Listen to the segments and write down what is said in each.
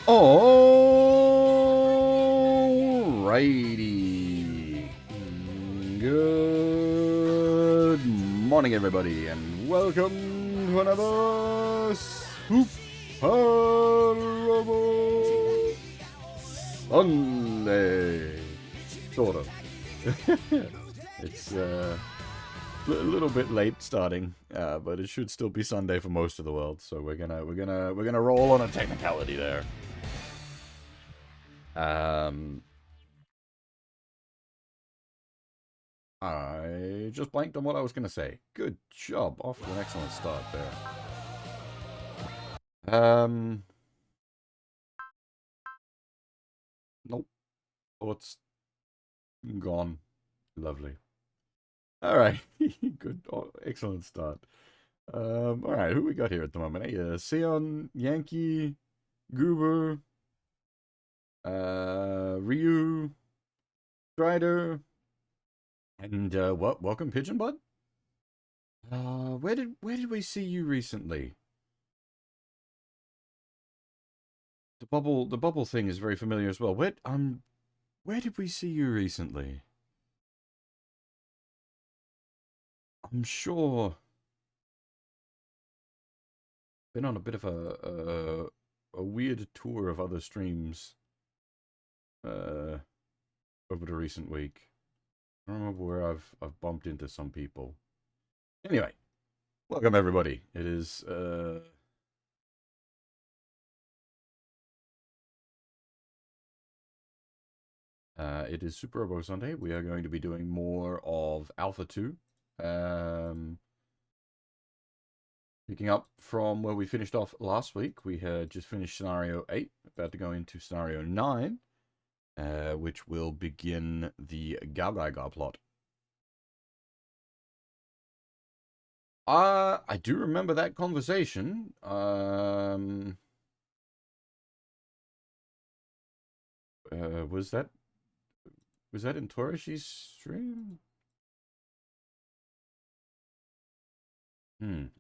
Alrighty. Good morning, everybody, and welcome to another Super Robot Sunday. Sort of. It's a little bit late starting, but it should still be Sunday for most of the world. So we're gonna roll on a technicality there. I just blanked on what I was going to say. Good job. Off to an excellent start there. Nope. Thoughts gone. Lovely. Alright. Good. Oh, excellent start. Alright, who we got here at the moment? Hey, Sion, Yankee, Goober, Ryu, Strider, and welcome Pigeon Bud. Where did we see you recently? The bubble thing is very familiar as well. Where did we see you recently? I'm sure been on a bit of a weird tour of other streams over the recent week. I don't remember where I've bumped into some people. Anyway, welcome everybody. It is Super Robo Sunday. We are going to be doing more of Alpha 2. Picking up from where we finished off last week, we had just finished Scenario 8, about to go into Scenario 9. Which will begin the Gaga plot. I do remember that conversation. Was that in Toroshi's stream?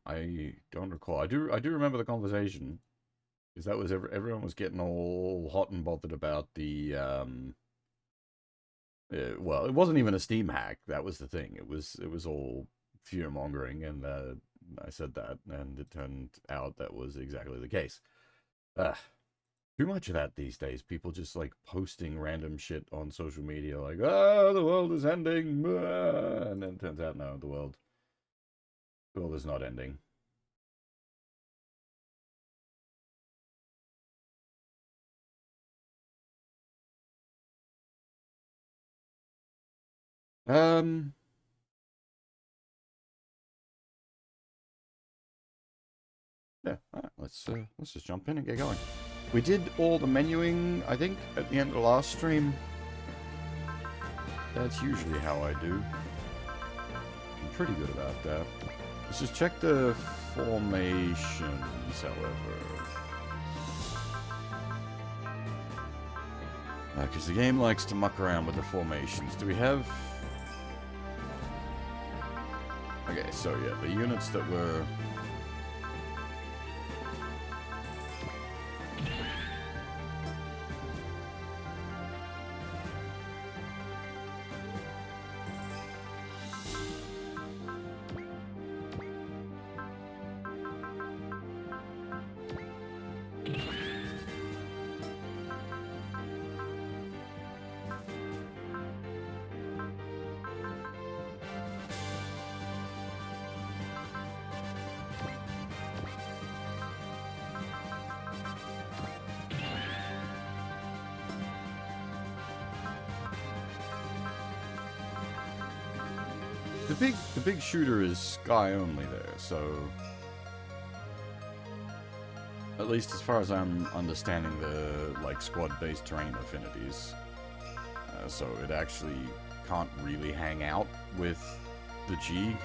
I don't recall. I do remember the conversation. Because that was everyone was getting all hot and bothered about the well, it wasn't even a Steam hack. That was the thing. It was all fear mongering, and I said that, and it turned out that was exactly the case. Too much of that these days. People just like posting random shit on social media, like, "Oh, the world is ending," and then it turns out no, the world is not ending. Yeah, alright, let's just jump in and get going. We did all the menuing, I think, at the end of the last stream. That's usually how I do. I'm pretty good about that. Let's just check the formations, however. Because the game likes to muck around with the formations. Do we have... Okay, so yeah, the units that were... The big shooter is sky only there, so at least as far as I'm understanding the like squad-based terrain affinities, so it actually can't really hang out with the G.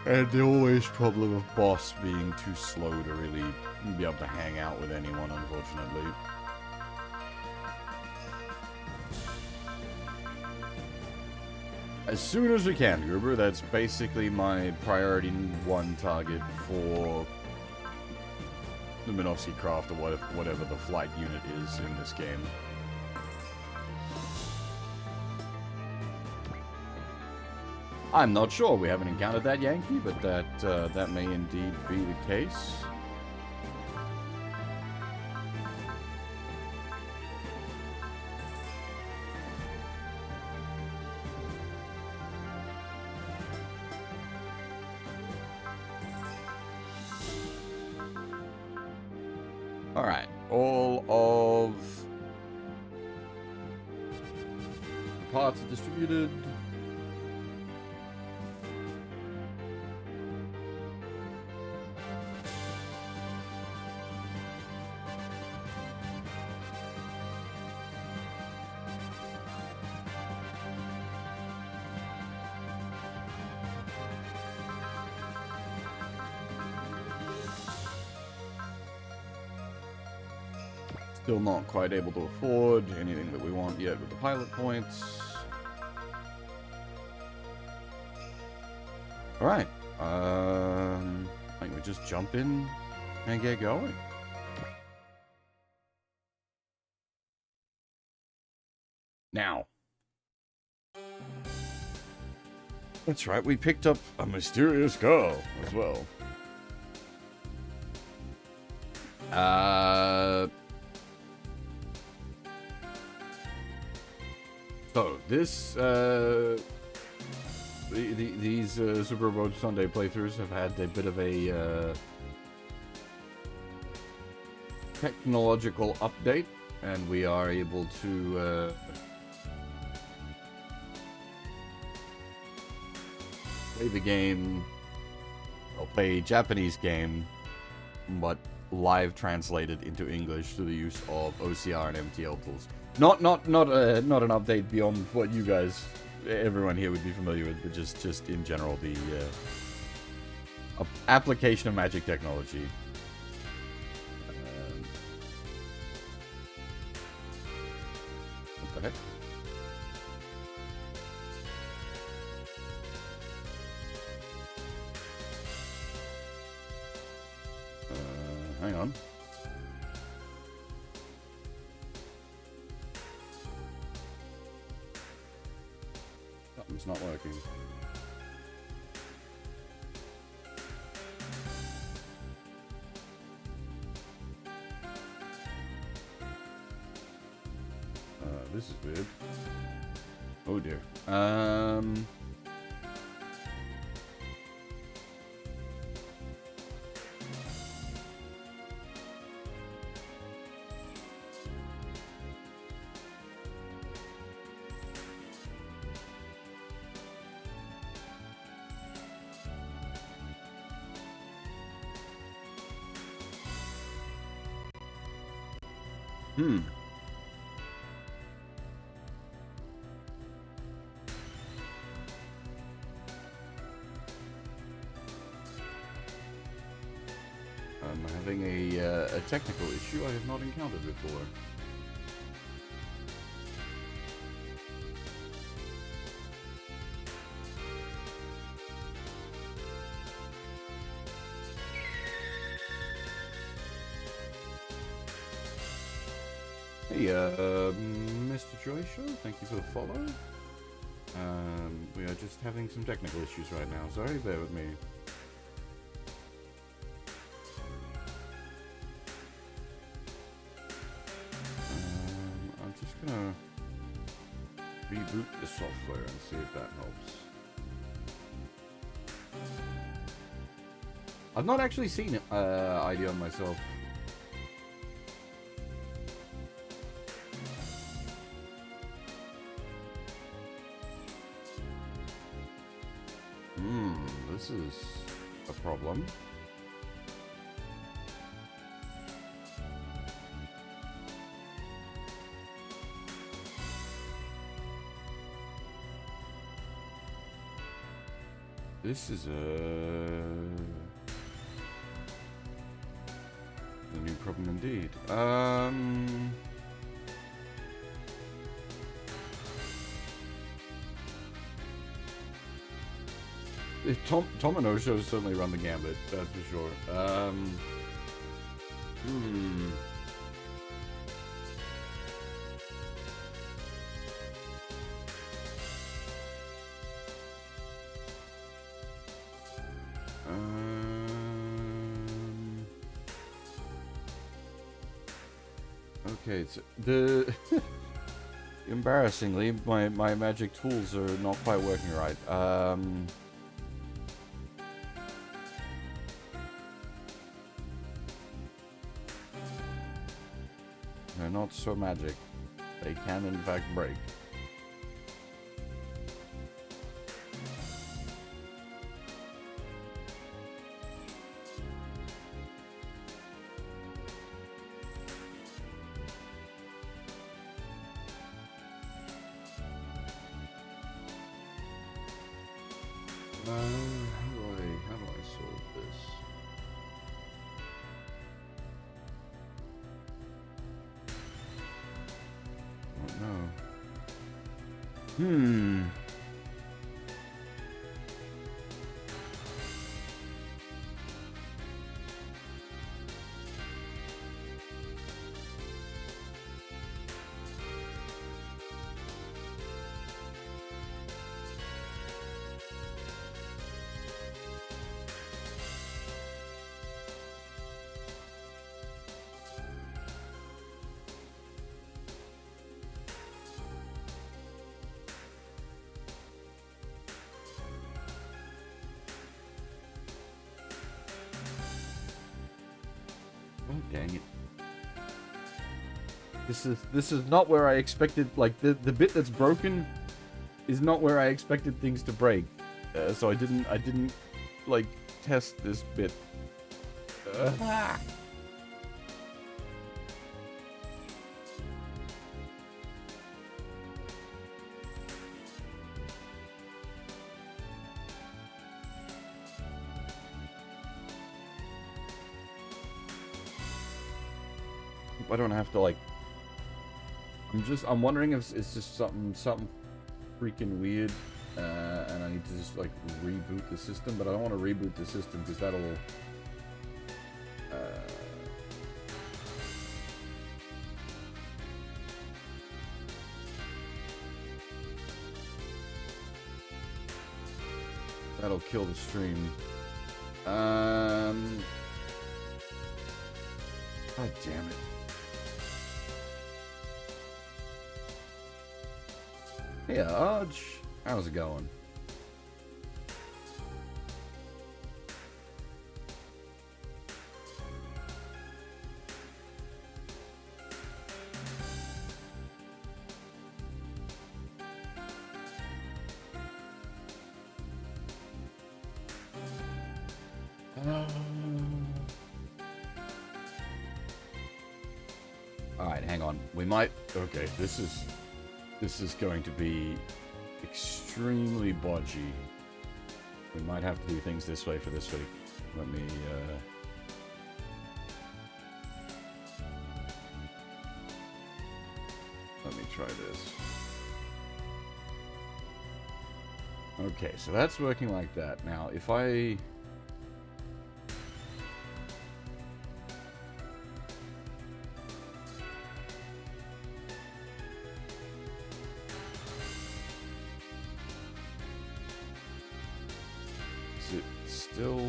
And the always problem of boss being too slow to really be able to hang out with anyone, unfortunately. As soon as we can, Gruber. That's basically my priority one target for the Minovsky Craft or whatever the flight unit is in this game. I'm not sure. We haven't encountered that Yankee, but that may indeed be the case. Alright, all of the parts are distributed. Still not quite able to afford anything that we want yet with the pilot points. Alright. I think we just jump in and get going. Now. That's right, we picked up a mysterious girl as well. So, this, these Super Bowl Sunday playthroughs have had a bit of a technological update, and we are able to play the game, or play a Japanese game, but live translated into English through the use of OCR and MTL tools. Not an update beyond what you guys, everyone here would be familiar with, but just in general the application of magic technology. What the heck? Hang on. Something's not working. This is weird. Oh dear. I'm having a technical issue I have not encountered before. Hey, Mr. Joy Show, thank you for the follow. We are just having some technical issues right now. Sorry, bear with me. I'm just gonna reboot the software and see if that helps. I've not actually seen Ideon myself. This is a problem. This is a new problem indeed. Tom and Osho certainly run the gambit, that's for sure. Hmm. Okay, so the embarrassingly, my magic tools are not quite working right. They're not so magic. They can in fact break. How do I solve this? I don't know. Oh, dang it. This is not where I expected, like, the bit that's broken is not where I expected things to break. So I didn't, like, test this bit. I don't have to, like, I'm wondering if it's just something freaking weird, and I need to just, like, reboot the system, but I don't want to reboot the system because that'll, that'll kill the stream. God damn it. Hey, Arj. How's it going? Alright, hang on. We might... Okay, this is going to be extremely bodgy. We might have to do things this way for this week. Let me try this. Okay, so that's working like that. Now, if I... Is it still...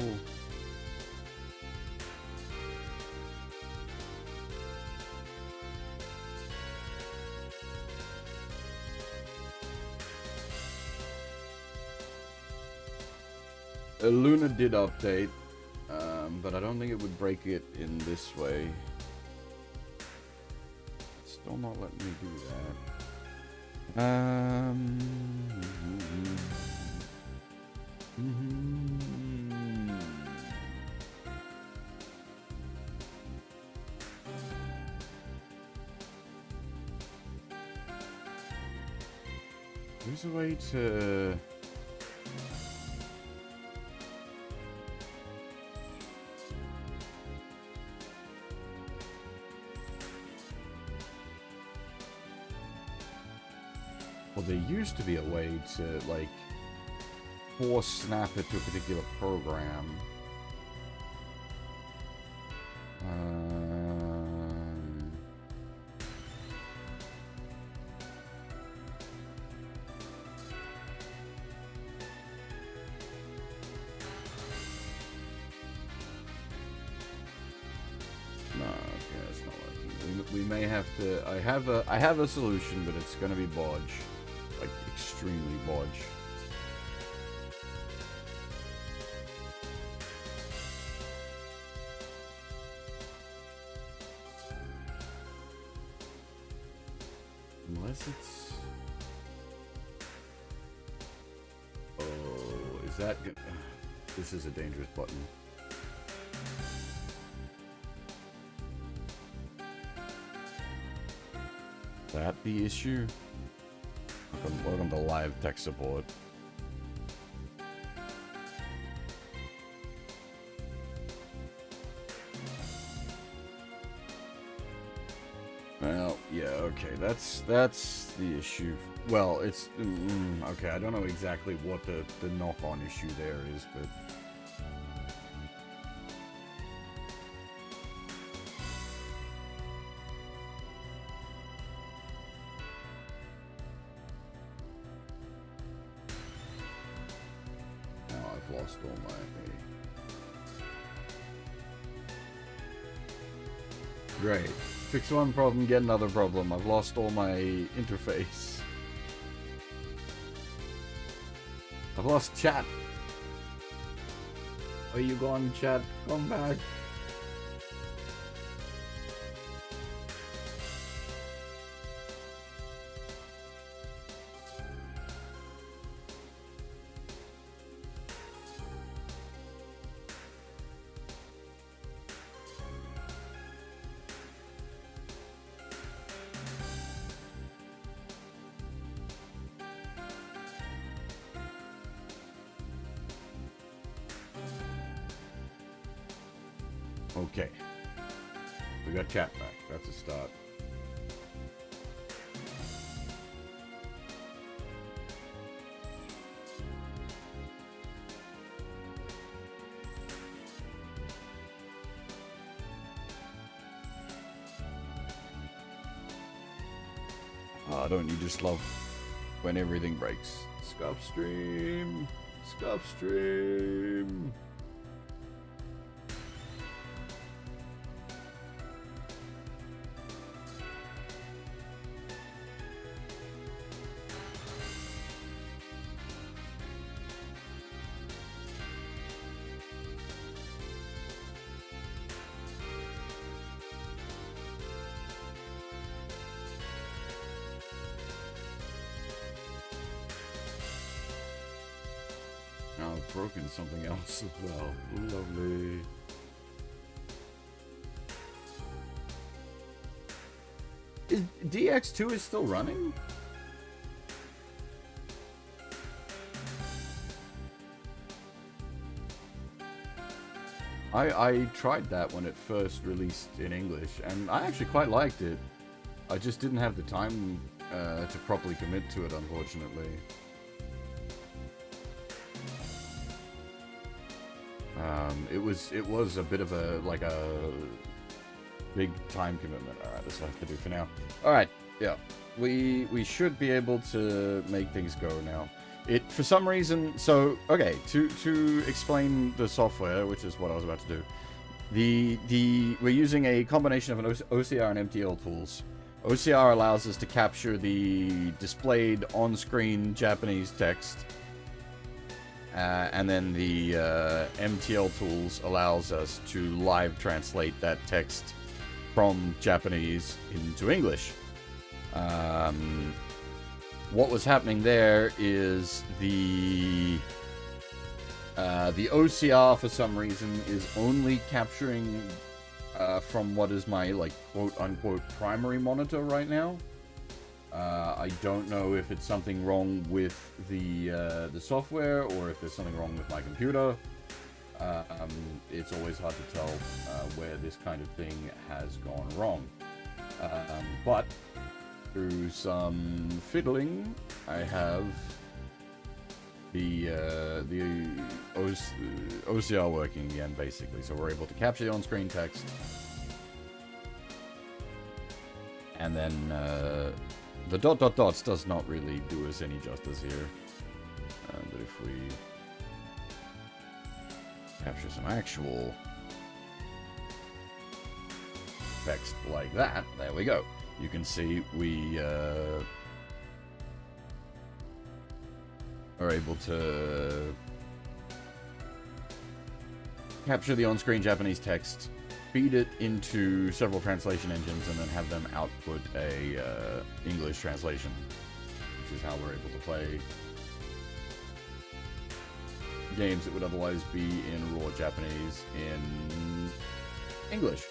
Luna did update, but I don't think it would break it in this way. It's still not letting me do that. There's a way to... Well, there used to be a way to, like, force snap it to a particular program. No, okay, that's not working. We may have to. I have a solution, but it's gonna be bodge, like extremely bodge. Unless it's... Oh, is that good? This is a dangerous button. Is that the issue? Welcome to live tech support. Well, yeah, okay, that's the issue. Well, it's okay. I don't know exactly what the knock-on issue there is, but now I've lost all my. Great. Fix one problem, get another problem. I've lost all my interface. I've lost chat. Where you gone, chat? Come back. Okay. We got chat back. That's a start. Oh, don't you just love when everything breaks? Scuff stream. Scuff stream. Broken something else as well. Lovely. Is DX2 is still running? I tried that when it first released in English, and I actually quite liked it. I just didn't have the time to properly commit to it, unfortunately. It was a bit of a big time commitment. All right, that's what I have to do for now. All right, yeah, we should be able to make things go now. It for some reason. So okay, to explain the software, which is what I was about to do. We're using a combination of an OCR and MTL tools. OCR allows us to capture the displayed on-screen Japanese text. And then the MTL tools allows us to live translate that text from Japanese into English. What was happening there is the OCR for some reason is only capturing from what is my quote unquote primary monitor right now. I don't know if it's something wrong with the software or if there's something wrong with my computer. It's always hard to tell where this kind of thing has gone wrong. But through some fiddling, I have the OCR working again, basically. So we're able to capture the on-screen text, and then the ... does not really do us any justice here. But if we capture some actual text like that, there we go. You can see we are able to capture the on-screen Japanese text, feed it into several translation engines, and then have them output a English translation, which is how we're able to play games that would otherwise be in raw Japanese in English.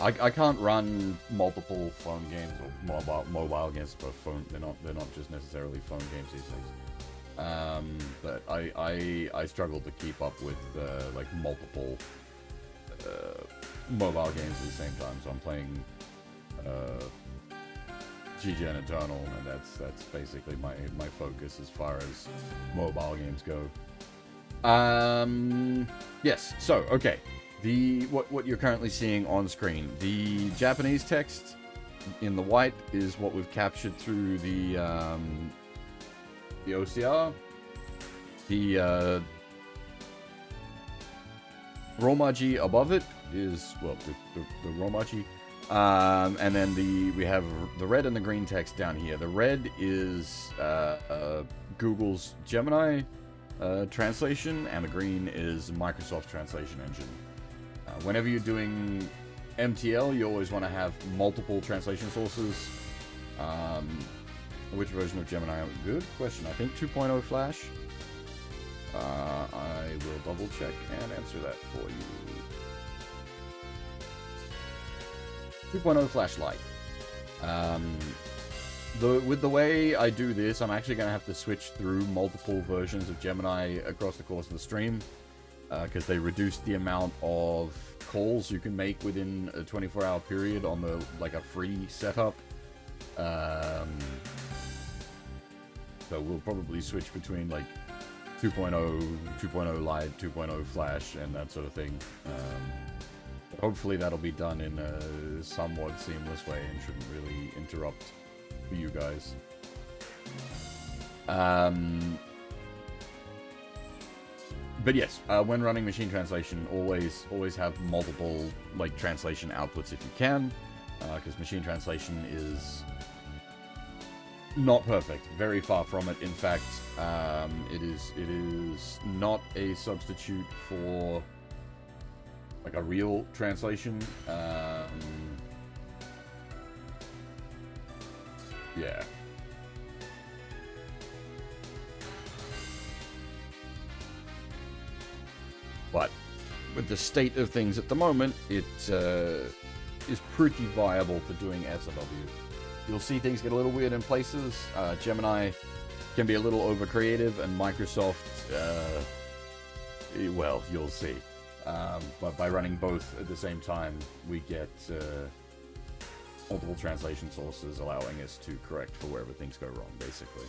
I can't run multiple phone games or mobile games, but phone. They're not just necessarily phone games these days. But I struggle to keep up with like multiple mobile games at the same time. So I'm playing GGG and Eternal, and that's basically my focus as far as mobile games go. Yes. So okay. What you're currently seeing on screen, the Japanese text in the white is what we've captured through the OCR. The Romaji above it is, well, the Romaji, and then we have the red and the green text down here. The red is Google's Gemini translation, and the green is Microsoft translation engine. Whenever you're doing MTL, you always want to have multiple translation sources. Which version of Gemini? Good question. I think 2.0 Flash. I will double check and answer that for you. 2.0 Flash Lite. With the way I do this, I'm actually going to have to switch through multiple versions of Gemini across the course of the stream. Because they reduced the amount of calls you can make within a 24-hour period on the a free setup. So we'll probably switch between 2.0, 2.0 Lite, 2.0 Flash, and that sort of thing. Hopefully that'll be done in a somewhat seamless way and shouldn't really interrupt for you guys. But yes, when running machine translation, always have multiple translation outputs if you can, because machine translation is not perfect, very far from it. In fact, it is not a substitute for a real translation. Yeah. But with the state of things at the moment, it is pretty viable for doing SAW. You'll see things get a little weird in places. Gemini can be a little over creative, and Microsoft, well, you'll see. But by running both at the same time, we get multiple translation sources allowing us to correct for wherever things go wrong, basically.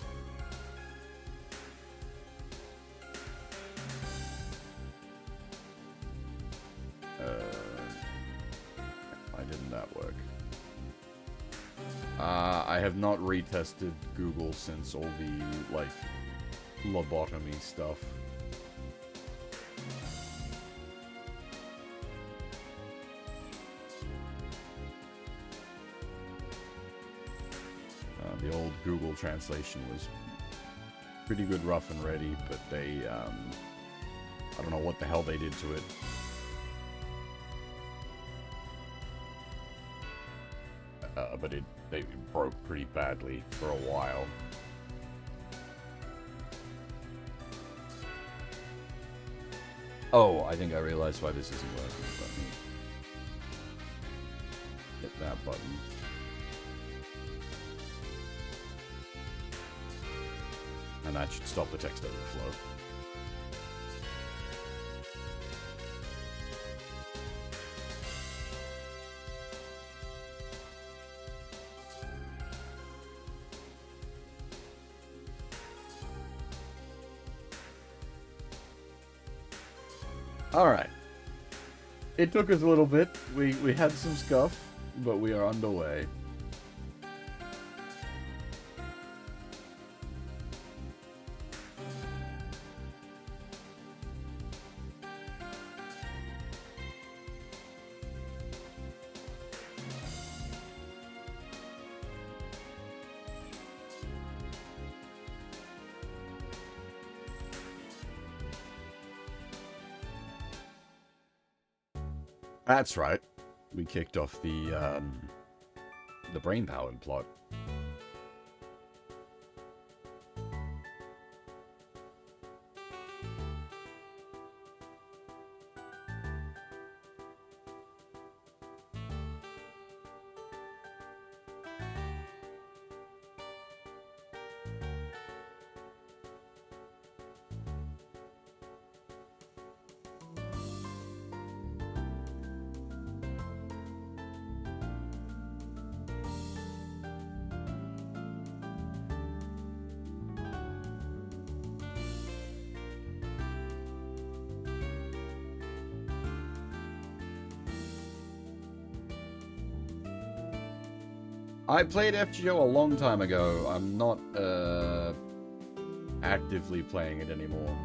Why didn't that work? I have not retested Google since all the, lobotomy stuff. The old Google translation was pretty good rough and ready, but they, I don't know what the hell they did to it. But they broke pretty badly for a while. Oh, I think I realized why this isn't working. Let me hit that button. And that should stop the text overflow. Alright. It took us a little bit. We had some scuff, but we are underway. That's right. We kicked off the brain-powered plot. I played FGO a long time ago. I'm not actively playing it anymore.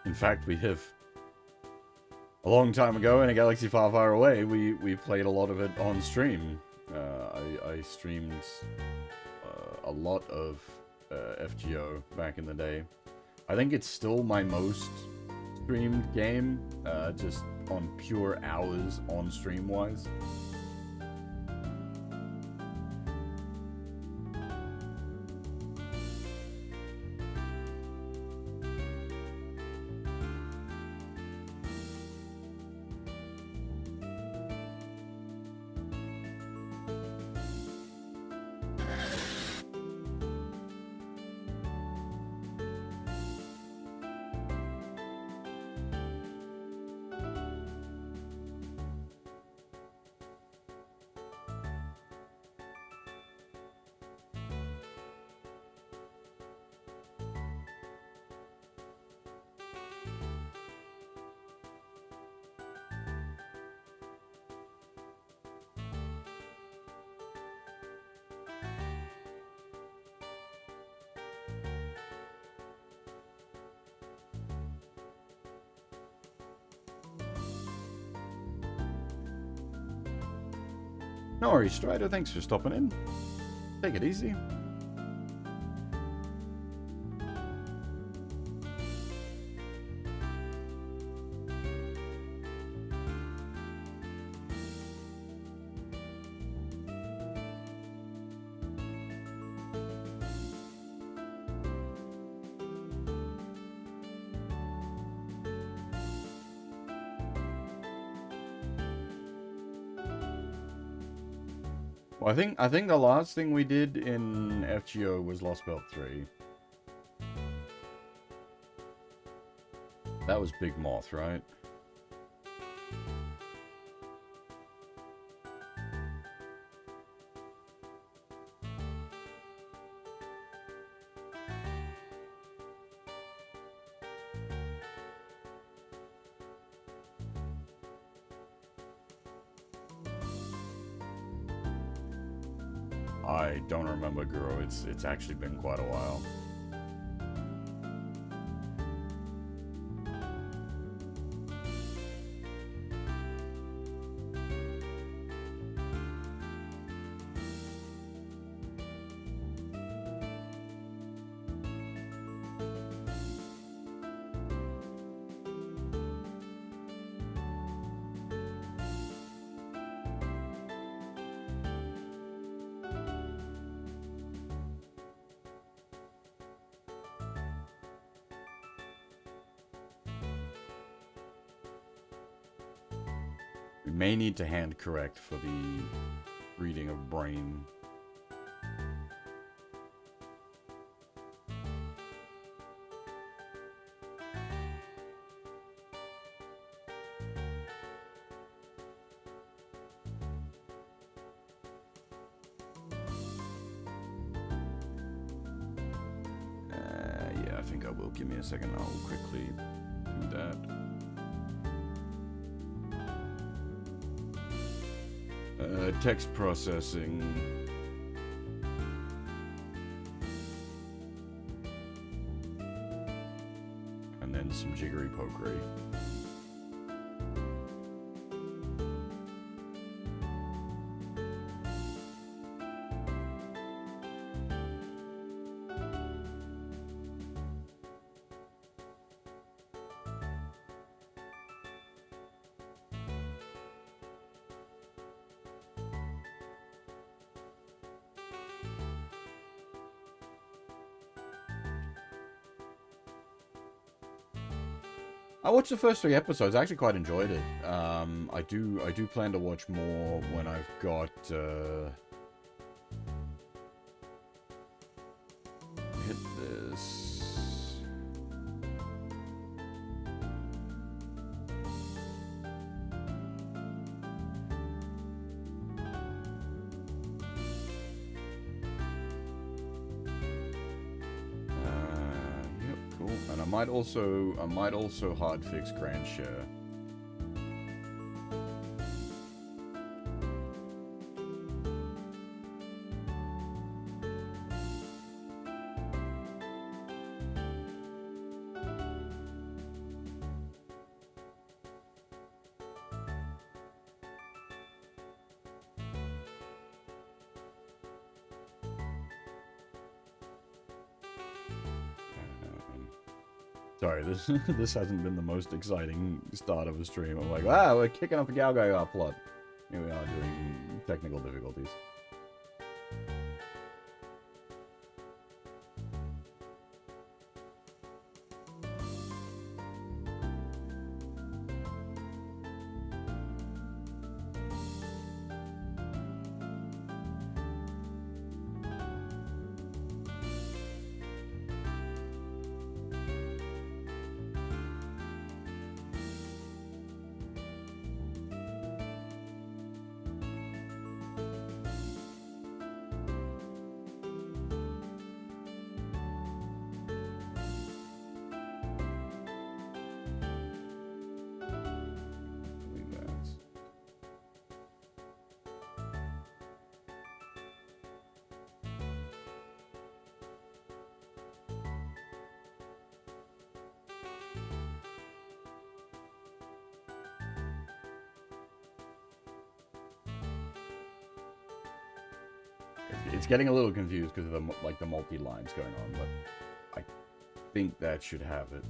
In fact, we have... A long time ago, in a galaxy far, far away, we played a lot of it on stream. I streamed a lot of FGO back in the day. I think it's still my most streamed game, just on pure hours on stream-wise. No worries, Strider. Thanks for stopping in. Take it easy. Well, I think the last thing we did in FGO was Lost Belt 3. That was Big Moth, right? I don't remember, Guru. It's actually been quite a while. We may need to hand correct for the reading of brain. think I will. Give me a second. I'll quickly do that. Text processing. And then some jiggery pokery. I watched the first 3 episodes. I actually quite enjoyed it. I do plan to watch more when I've got hit this. Yep, cool. And I might also hard fix Grand Share. Sorry, this hasn't been the most exciting start of a stream. I'm like, wow, we're kicking off a Galgagar plot. Here we are doing technical difficulties. It's getting a little confused because of the multi-lines going on, but I think that should have it.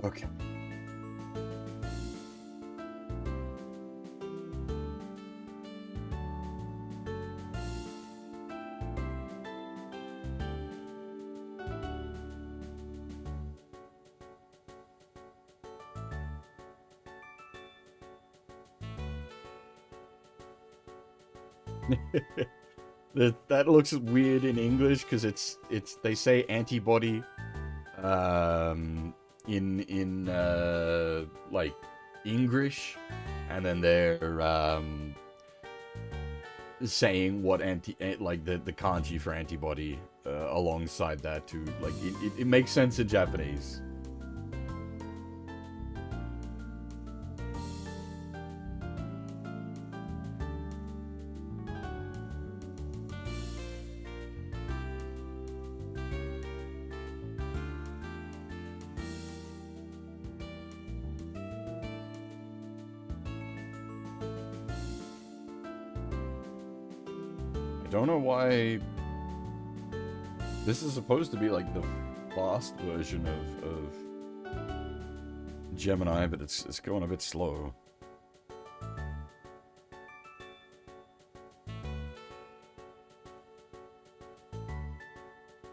Okay. That looks weird in English because they say antibody in like English, and then they're saying what like the kanji for antibody alongside that too. Like it makes sense in Japanese. I don't know why this is supposed to be like the fast version of Gemini, but it's going a bit slow.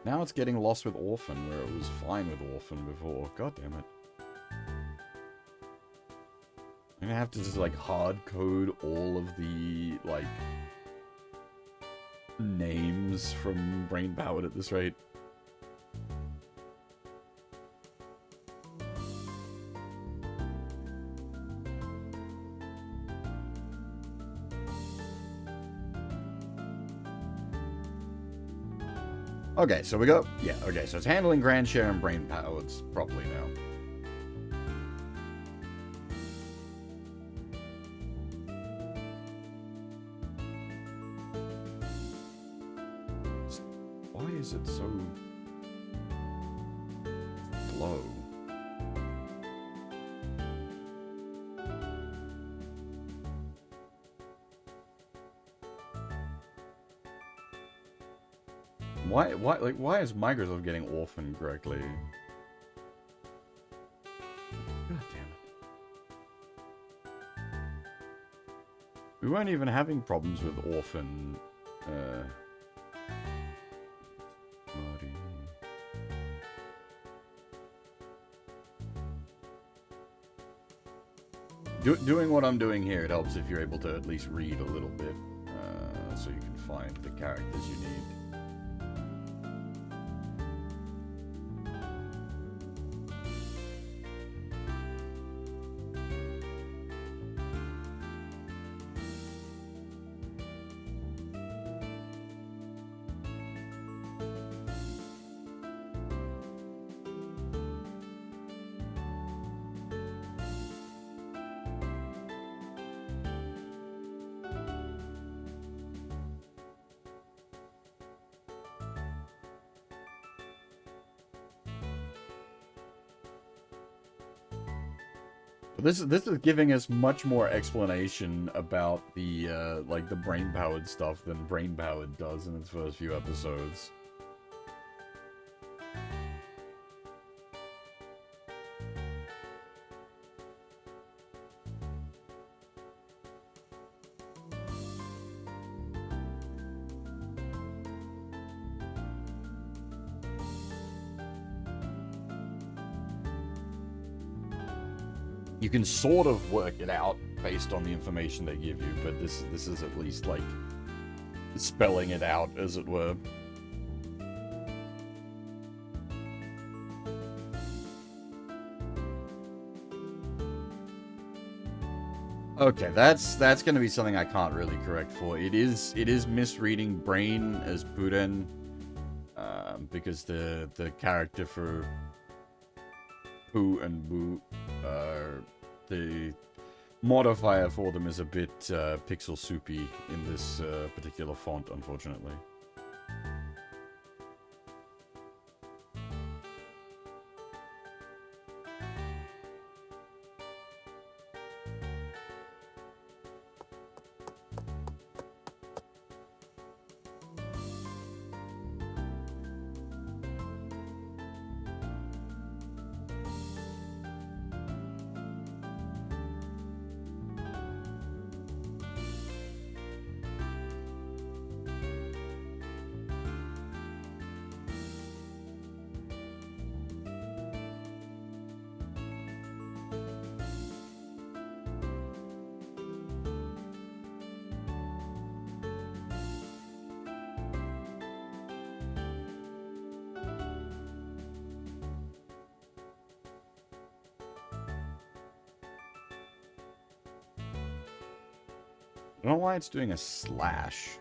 Now it's getting lost with Orphan, where it was fine with Orphan before. God damn it. I'm gonna have to just, like, hard code all of the, like, names from Brain Powered at this rate. Okay, so we go... Yeah, okay, so it's handling Grand Share and Brain Powered properly now. Why is it so... low? Why is Microsoft getting orphaned correctly? God damn it. We weren't even having problems with orphan, doing what I'm doing here, it helps if you're able to at least read a little bit, so you can find the characters you need. This is giving us much more explanation about the like the brain powered stuff than Brain Powered does in its first few episodes. You can sort of work it out based on the information they give you, but this is at least, like, spelling it out, as it were. Okay, that's gonna be something I can't really correct for. It is misreading brain as Buren, because the character for Poo and Boo are... the modifier for them is a bit pixel soupy in this particular font, unfortunately. I don't know why it's doing a slash.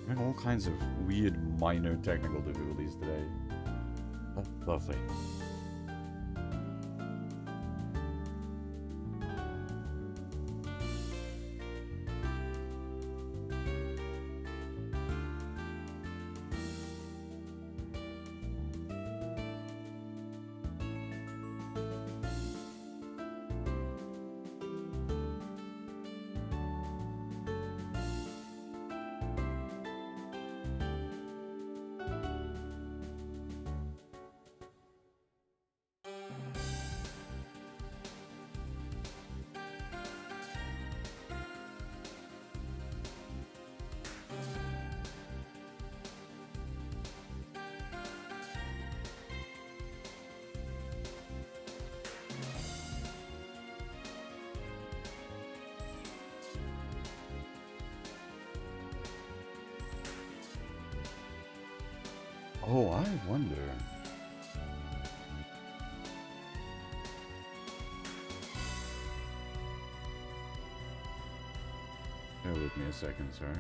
I have all kinds of weird minor technical difficulties today. Oh, lovely. Oh, I wonder. Bear with me a second, sorry.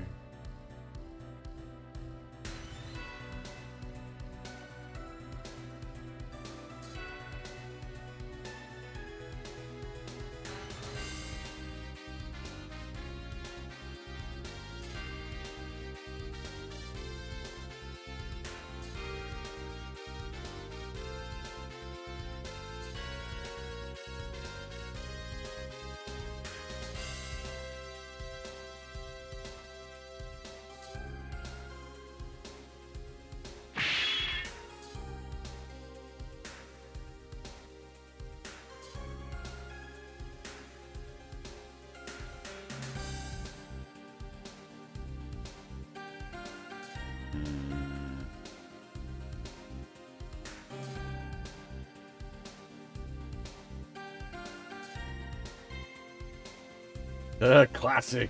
The classic.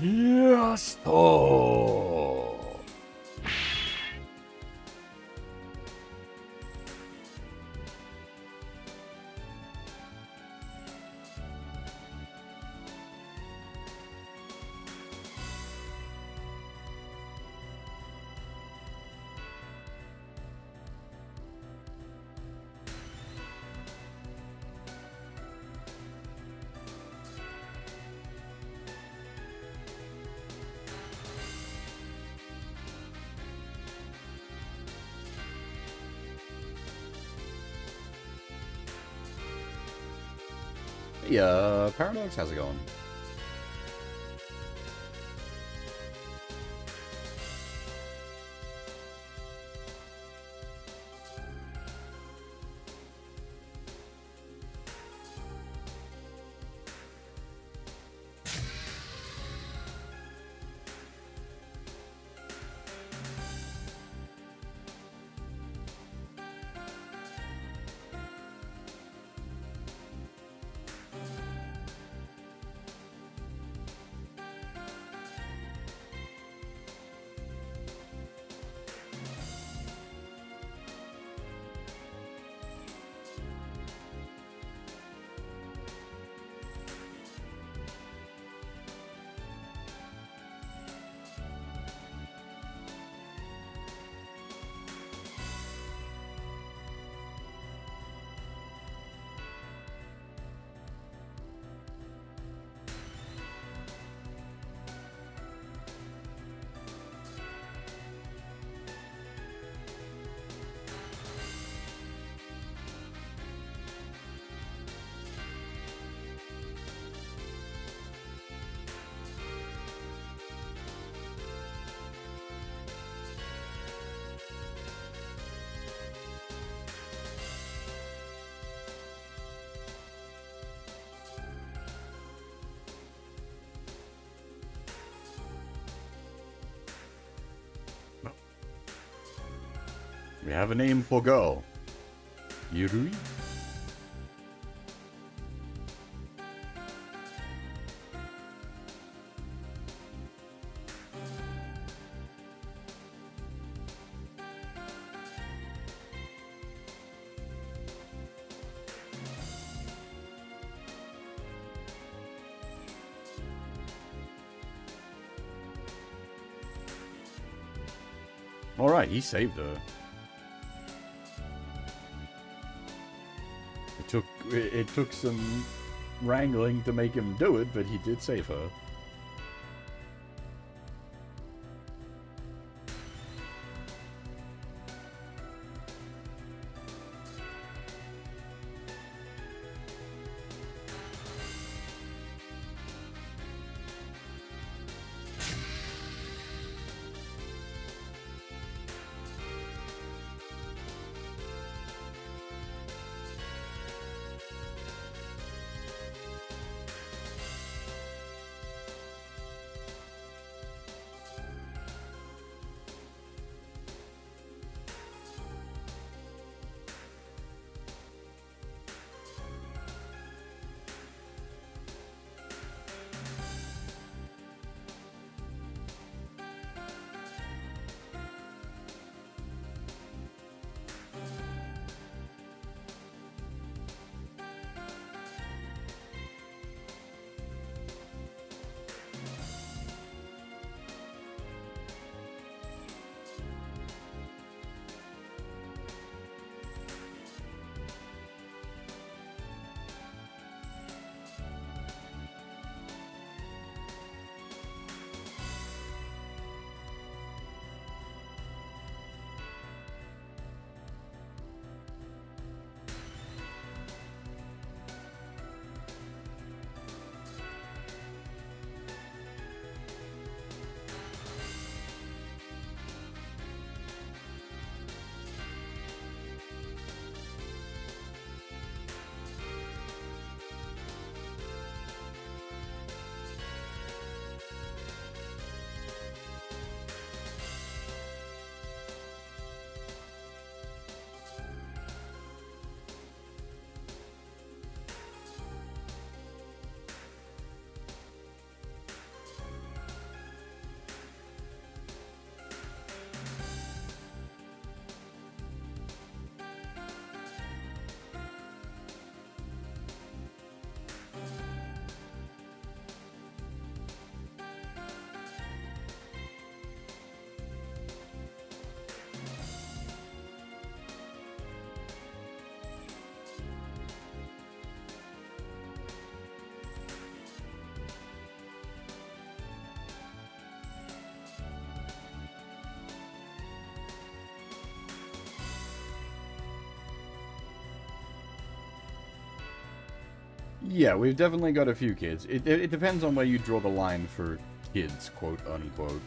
Yes. Oh. Hey, Paradox, how's it going? We have a name for girl. Yurui? Alright, he saved her. It took some wrangling to make him do it, but he did save her. Yeah, we've definitely got a few kids. It depends on where you draw the line for kids, quote unquote.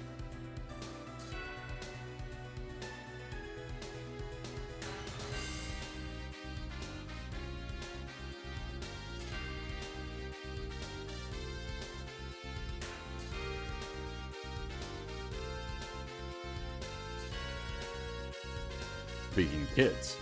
Speaking of kids.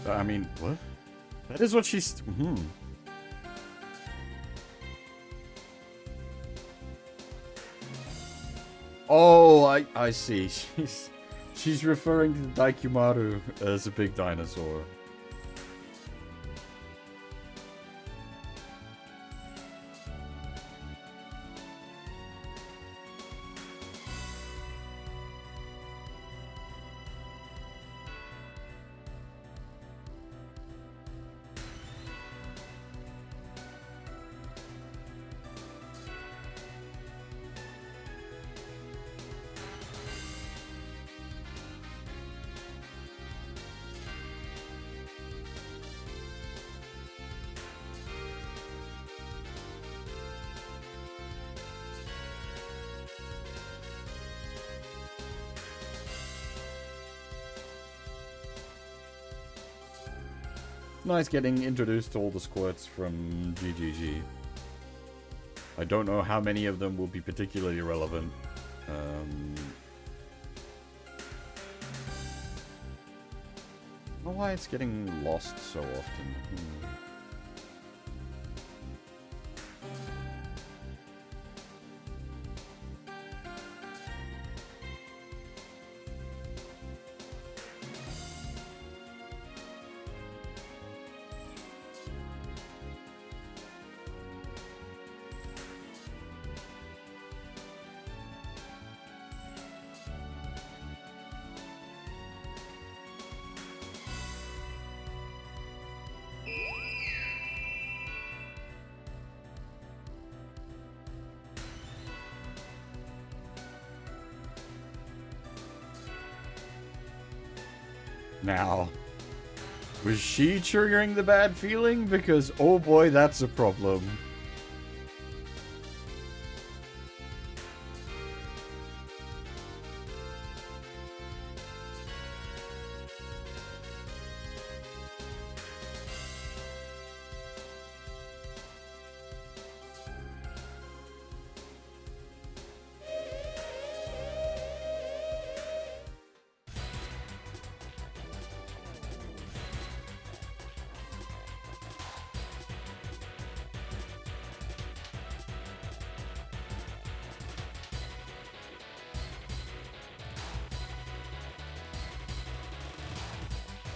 I mean, what? That is what she's... Oh, I see. She's referring to Daikimaru as a big dinosaur. Nice getting introduced to all the squirts from GGG. I don't know how many of them will be particularly relevant. I don't know why it's getting lost so often. Now, was she triggering the bad feeling? Because, oh boy, that's a problem.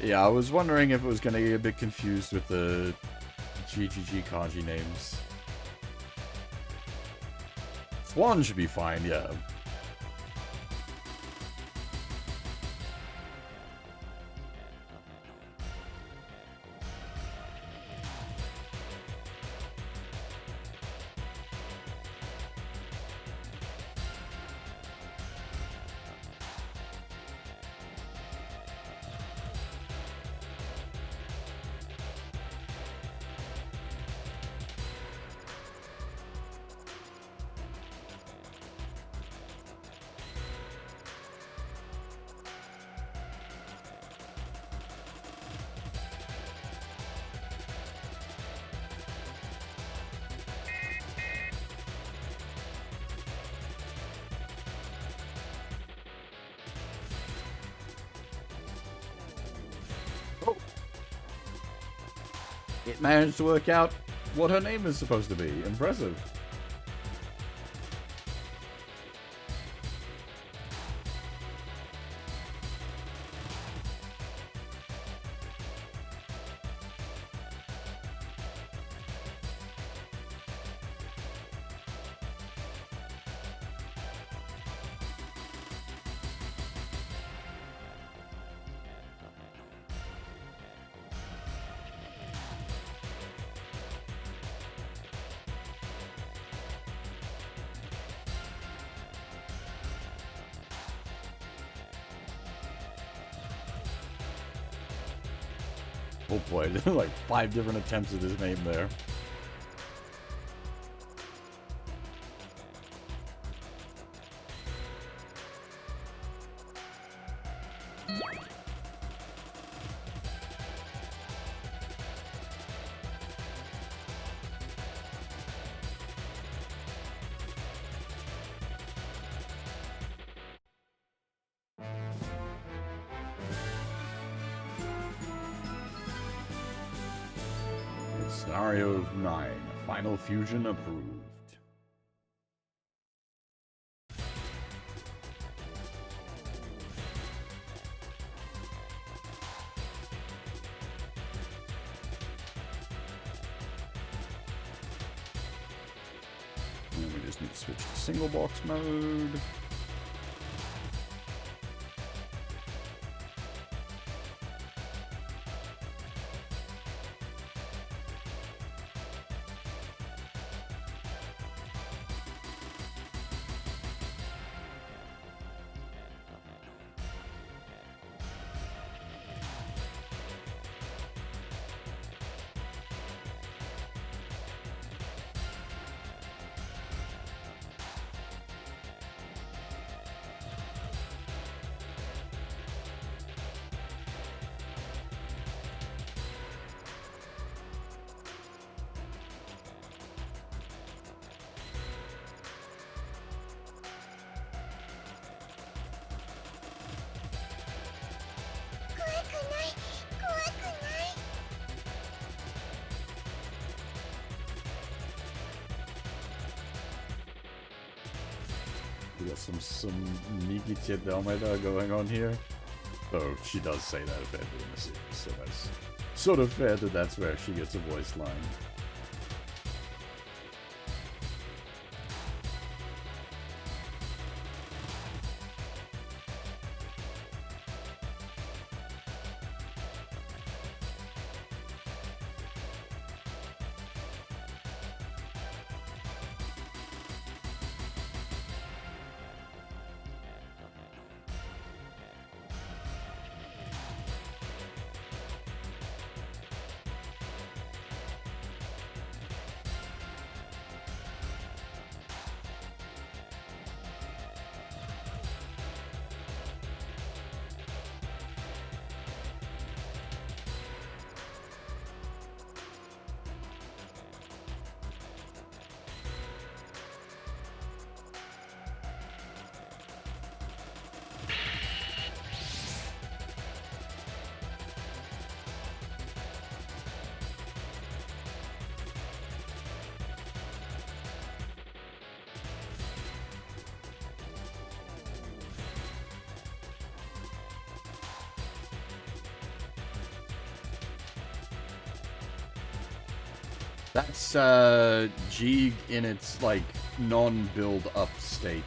Yeah, I was wondering if it was going to get a bit confused with the GGG kanji names. Swan should be fine, yeah. It managed to work out what her name is supposed to be. Impressive. Oh boy, there are like 5 different attempts at his name there. Scenario 9. Final fusion approved. And we just need to switch to single box mode. We got some sneaky shit Delmeda going on here. Though she does say that a bit in the series, so that's sort of fair that that's where she gets a voice line. That's G in its like non-build up state.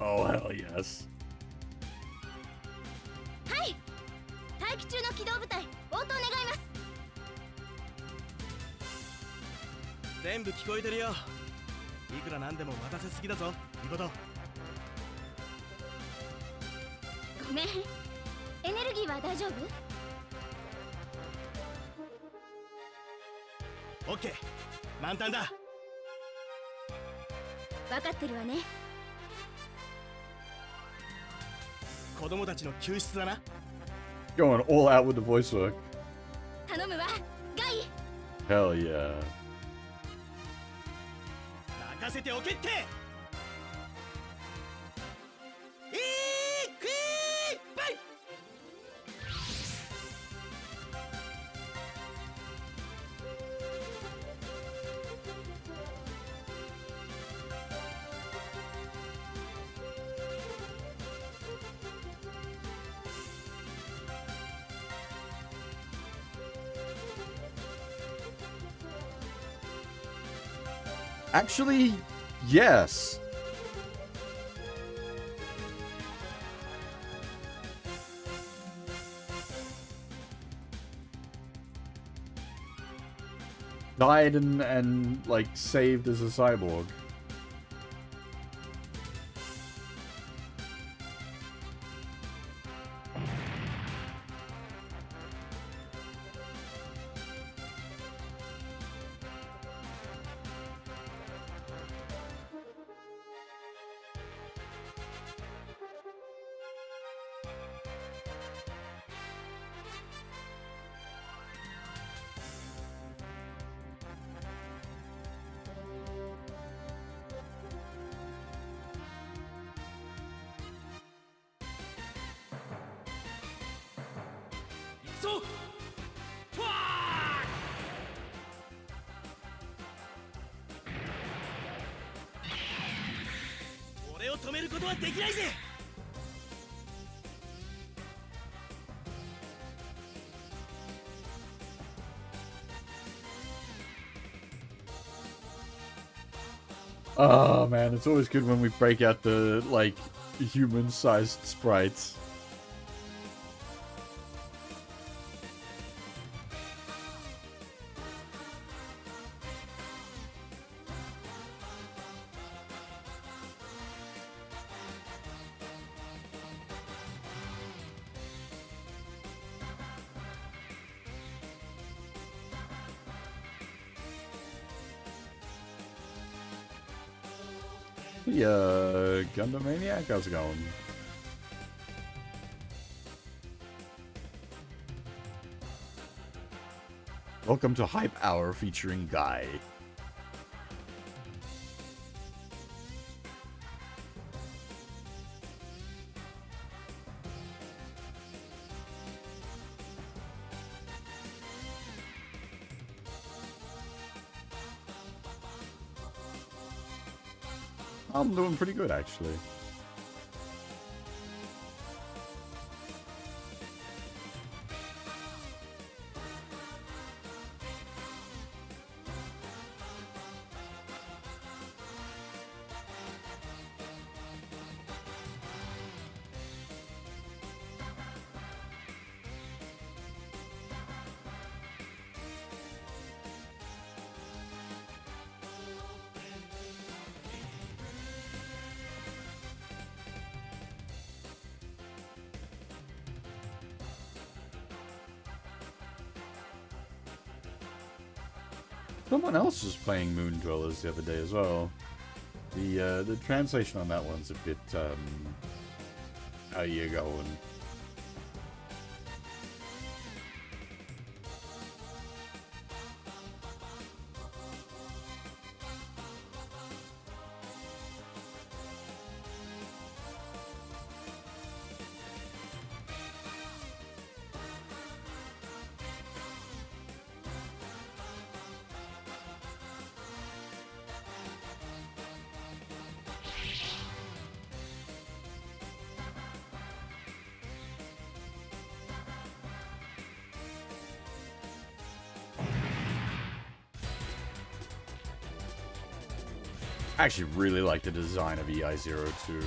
Oh, hell yes. はい。待機中の機動部隊、応答願います。全部聞こえてるよ。いくらなんでも待たせすぎだぞ、いいこと。ごめん。エネルギーは大丈夫？ OK、満タンだ。分かってるわね。子供たちの救出だな。 Going all out with the voice work. 頼むわ、ガイ。 Hell yeah. 任せておけって。Actually, yes. Died and like saved as a cyborg.俺を止めることはできないぜ。Oh man, it's always good when we break out the like human-sized sprites. Yeah, Gundam Maniac, how's it going? Welcome to Hype Hour featuring Guy. I'm doing pretty good, actually. Someone else was playing Moon Dwellers the other day as well. The translation on that one's a bit how you going? I actually really like the design of EI02.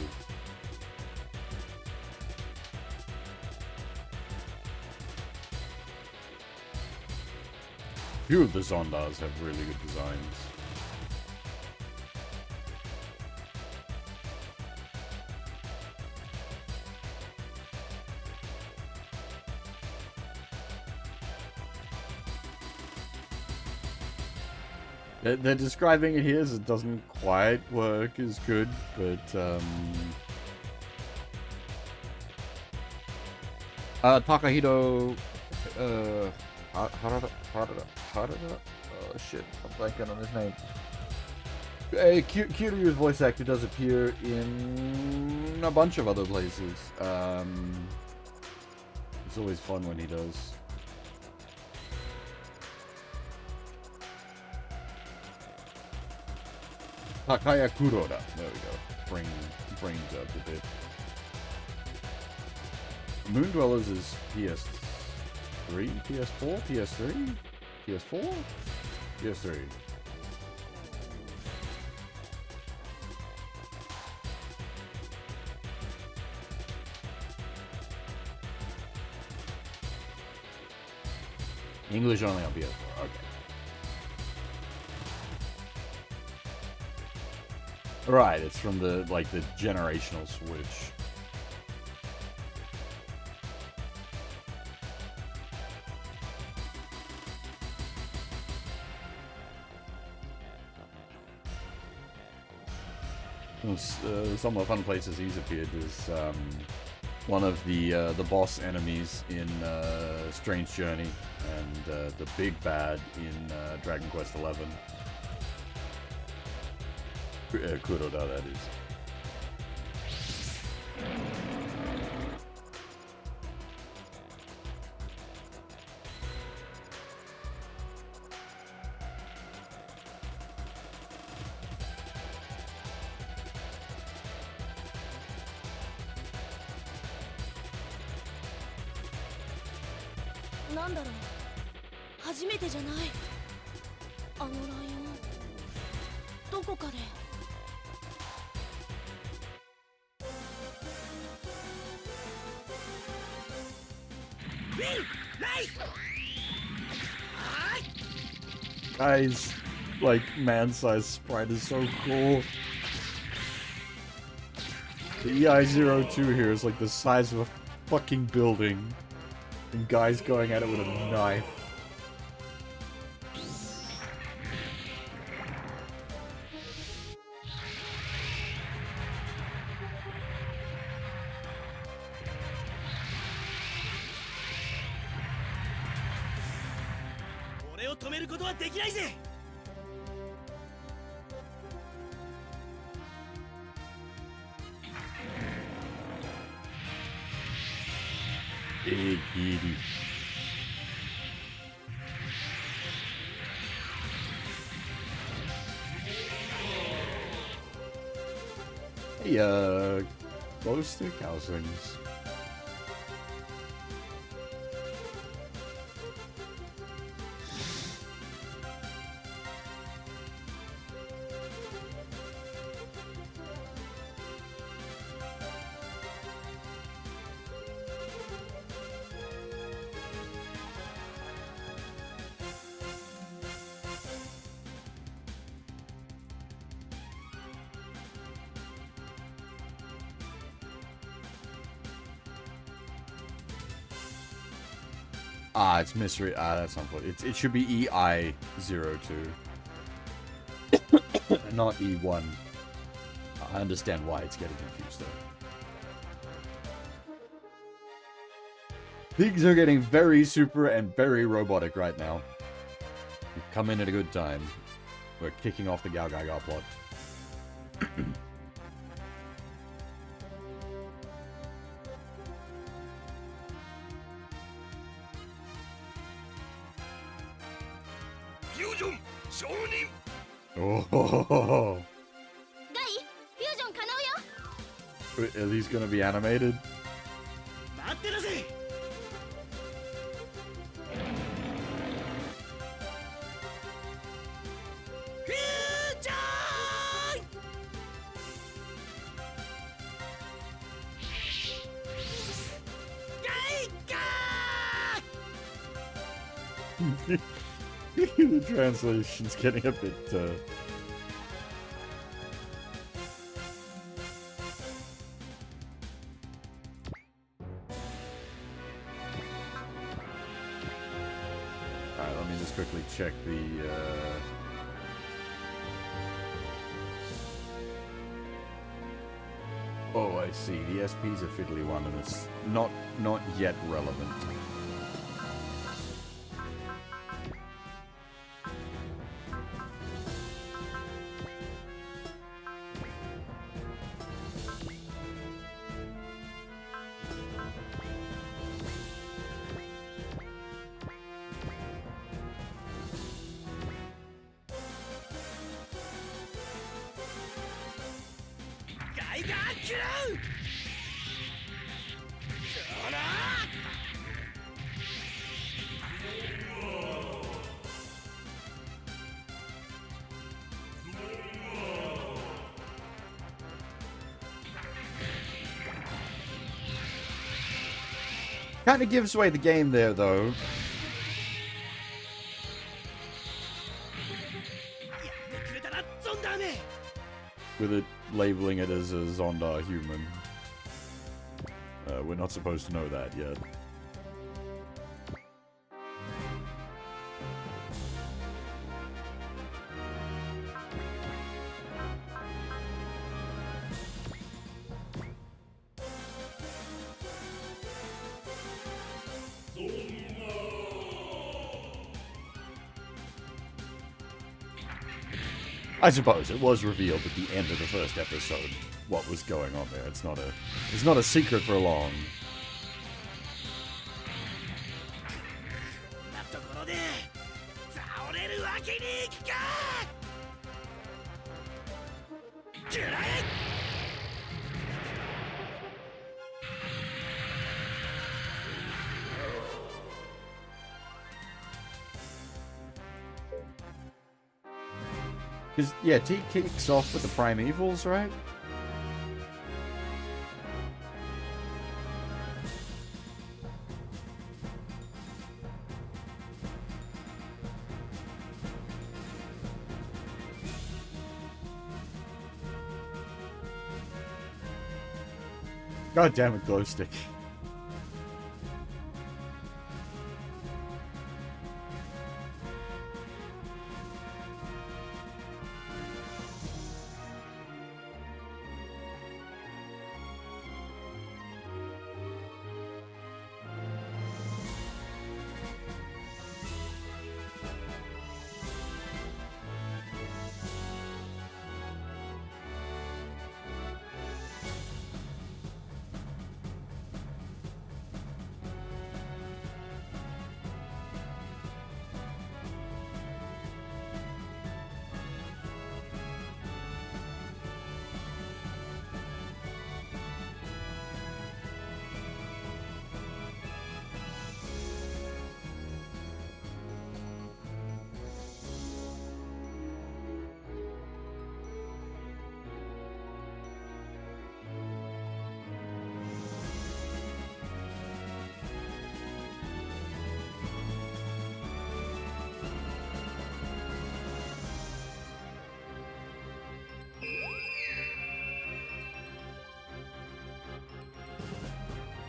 Few of the Zondars have really good designs. They're describing it here as it doesn't quite work as good, but Takahito Harada. Oh shit, I'm blanking on his name. Kiryu's voice actor does appear in a bunch of other places. It's always fun when he does. Takaya Kuroda. There we go. Brains up a bit. Moon Dwellers is PS3? PS4? PS3? PS4? PS3. English only on PS4. Okay. Right, it's from the generational switch. Some of the fun places he's appeared is one of the boss enemies in Strange Journey and the big bad in Dragon Quest XI. Kuroda, that is. Guy's man-sized sprite is so cool. The EI02 here is like the size of a fucking building, and Guy's going at it with a knife. Hey, close to Cowslings. Ah, it's mystery. Ah, that's not what it should be. EI02, not E1. I understand why it's getting confused though. Things are getting very super and very robotic right now. We've come in at a good time. We're kicking off the Gao Gaga plot. Oh, are these gonna be animated? The translation's getting a bit, Alright, let me just quickly check the, Oh, I see. The SP's a fiddly one, and it's not yet relevant. Kind of gives away the game there, though. With it labeling it as a Zonda human. We're not supposed to know that yet. I suppose it was revealed at the end of the first episode what was going on there. It's not a secret for long. Because, yeah, T kicks off with the Primevals, right? God damn it, Glowstick.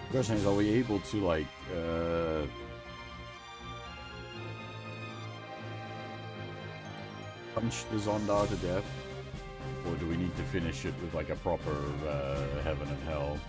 The question is, are we able to, like, punch the Zondar to death? Or do we need to finish it with, like, a proper heaven and hell?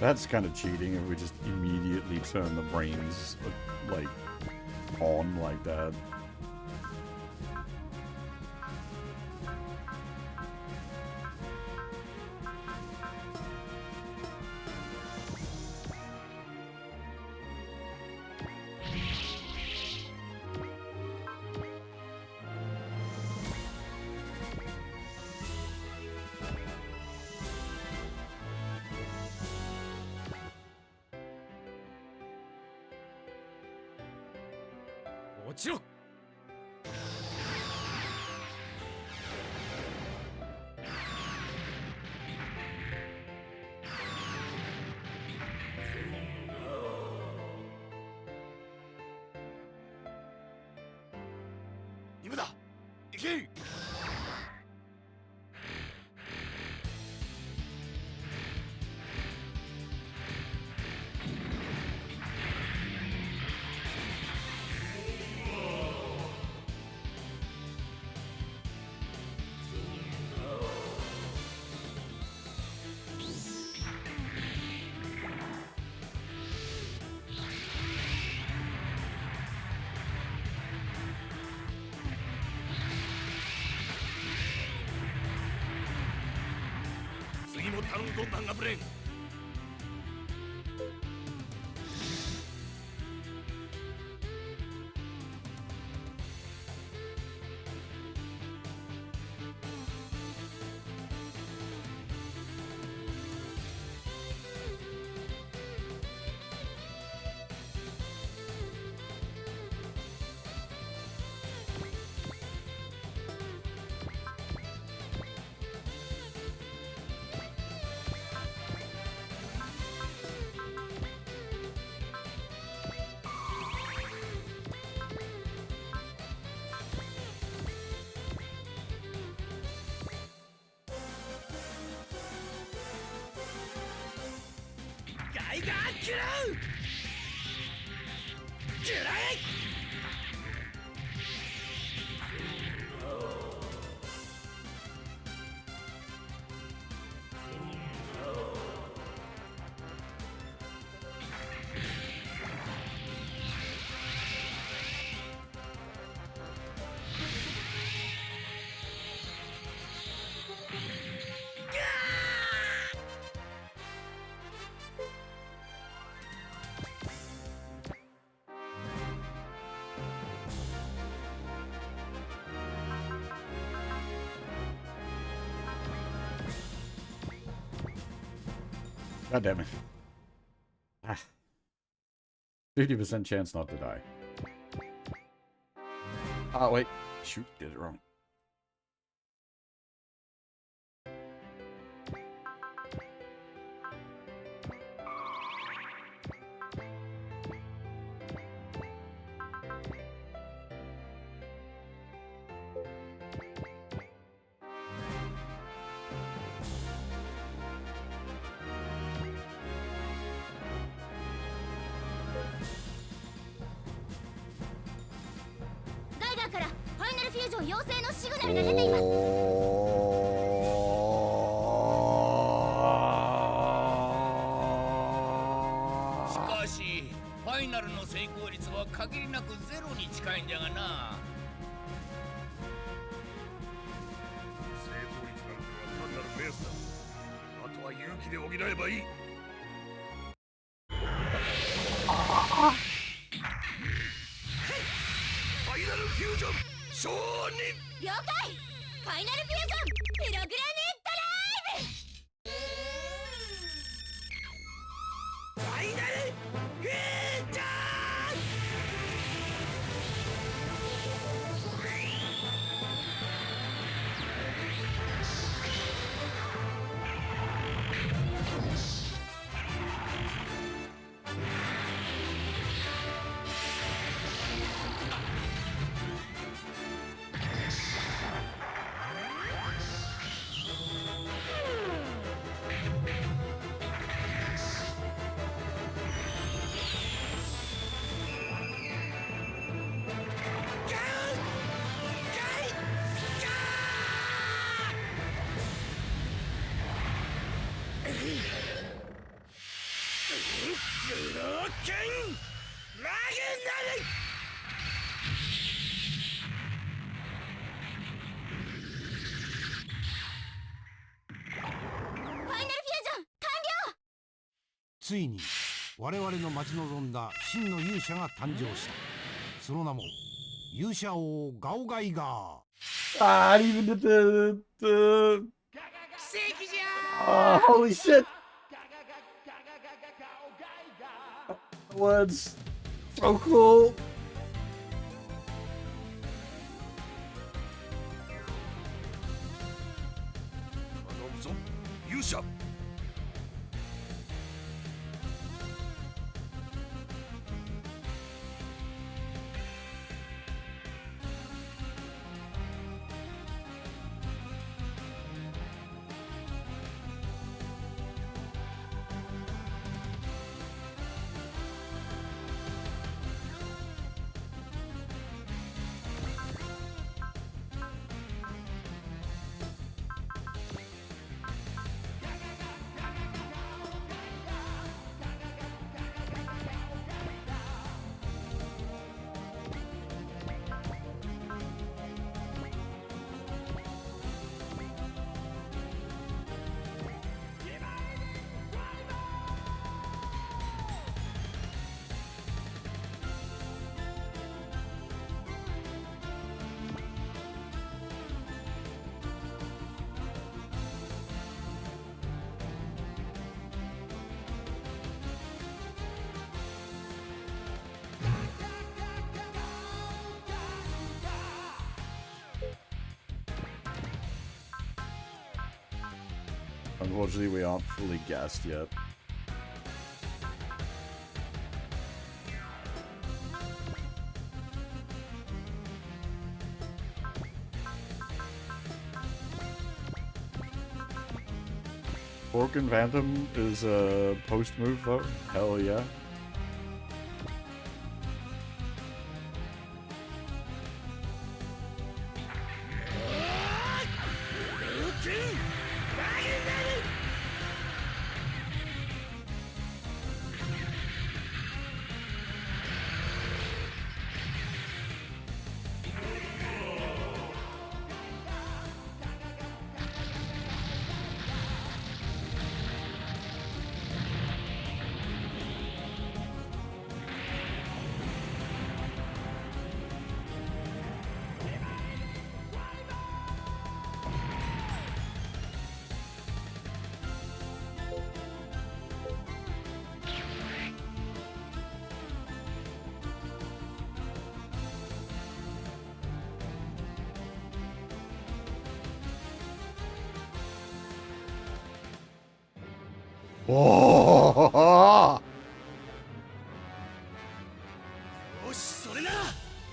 That's kind of cheating if we just immediately turn the brains, like, on like that. 落ちろ。今だ、行け。次も頼むぞ、漫画ブレン。ガイガーキラウキライ。God damn it. 50% chance not to die. Oh, wait. Shoot, did it wrong. Geiger からファイナルフュージョン要請のシグナルが出ています。しかしファイナルの成功率は限りなくゼロに近いんじゃがな。成功率なんては単なるベースだ。あとは勇気で補えばいい。ファイナルフュージョン承認。了解。ファイナルフュージョンプログラムドライブ。ファイナルフュージョン。ついに我々の待ち望んだ真の勇者が誕生した。その名も勇者王ガオガイガー。Ah, I even did the 奇跡じゃ。holy shit! That was so cool. しゃ。Unfortunately, we aren't fully gassed yet. Fork and Phantom is a post move though. Hell yeah. Oh! よし、それなら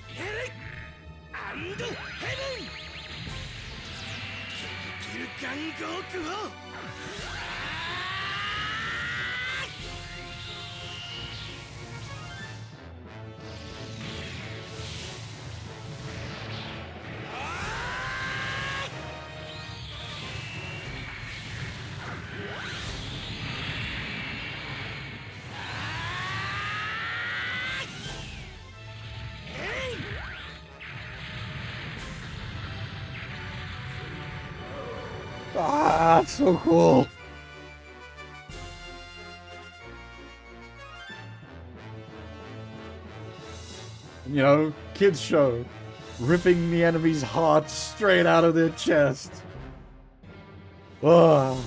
ヘレアンドヘブンキルガンゴークをAh, it's so cool. You know, kids show, ripping the enemy's hearts straight out of their chest. Ugh.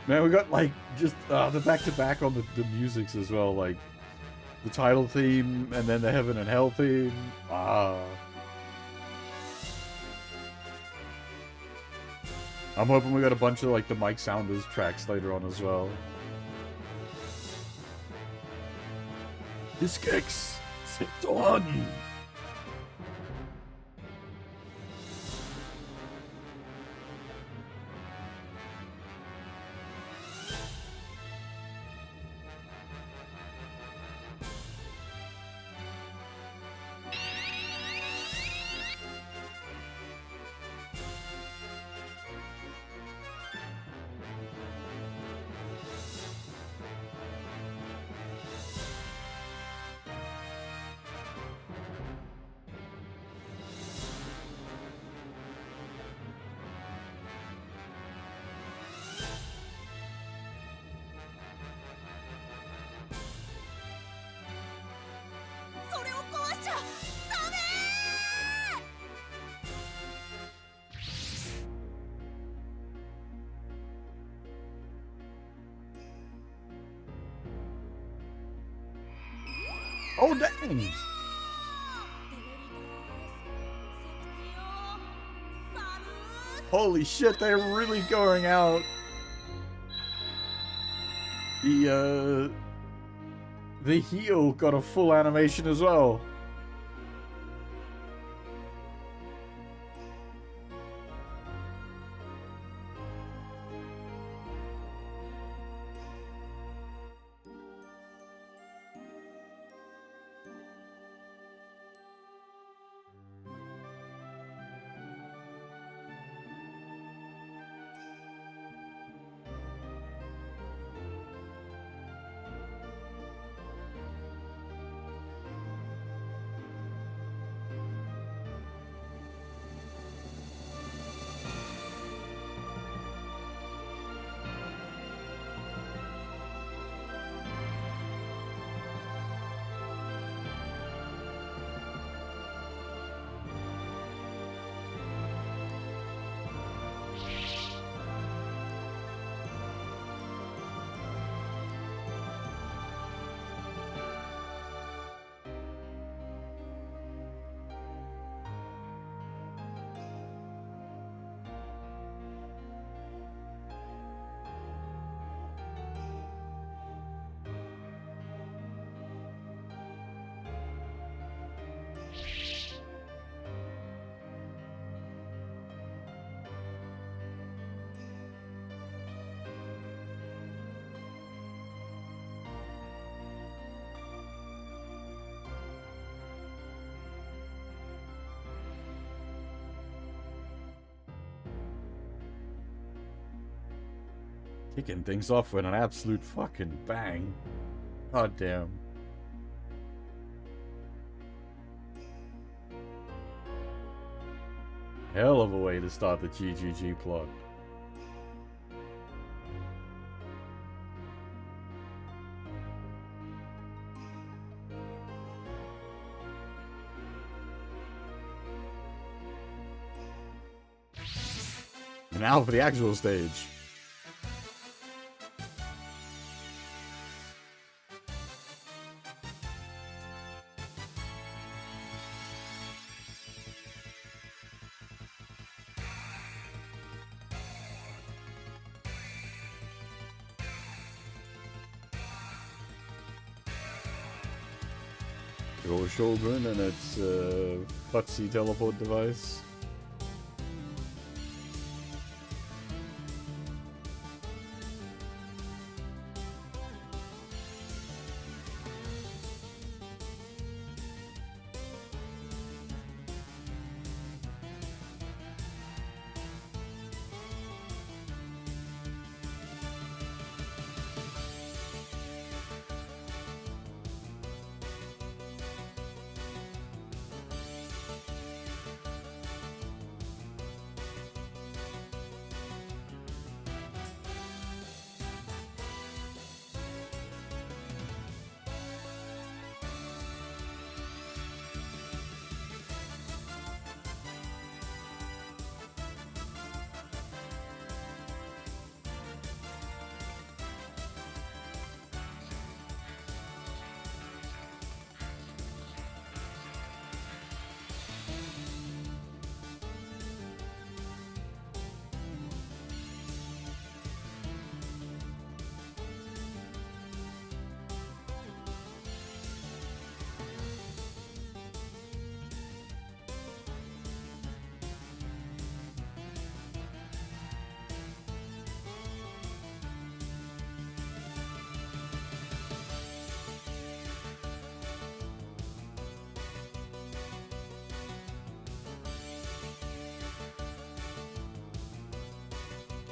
Man, we got like just the back-to-back on the musics as well, like the title theme and then the Heaven and Hell theme. Ah. I'm hoping we got a bunch of like the Mike Saunders tracks later on as well. This kicks. Sit on. Oh, dang! Holy shit, they're really going out. The heel got a full animation as well. Kicking things off with an absolute fucking bang. God damn. Hell of a way to start the GGG plot. Now for the actual stage. Your Shogun and its futzy teleport device.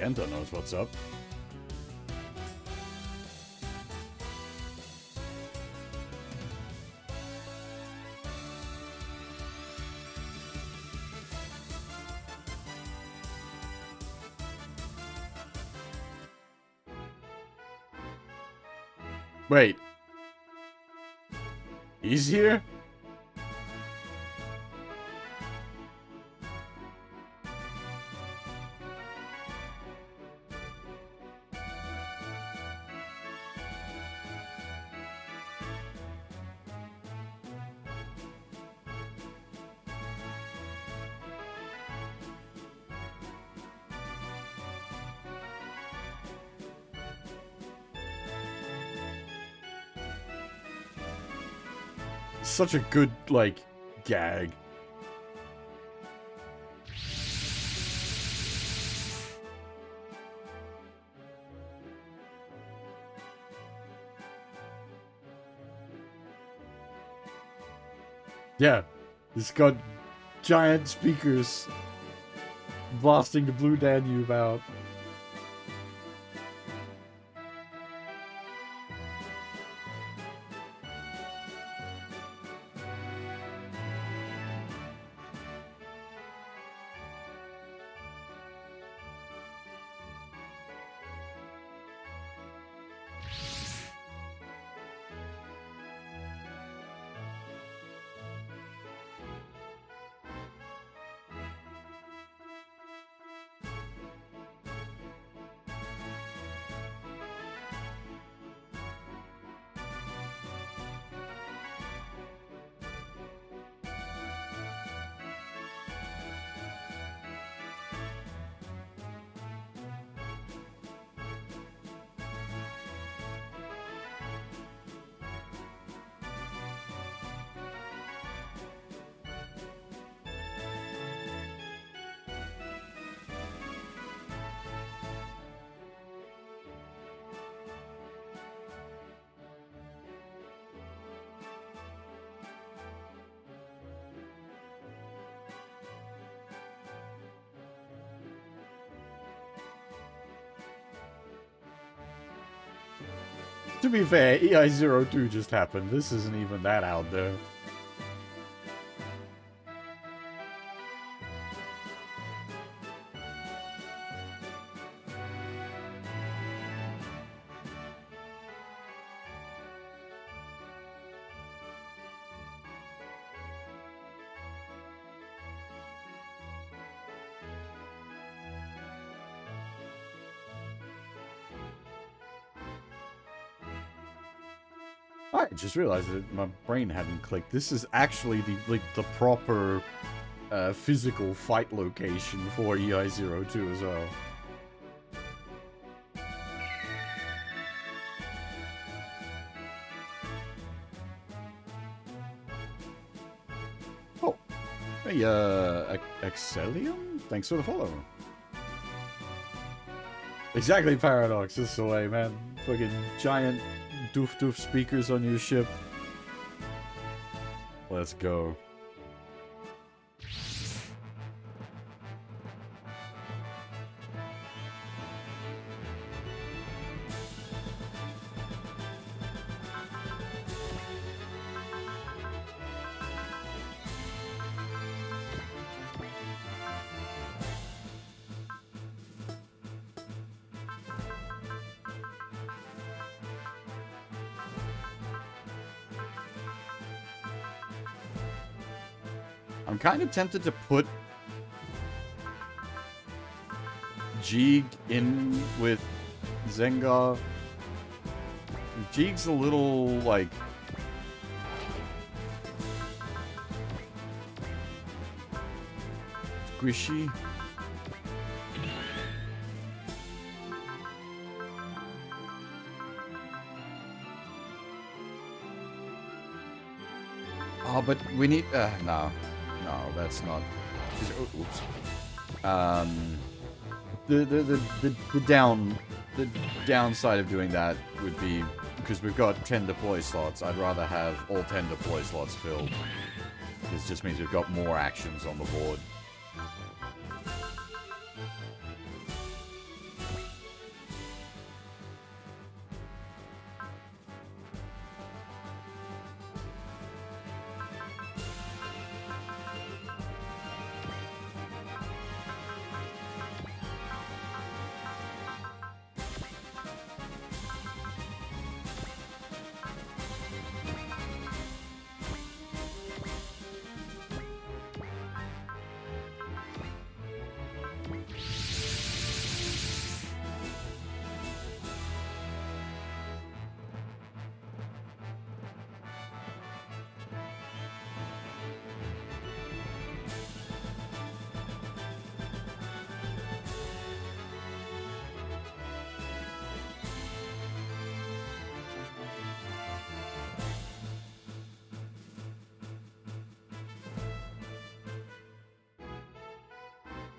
Kenta knows what's up. Wait. He's here? such a good, like, gag. Yeah, it's got giant speakers blasting the Blue Danube out. To be fair, EI02 just happened. This isn't even that out there. I just realized that my brain hadn't clicked. This is actually the proper physical fight location for EI02 as well. Oh, hey, Excellium? Thanks for the follow. Exactly, Paradox. This is the way, man. Fucking giant doof speakers on your ship. Let's go. I'm kind of tempted to put Jeeg in with Zengar. Jeeg's a little, like, squishy. Oh, but we need, no. No, that's not. Oops. The downside of doing that would be because we've got 10 deploy slots. I'd rather have all 10 deploy slots filled. This just means we've got more actions on the board.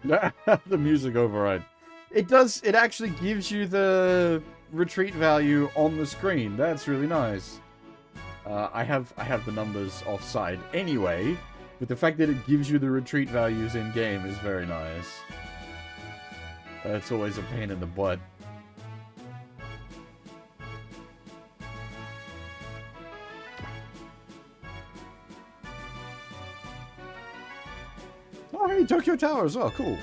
The music override. It does, it actually gives you the retreat value on the screen. That's really nice. I have the numbers offside anyway, but the fact that it gives you the retreat values in game is very nice. That's always a pain in the butt. Oh, hey, Tokyo Tower as well. Cool.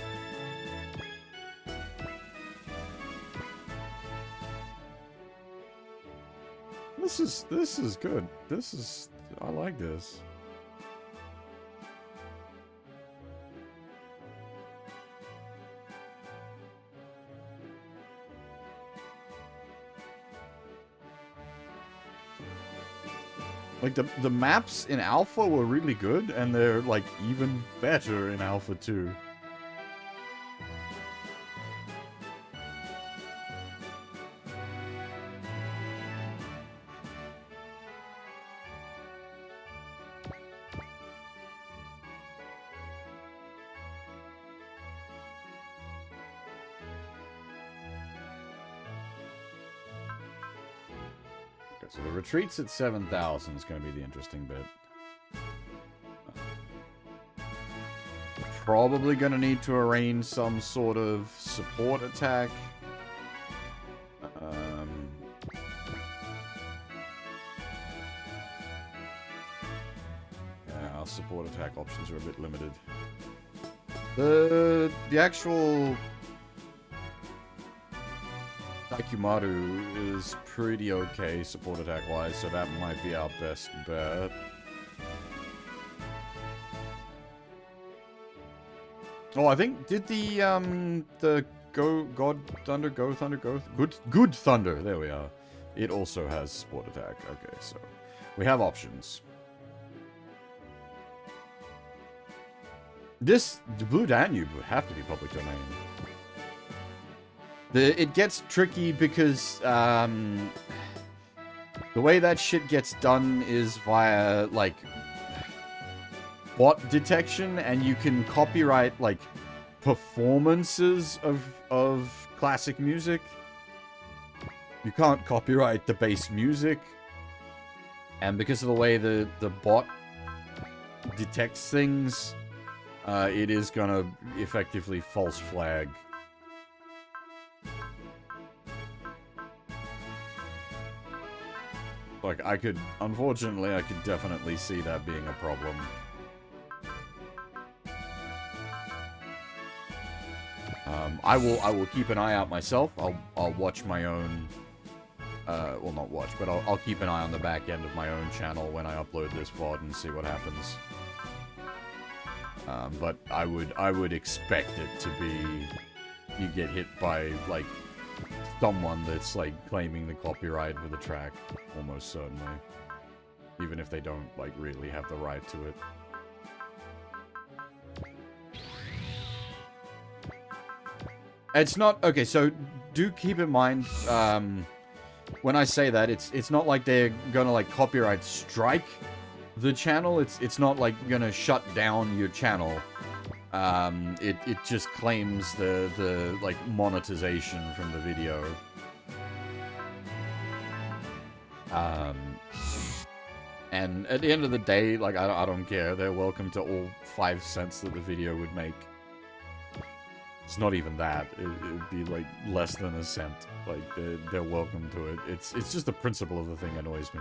This is good. I like this. Like, the maps in Alpha were really good, and they're, like, even better in Alpha 2. So the retreats at 7,000 is going to be the interesting bit. Probably going to need to arrange some sort of support attack. Yeah, our support attack options are a bit limited. The actual Daikumaru is pretty okay support attack wise, so that might be our best bet. Oh, I think did the Good Thunder, there we are. It also has support attack. Okay, so we have options. The Blue Danube would have to be public domain. It gets tricky because the way that shit gets done is via, like, bot detection, and you can copyright, like, performances of classic music. You can't copyright the bass music. And because of the way the bot detects things, it is gonna effectively false flag. Like, unfortunately, I could definitely see that being a problem. I will keep an eye out myself. I'll watch my own, well, not watch, but I'll keep an eye on the back end of my own channel when I upload this VOD and see what happens. But I would expect it to be, you get hit by, like, someone that's, like, claiming the copyright for the track, almost certainly. Even if they don't, like, really have the right to it. It's not, okay, so do keep in mind, when I say that, it's not like they're gonna, like, copyright strike the channel. It's not, like, gonna shut down your channel. It just claims the like, monetization from the video. And at the end of the day, like, I don't care. They're welcome to all 5 cents that the video would make. It's not even that. It'd be, like, less than a cent. Like, they're welcome to it. It's just the principle of the thing annoys me.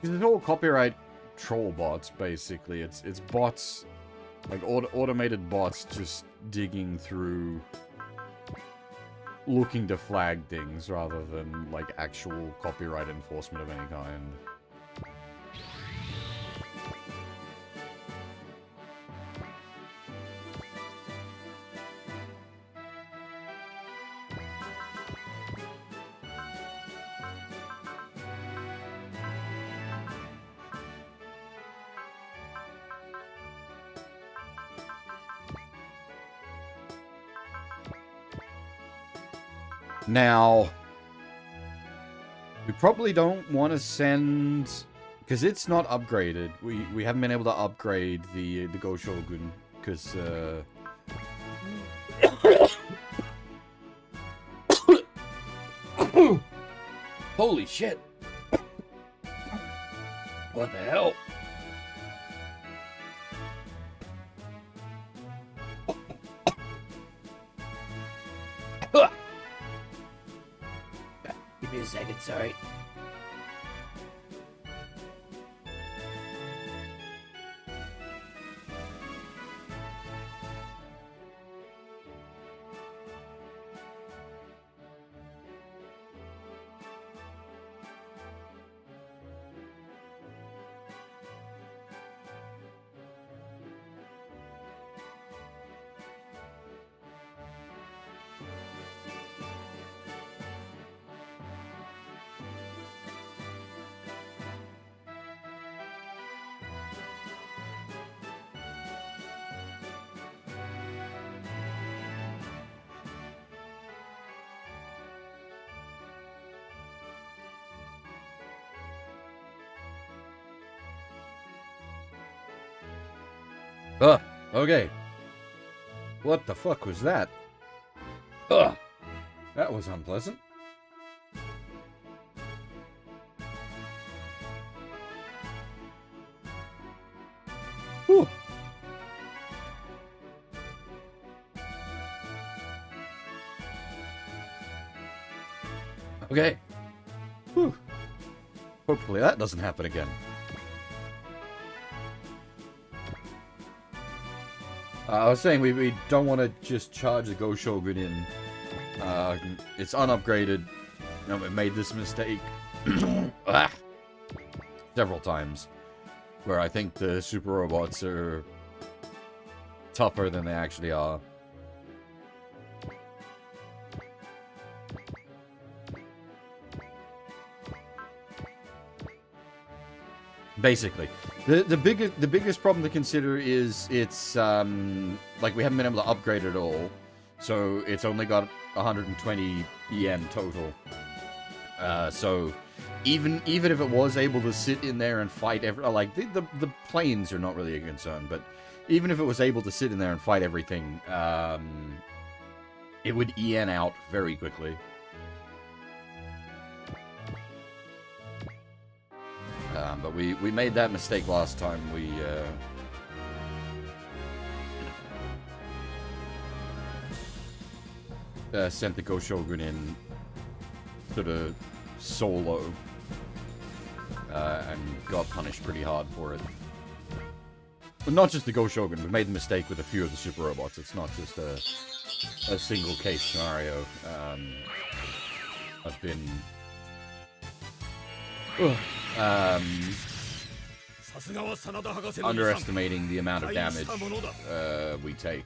It's all copyright troll bots, basically. It's bots, like automated bots, just digging through, looking to flag things rather than, like, actual copyright enforcement of any kind. Now, we probably don't want to send, because it's not upgraded. We haven't been able to upgrade the Go Shogun because holy shit! What the hell? Give me a second, sorry. Okay. What the fuck was that? Ugh. That was unpleasant. Whew. Okay. Whew. Hopefully that doesn't happen again. I was saying we don't want to just charge the Go Shogun in. It's unupgraded. You know, we made this mistake several times, where I think the super robots are tougher than they actually are. Basically, the biggest problem to consider is it's like we haven't been able to upgrade it at all, so it's only got 120 yen total. So even if it was able to sit in there and fight like the planes are not really a concern, but even if it was able to sit in there and fight everything, it would EN out very quickly. But we made that mistake last time. We sent the Go Shogun in sort of solo and got punished pretty hard for it. But not just the Go Shogun. We made the mistake with a few of the super robots. It's not just a single case scenario. I've been underestimating the amount of damage we take.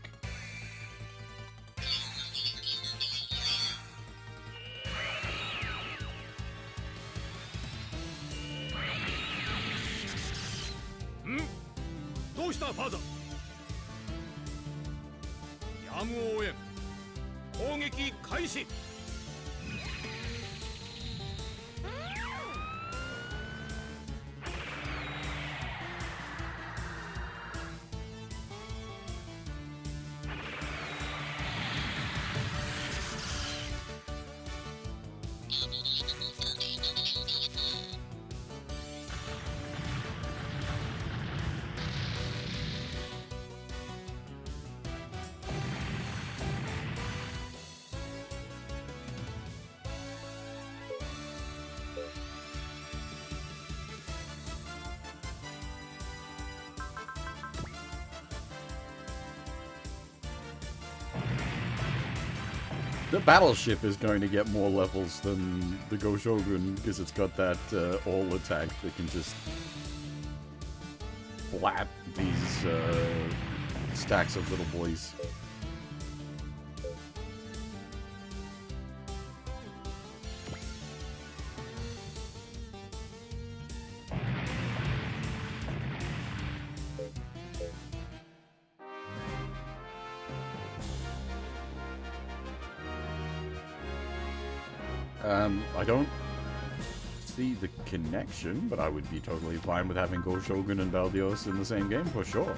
The battleship is going to get more levels than the Go Shogun because it's got that all attack that can just flap these stacks of little boys. I don't see the connection, but I would be totally fine with having Go Shogun and Baldios in the same game for sure.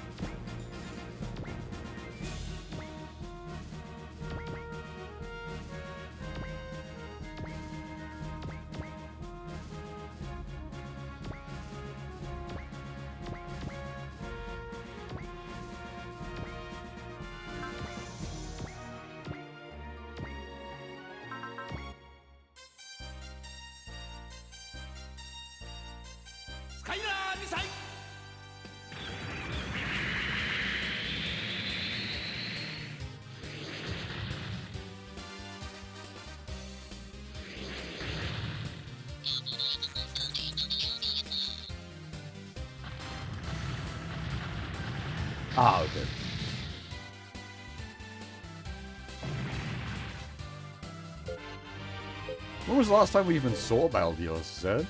Ah, okay. When was the last time we even saw Baldios, Zed?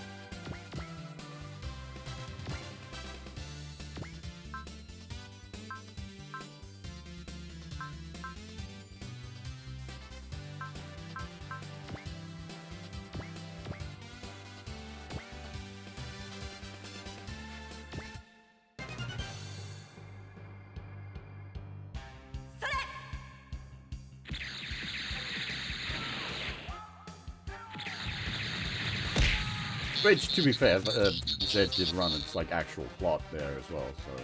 Which, to be fair, Zed did run its like actual plot there as well, so.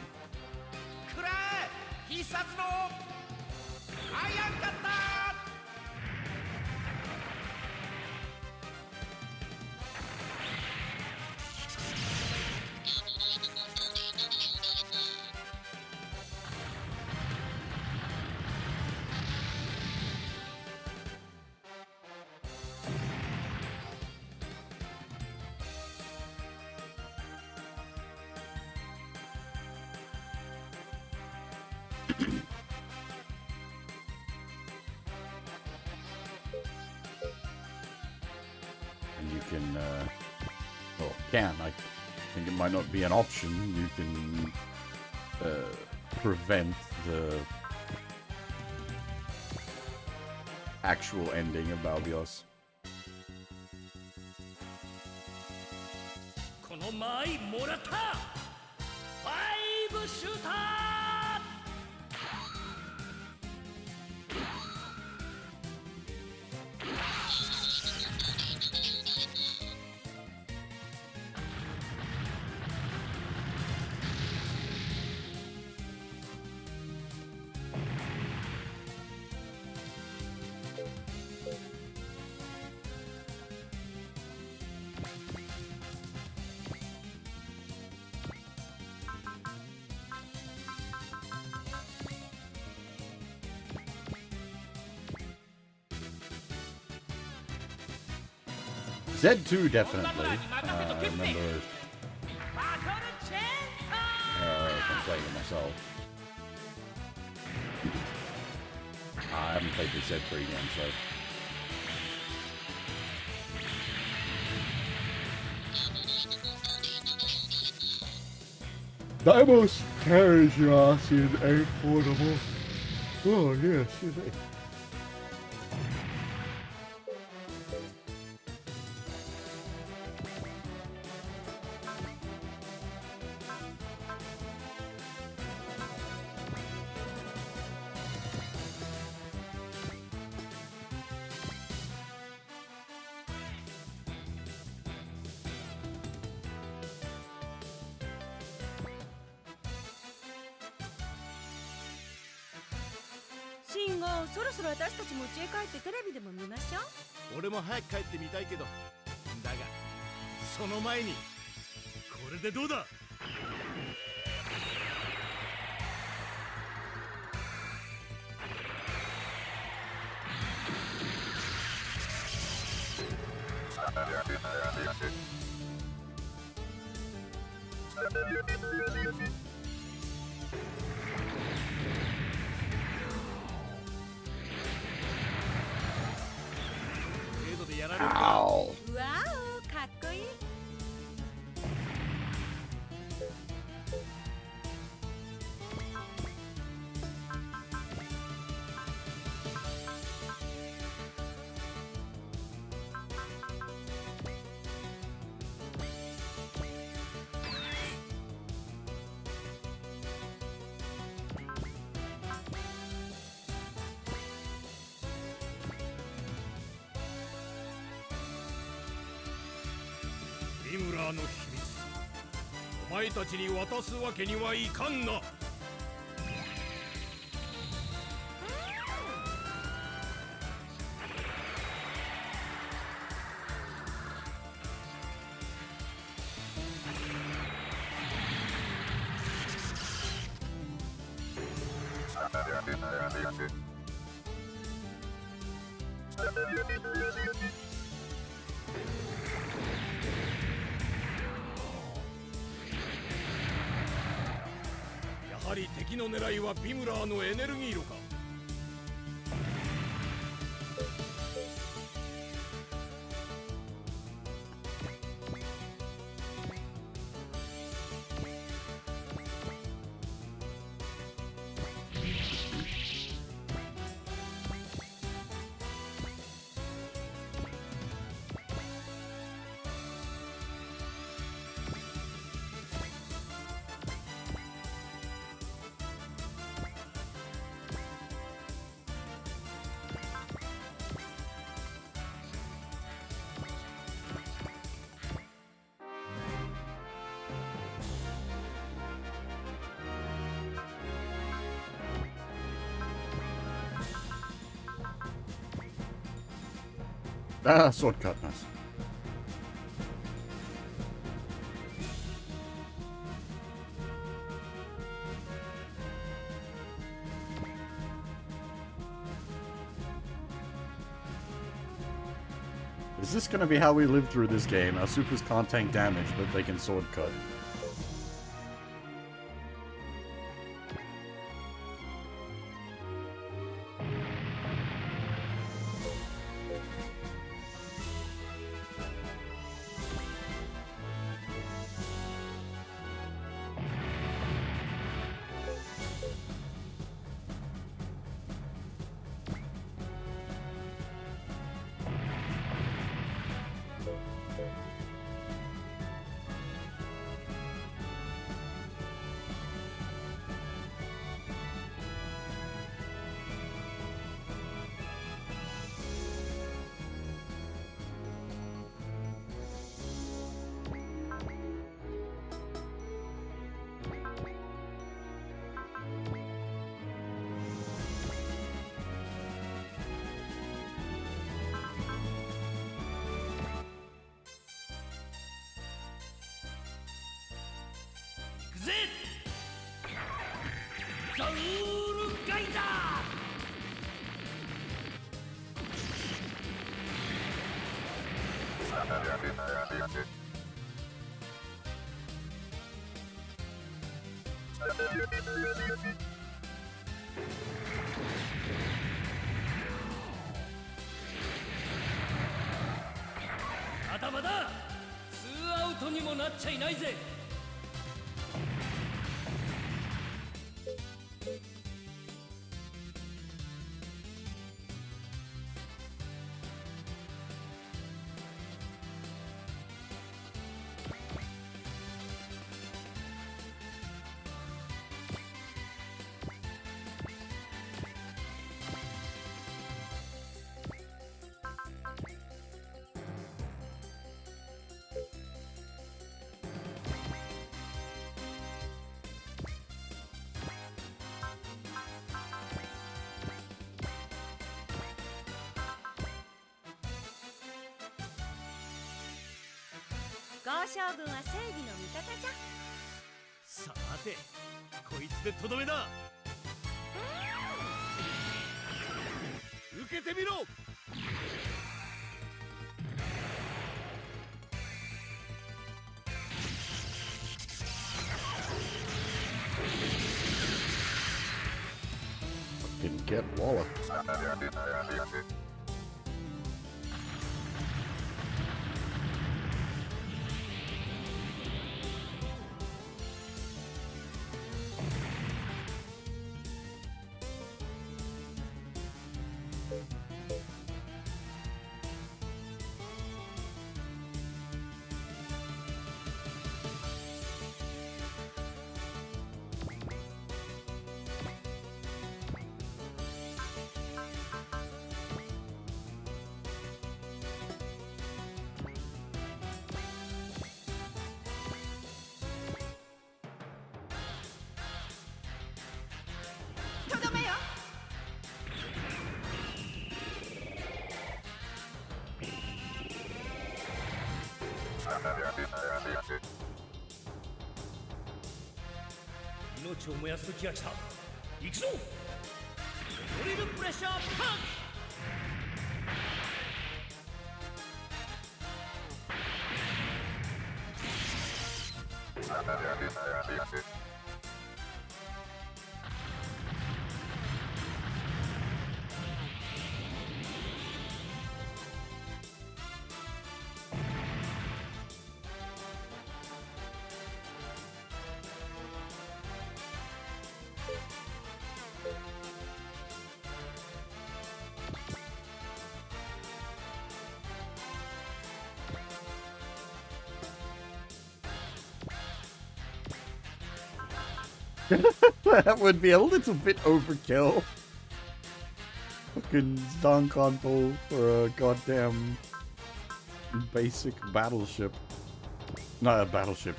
And you can, well, I think it might not be an option. You can prevent the actual ending of Baldios. この舞もらったファイブシューター Z2 definitely. I remember playing it myself. I haven't played the Z3 game, so. That almost carries your ass in a portable. Oh, yes, yes.シンゴ、そろそろ私たちも家へ帰ってテレビでも見ましょう。俺も早く帰ってみたいけど、だがその前にこれでどうだ。Ow. わお、かっこいい。リムラーの秘密、お前たちに渡すわけにはいかんな。やはり敵の狙いはビムラーのエネルギー炉か。Ah, sword cut, nice. Is this gonna be how we live through this game? Our supers can't tank damage, but they can sword cut.まだまだ2アウトにもなっちゃいないぜ。豪将軍は正義の味方じゃ。さてこいつでとどめだ。受けてみろ。Didn't get Waller. 地を燃やす時が来た。行くぞ。ドリルプレッシャーパンチ。That would be a little bit overkill. Fucking stun console for a goddamn basic battleship. Not a battleship,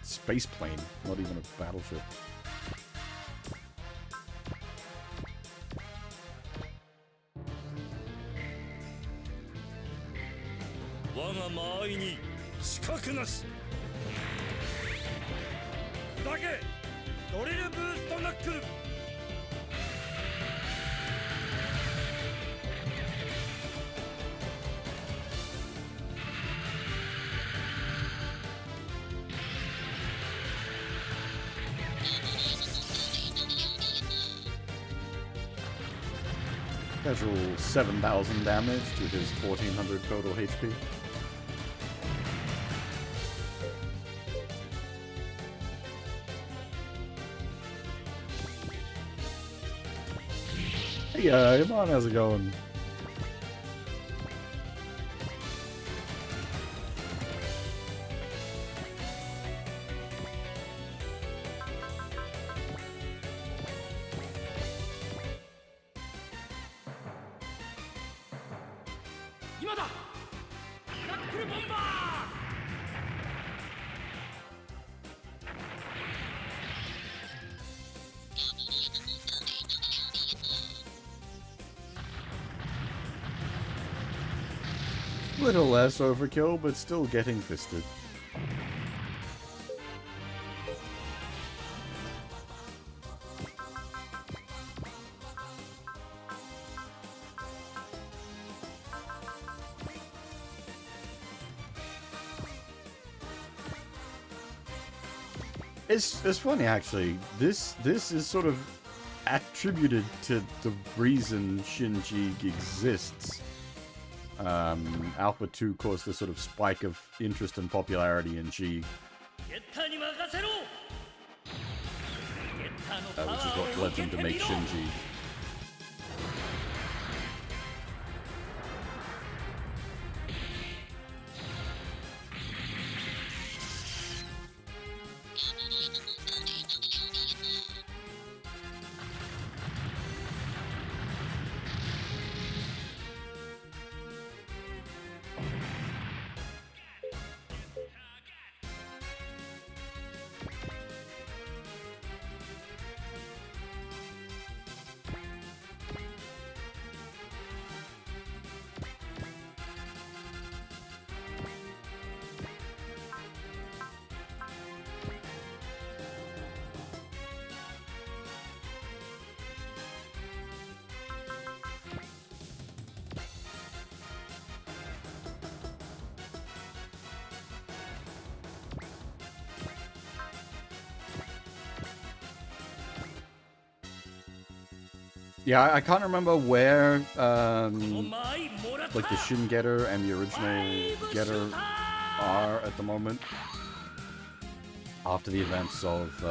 space plane. Not even a battleship. Casual 7,000 damage to his 1,400 total HP. Hey, Iman, how's it going? Little less overkill, but still getting fisted. It's funny actually. This is sort of attributed to the reason Shinji exists. Alpha 2 caused this sort of spike of interest and popularity in G. Which is what led them to make Shinji. Yeah, I can't remember where, like the Shin Getter and the original Getter are at the moment. After the events of,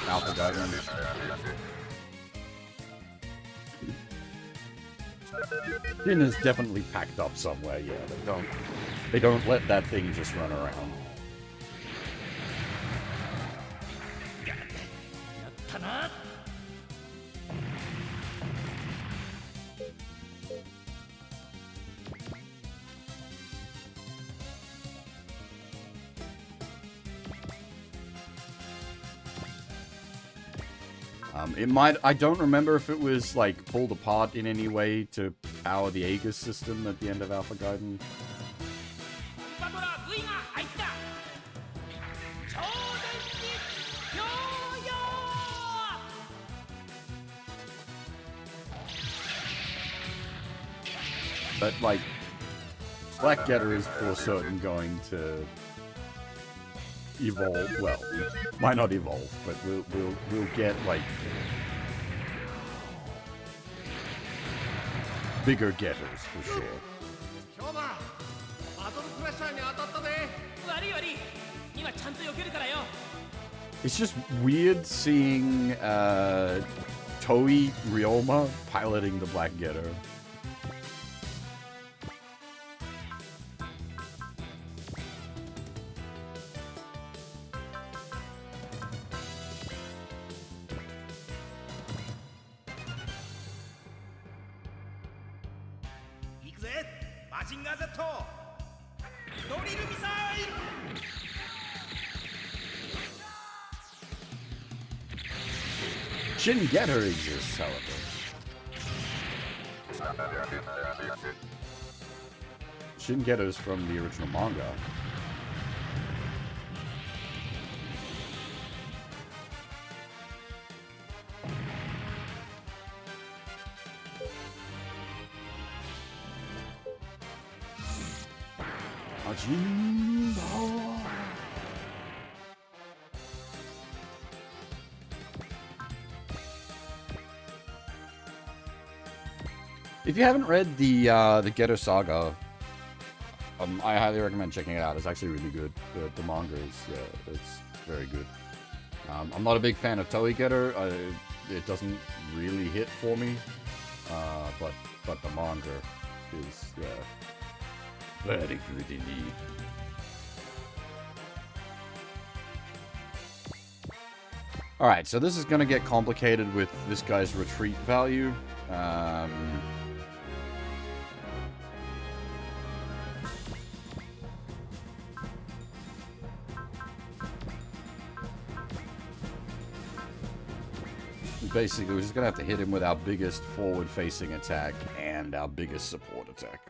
Alpha Gaiden. Shin is definitely packed up somewhere, yeah. They don't let that thing just run around. It might, I don't remember if it was like pulled apart in any way to power the Aegis system at the end of Alpha Gaiden. But, like, Black Getter is for certain going to evolve. Well, might not evolve, but we'll get, like, bigger getters for sure. It's just weird seeing Toei Ryoma piloting the Black Getter. Shin Getter exists, however. Shin Getter's from the original manga. Majin-Buu. If you haven't read the Getter Saga, I highly recommend checking it out. It's actually really good. The manga is it's very good. I'm not a big fan of Toei Getter. It doesn't really hit for me. But the manga is very good indeed. Alright, so this is going to get complicated with this guy's retreat value. Basically, we're just going to have to hit him with our biggest forward-facing attack and our biggest support attack.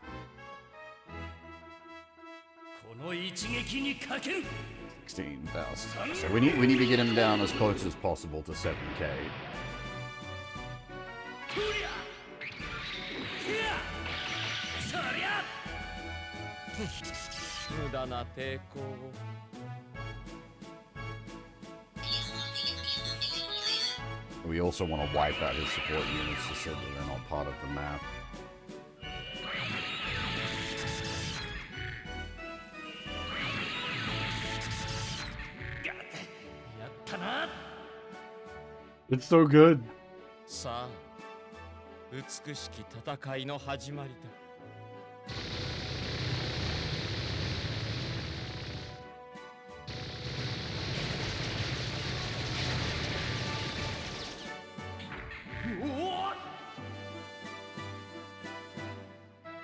16,000. So we need to get him down as close as possible to 7k. We also want to wipe out his support units just so that they're not part of the map. It's so good. さあ、美しき戦いの始まりだ。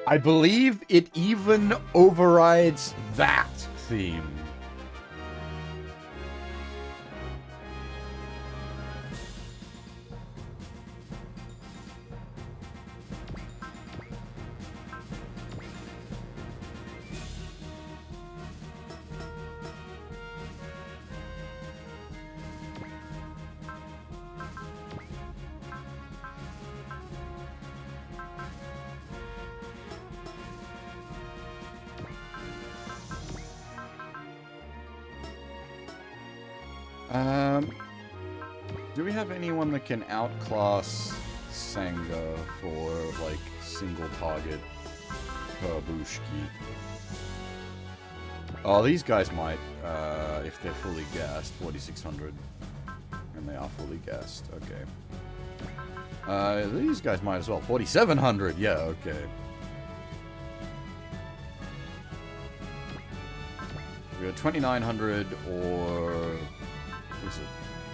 I believe it even overrides that theme. Do we have anyone that can outclass Sangha for, like, single target per Bushki? Oh, these guys might, if they're fully gassed, 4,600. And they are fully gassed, okay. These guys might as well, 4,700, yeah, okay. We got 2,900 or... what is it?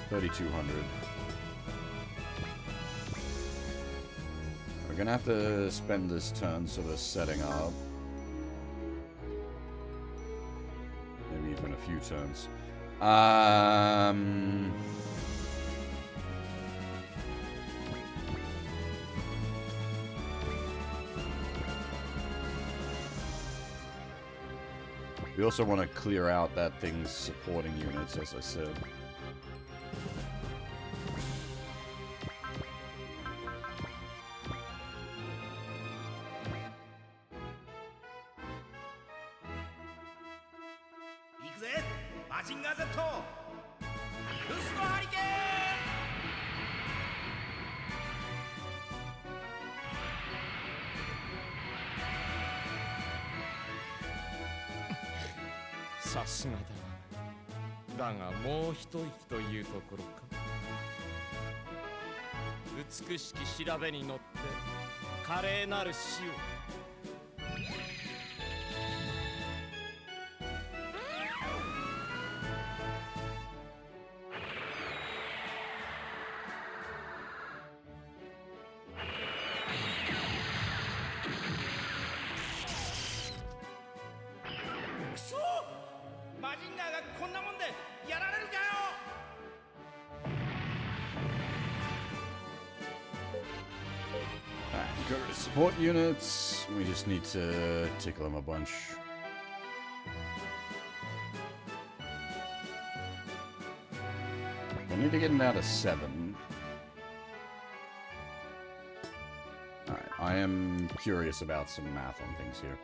3,200. We're gonna have to spend this turn sort of setting up. Maybe even a few turns. We also want to clear out that thing's supporting units, as I said. ぜマジンガー Z ルスのハリケーン。さすがだ。だがもう一息というところか。美しき調べに乗って華麗なる死を。くそマジンガーがこんなもんでやられるかよ。Alright, go to support units. We just need to tickle them a bunch. We need to get them out of 7. Alright, I am curious about some math on things here.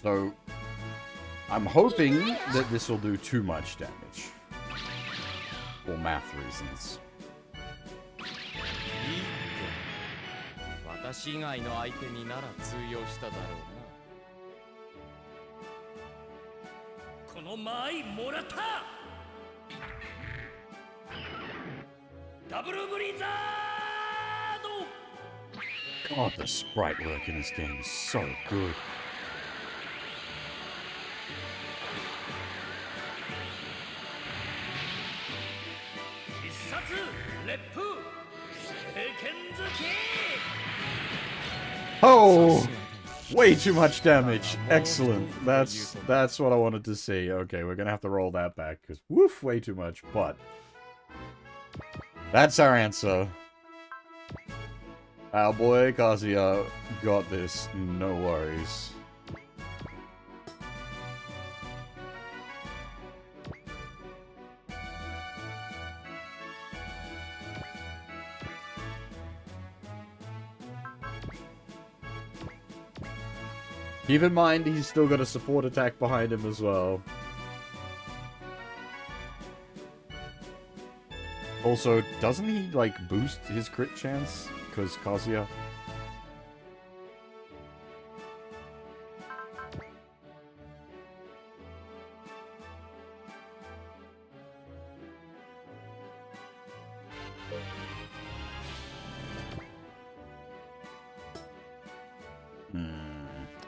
So, I'm hoping that this will do too much damage. For math reasons. いいって私以外の相手になら通用しただろうな。この間合いもらったダブルブリザード God, the sprite work in this game is so good. 必殺烈風聖剣好き Oh! Way too much damage. Excellent. That's what I wanted to see. Okay, we're gonna have to roll that back, because woof, way too much, but that's our answer. Our boy Kazuya got this, no worries. Keep in mind, he's still got a support attack behind him as well. Also, doesn't he, like, boost his crit chance? Because Kazuya?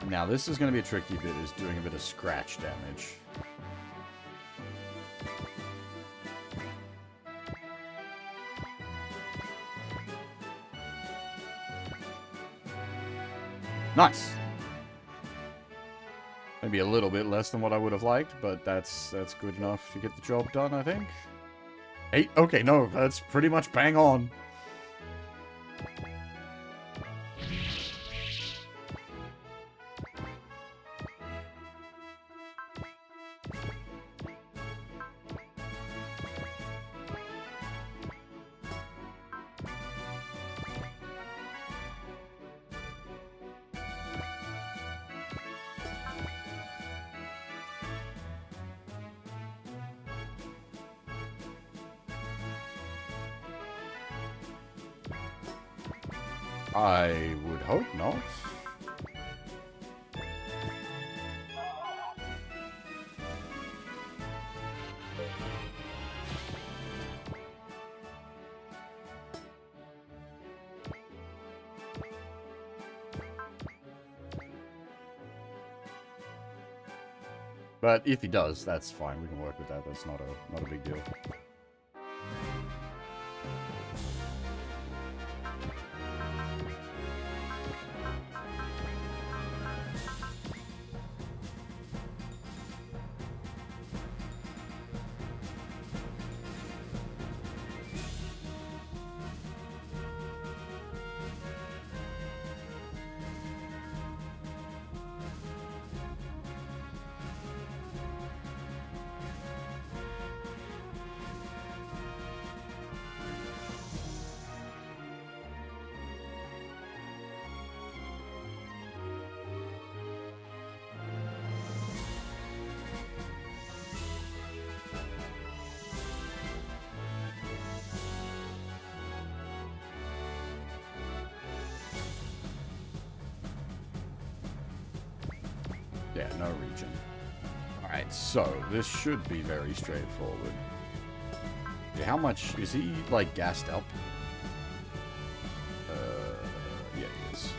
Now, this is going to be a tricky bit, is doing a bit of scratch damage. Nice! Maybe a little bit less than what I would have liked, but that's good enough to get the job done, I think. 8? Okay, no, that's pretty much bang on. I would hope not. But if he does, that's fine. We can work with that. That's not a big deal. no region. Alright, so this should be very straightforward. Yeah, how much is he, like, gassed up? Yeah, he is.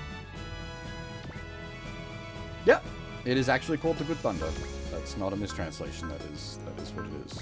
Yeah, it is actually called the Good Thunder. That's not a mistranslation, that is what it is.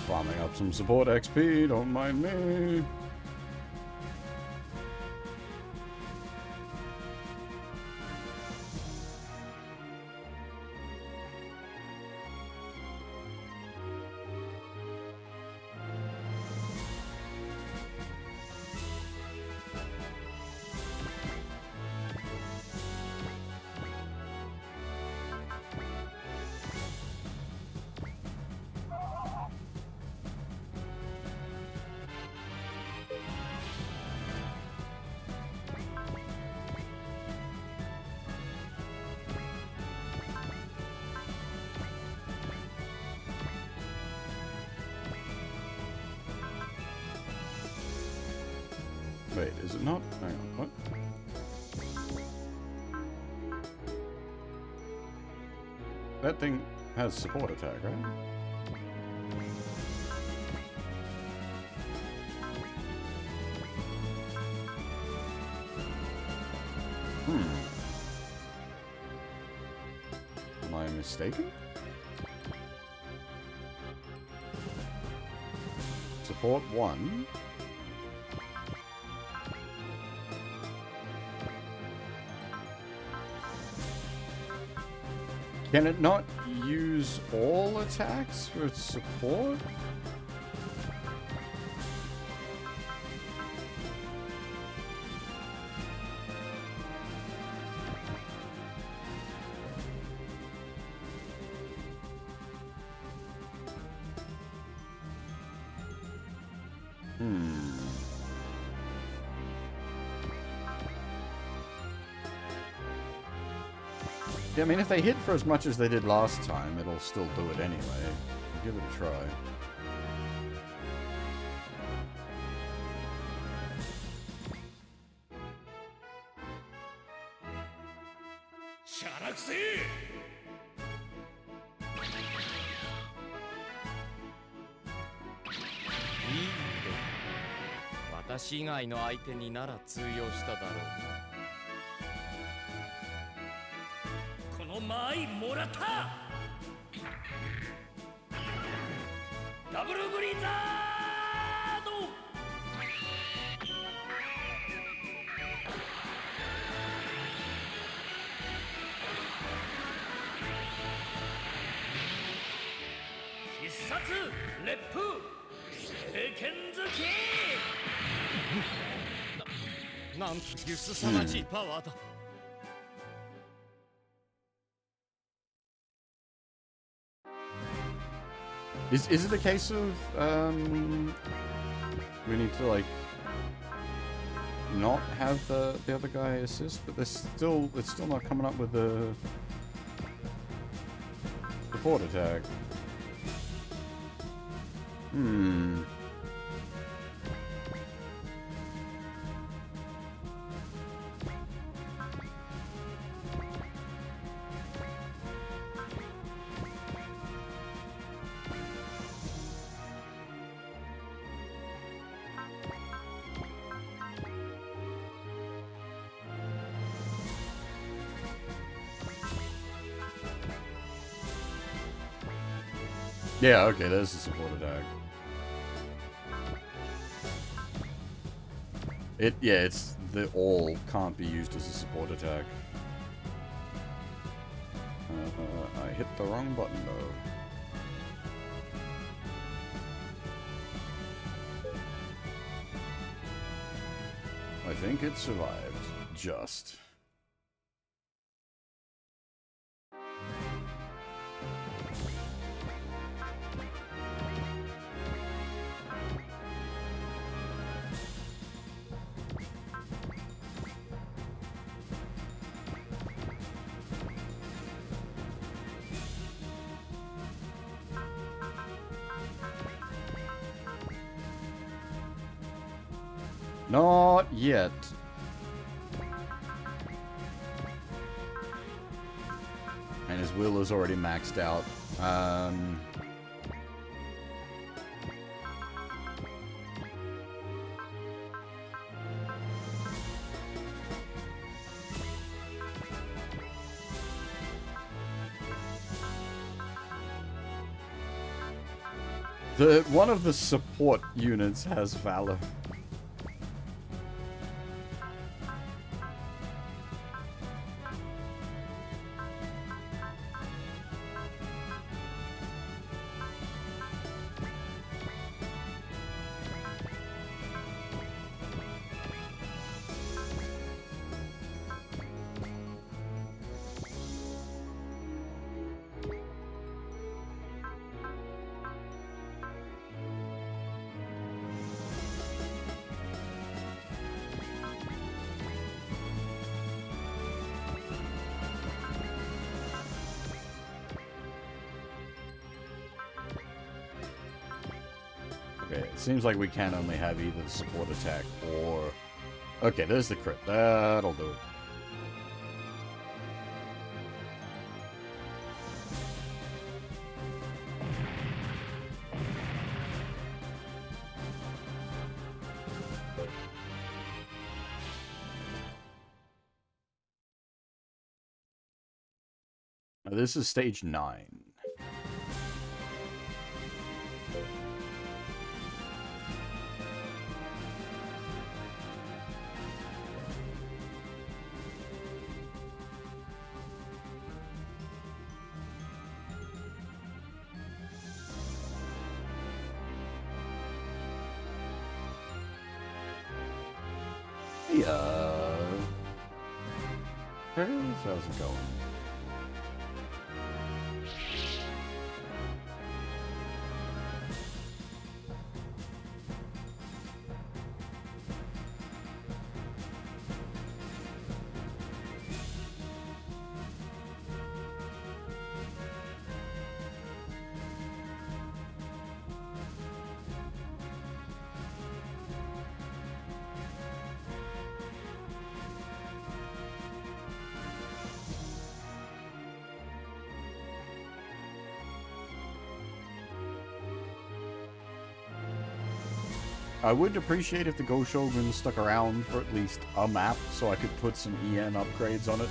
Farming up some support XP, don't mind me. Wait, is it not? Hang on, what? That thing has support attack, right? Am I mistaken? Support 1. Can it not use all attacks for its support? Yeah, I mean, if they hit for as much as they did last time, it'll still do it anyway. Give it a try.いいんだ。私以外の相手になら通用しただろう。この間合いもらった。ダブルブリザード。必殺烈風聖剣好き。なんという凄まじいパワーだ。Is it a case of we need to like not have the other guy assist, but it's still not coming up with the support attack. Hmm. Yeah, okay, there's the support attack. It's the all can't be used as a support attack. I hit the wrong button though. I think it survived. Just. Not yet. And his will is already maxed out. One of the support units has Valor. Okay, it seems like we can only have either the support attack or... Okay, there's the crit. That'll do it. Now, this is stage 9. How's it going? I would appreciate if the Go Shogun stuck around for at least a map so I could put some EN upgrades on it.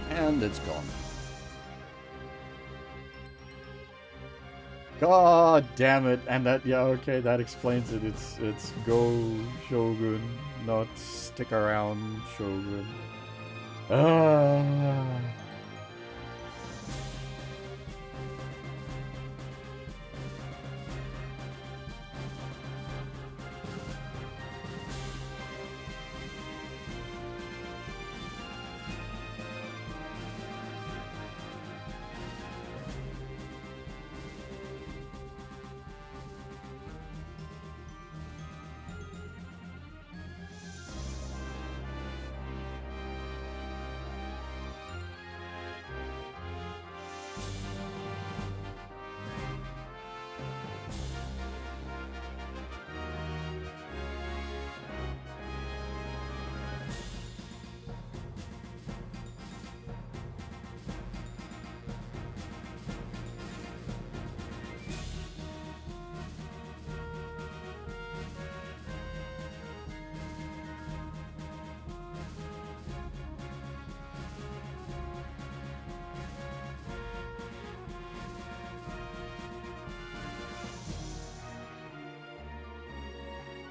And it's gone. Oh, damn it. And that, yeah, okay, that explains it. It's go Shogun, not stick around Shogun. Ah.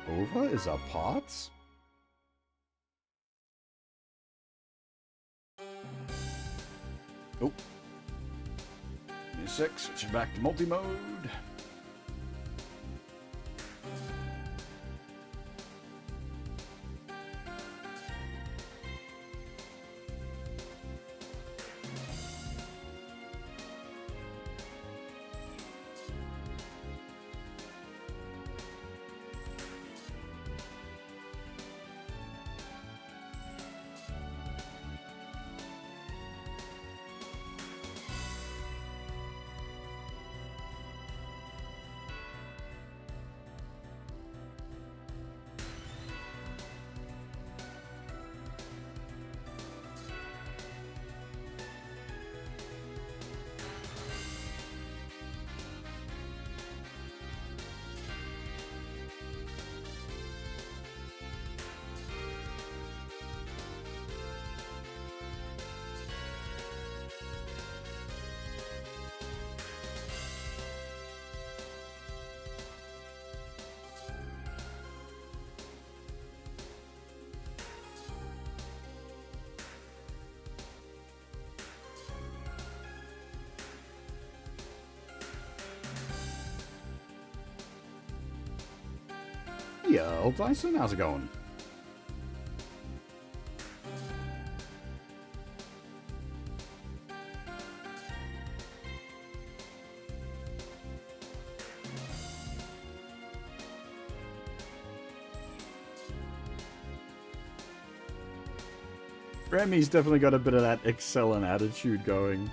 Ova is a pot? Oh. Give me a sec, switching back to multi-mode. Yo, Bison, how's it going? Remy's definitely got a bit of that excellent attitude going.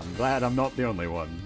I'm glad I'm not the only one.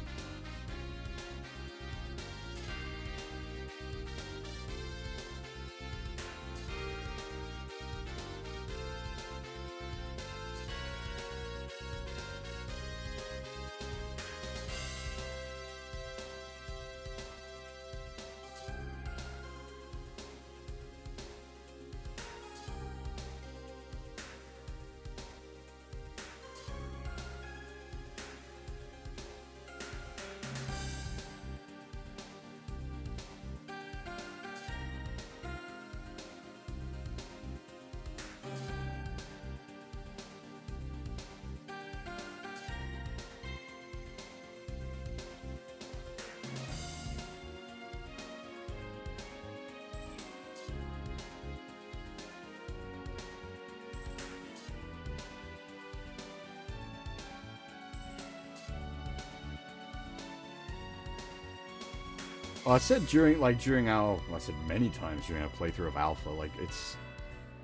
Well, I said during our, well, I said many times during our playthrough of Alpha, like, it's,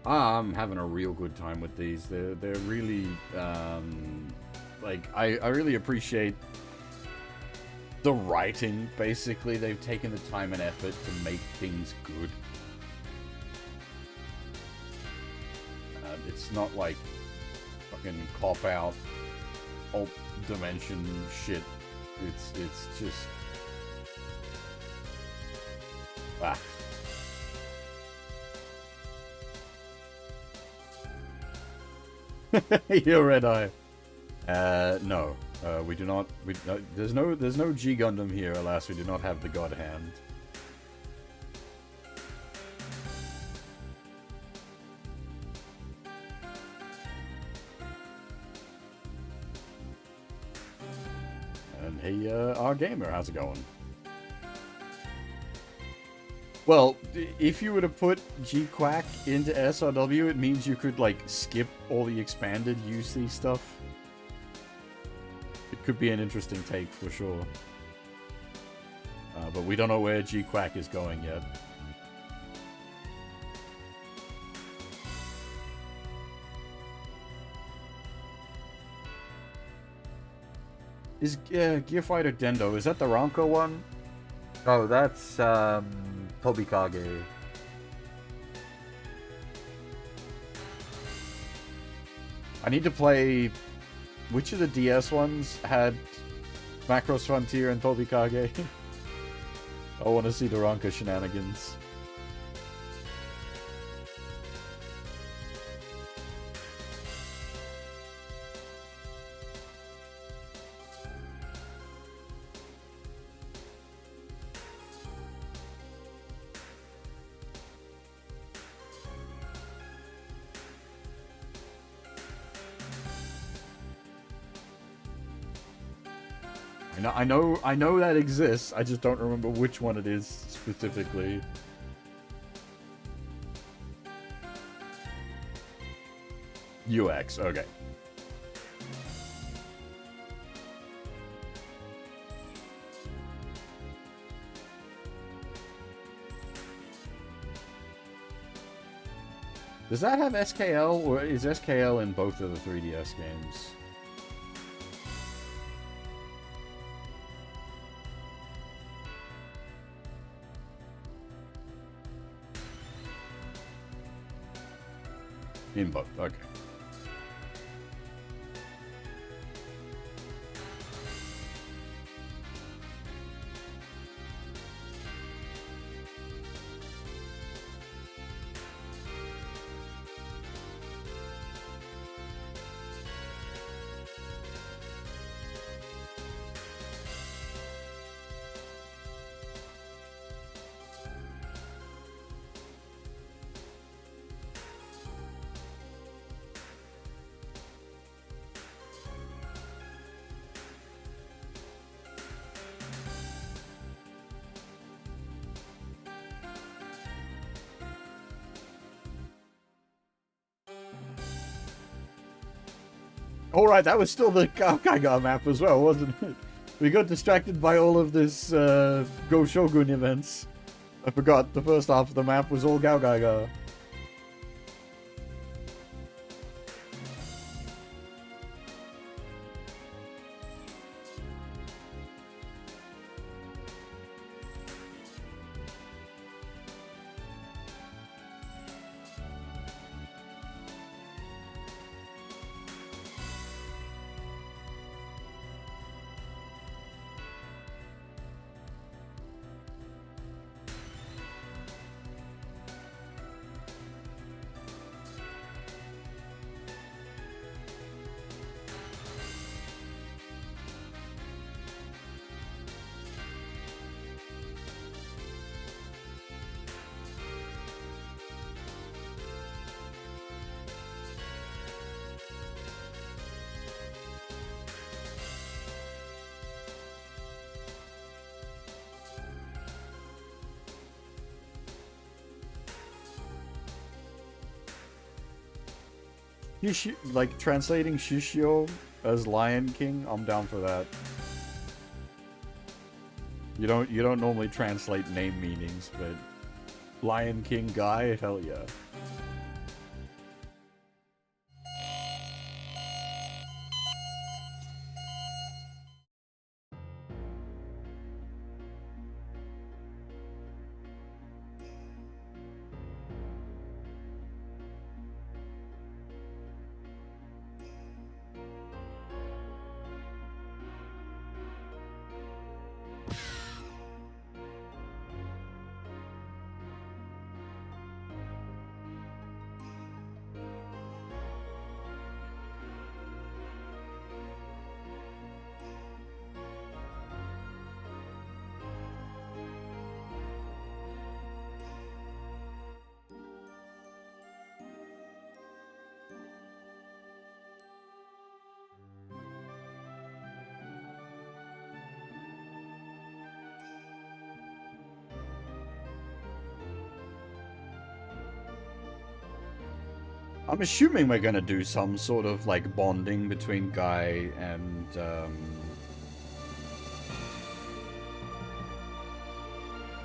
I'm having a real good time with these. They're really, like, I really appreciate the writing, basically. They've taken the time and effort to make things good. It's not like, fucking cop out alt dimension shit. It's just You're Red Eye. No. We do not. There's no G Gundam here. Alas, we do not have the God Hand. And hey, our gamer, how's it going? Well, if you were to put G-Quack into SRW, it means you could, like, skip all the expanded UC stuff. It could be an interesting take, for sure. But we don't know where G-Quack is going yet. Is Gear Fighter Dendo, is that the Ranko one? Oh, that's Tobikage. I need to play... Which of the DS ones had Macross Frontier and Tobikage? I want to see the Ranka shenanigans. I know that exists. I just don't remember which one it is specifically. UX, okay. Does that have SKL, or is SKL in both of the 3DS games? In both, okay. Alright, that was still the Kaiga map as well, wasn't it? We got distracted by all of this Go Shogun events. I forgot the first half of the map was all Gao. Like translating Shishio as Lion King, I'm down for that. You don't normally translate name meanings, but Lion King guy, hell yeah. I'm assuming we're gonna do some sort of like bonding between Guy and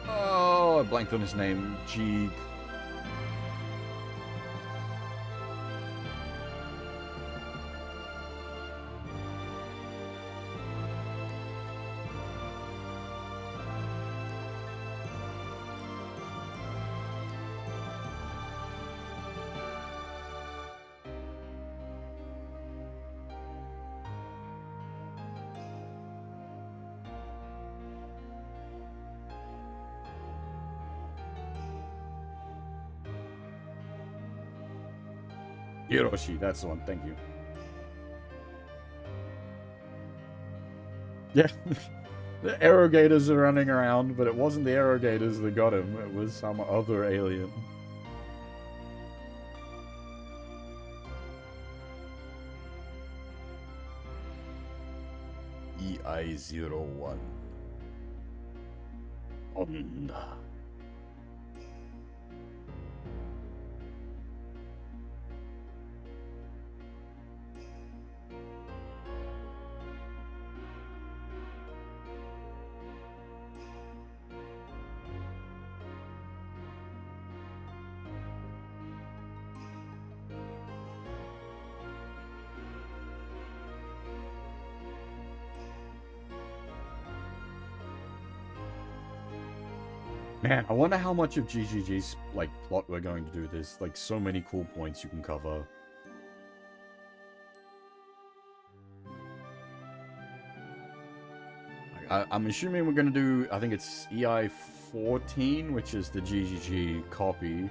oh, I blanked on his name. Hiroshi, that's the one, thank you. Yeah, the Arrogators are running around, but it wasn't the Arrogators that got him, it was some other alien. EI-01. Onda. Man, I wonder how much of GGG's like plot we're going to do. There's like so many cool points you can cover. I'm assuming we're going to do, I think it's EI-14, which is the GGG copy.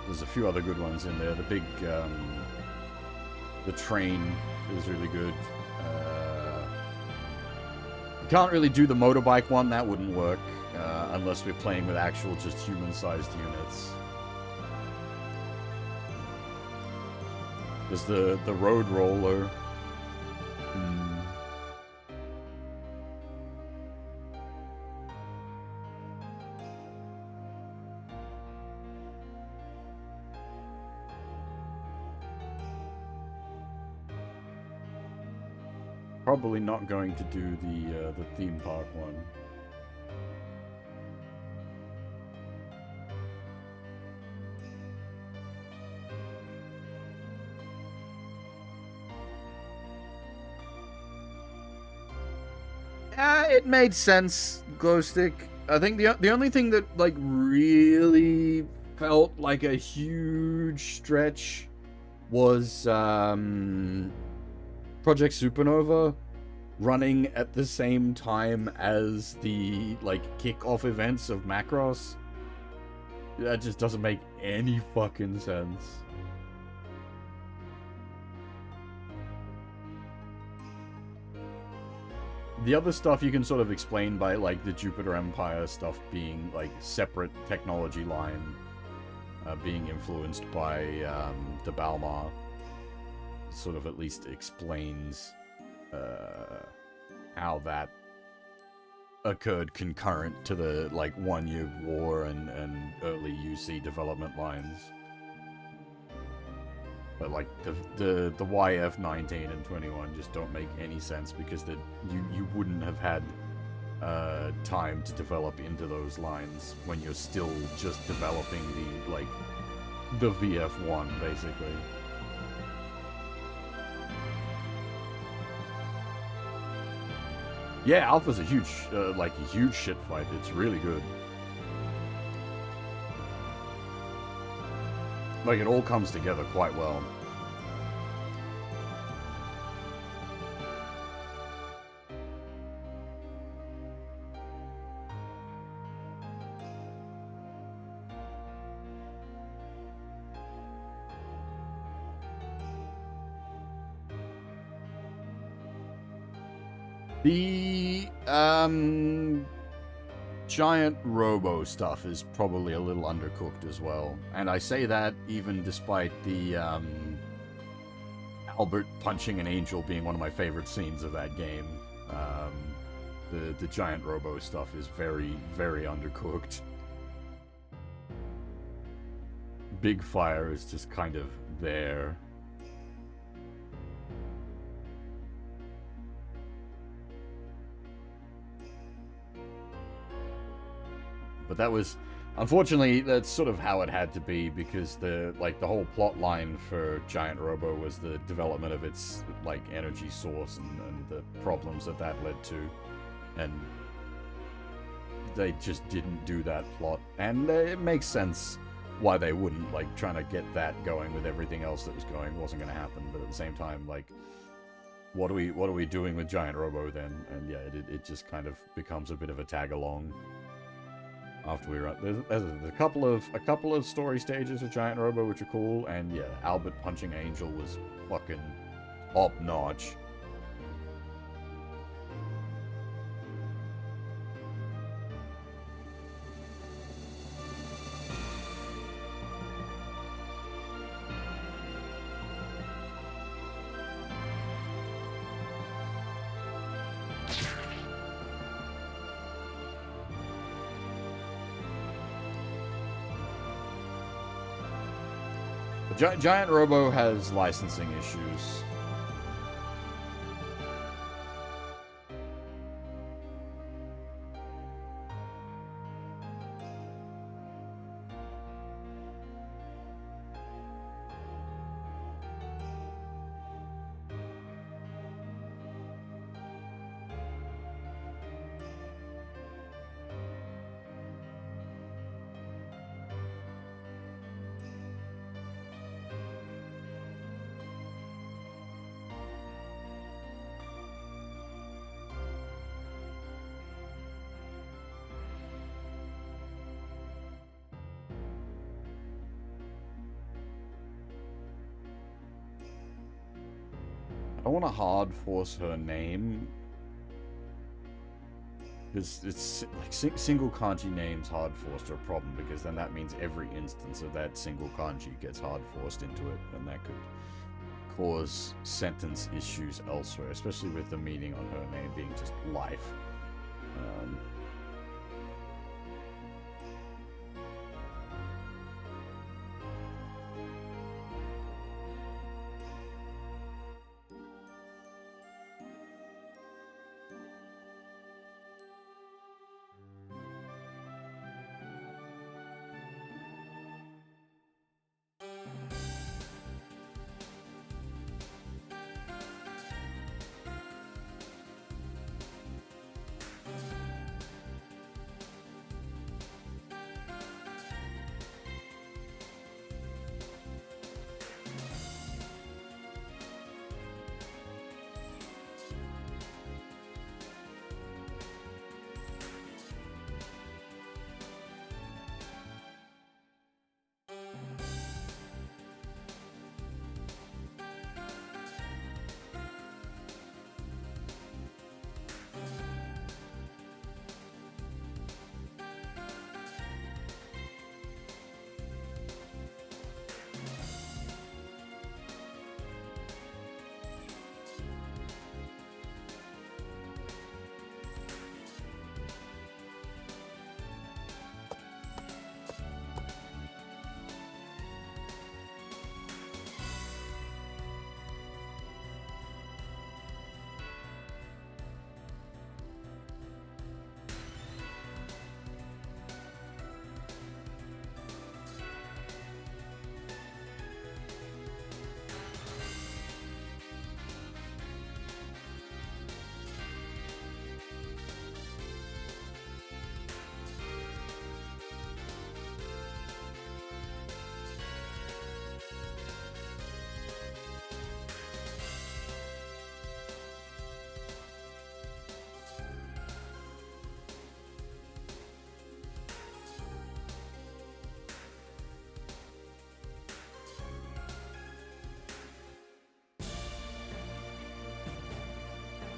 There's a few other good ones in there. The big, the train is really good. Can't really do the motorbike one, that wouldn't work. Unless we're playing with actual just human-sized units. There's the road roller. Probably not going to do the theme park one. It made sense, Glowstick. I think the only thing that like really felt like a huge stretch was Project Supernova running at the same time as the like kickoff events of Macross. That just doesn't make any fucking sense. The other stuff you can sort of explain by like the Jupiter Empire stuff being like separate technology line, being influenced by the Balmar. Sort of at least explains how that occurred concurrent to the like 1 year war and early UC development lines. But like the YF 19 and 21 just don't make any sense because you wouldn't have had time to develop into those lines when you're still just developing the VF1 basically. Yeah, Alpha's a huge, like a huge shit fight. It's really good. Like, it all comes together quite well. The, giant robo stuff is probably a little undercooked as well. And I say that even despite the, Albert punching an angel being one of my favorite scenes of that game. The giant robo stuff is very, very undercooked. Big Fire is just kind of there. But that was, unfortunately, that's sort of how it had to be, because the whole plot line for Giant Robo was the development of its energy source and the problems that led to, and they just didn't do that plot, and it makes sense why they wouldn't. Trying to get that going with everything else that was going wasn't going to happen, but at the same time, what are we doing with Giant Robo then? And yeah, it just kind of becomes a bit of a tag along. After we run, there's a couple of story stages with Giant Robo which are cool, and yeah, Albert punching Angel was fucking top notch. Giant Robo has licensing issues. I want to hard force her name, because it's single kanji names hard forced are a problem, because then that means every instance of that single kanji gets hard forced into it, and that could cause sentence issues elsewhere, especially with the meaning on her name being just life.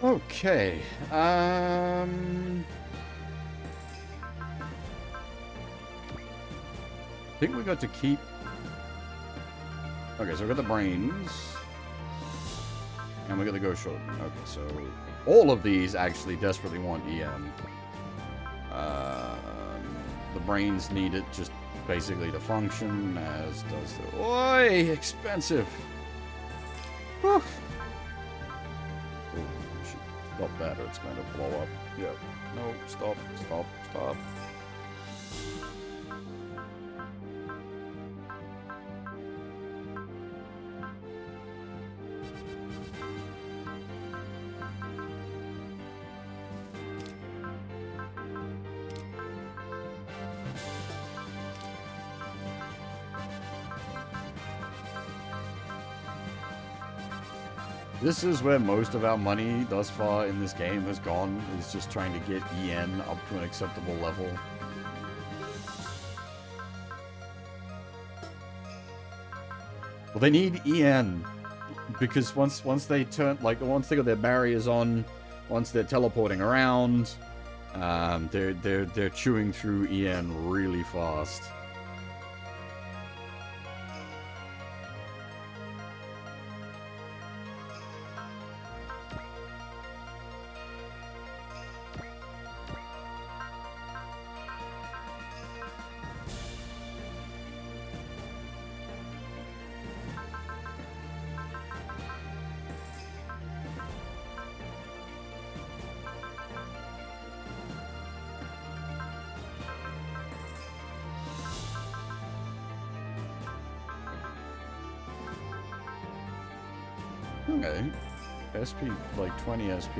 Okay, I think we got to keep... Okay, so we got the brains. And we're gonna go short. Okay, so all of these actually desperately want EN. The brains need it just basically to function, as does the... Oi! Expensive! Whew. Oh, we should stop that or it's going to blow up. Yep. No, stop, stop, stop. This is where most of our money thus far in this game has gone, is just trying to get EN up to an acceptable level. Well, they need EN, because once they turn, like, once they got their barriers on, once they're teleporting around, they're chewing through EN really fast. Okay. SP, like 20 SP.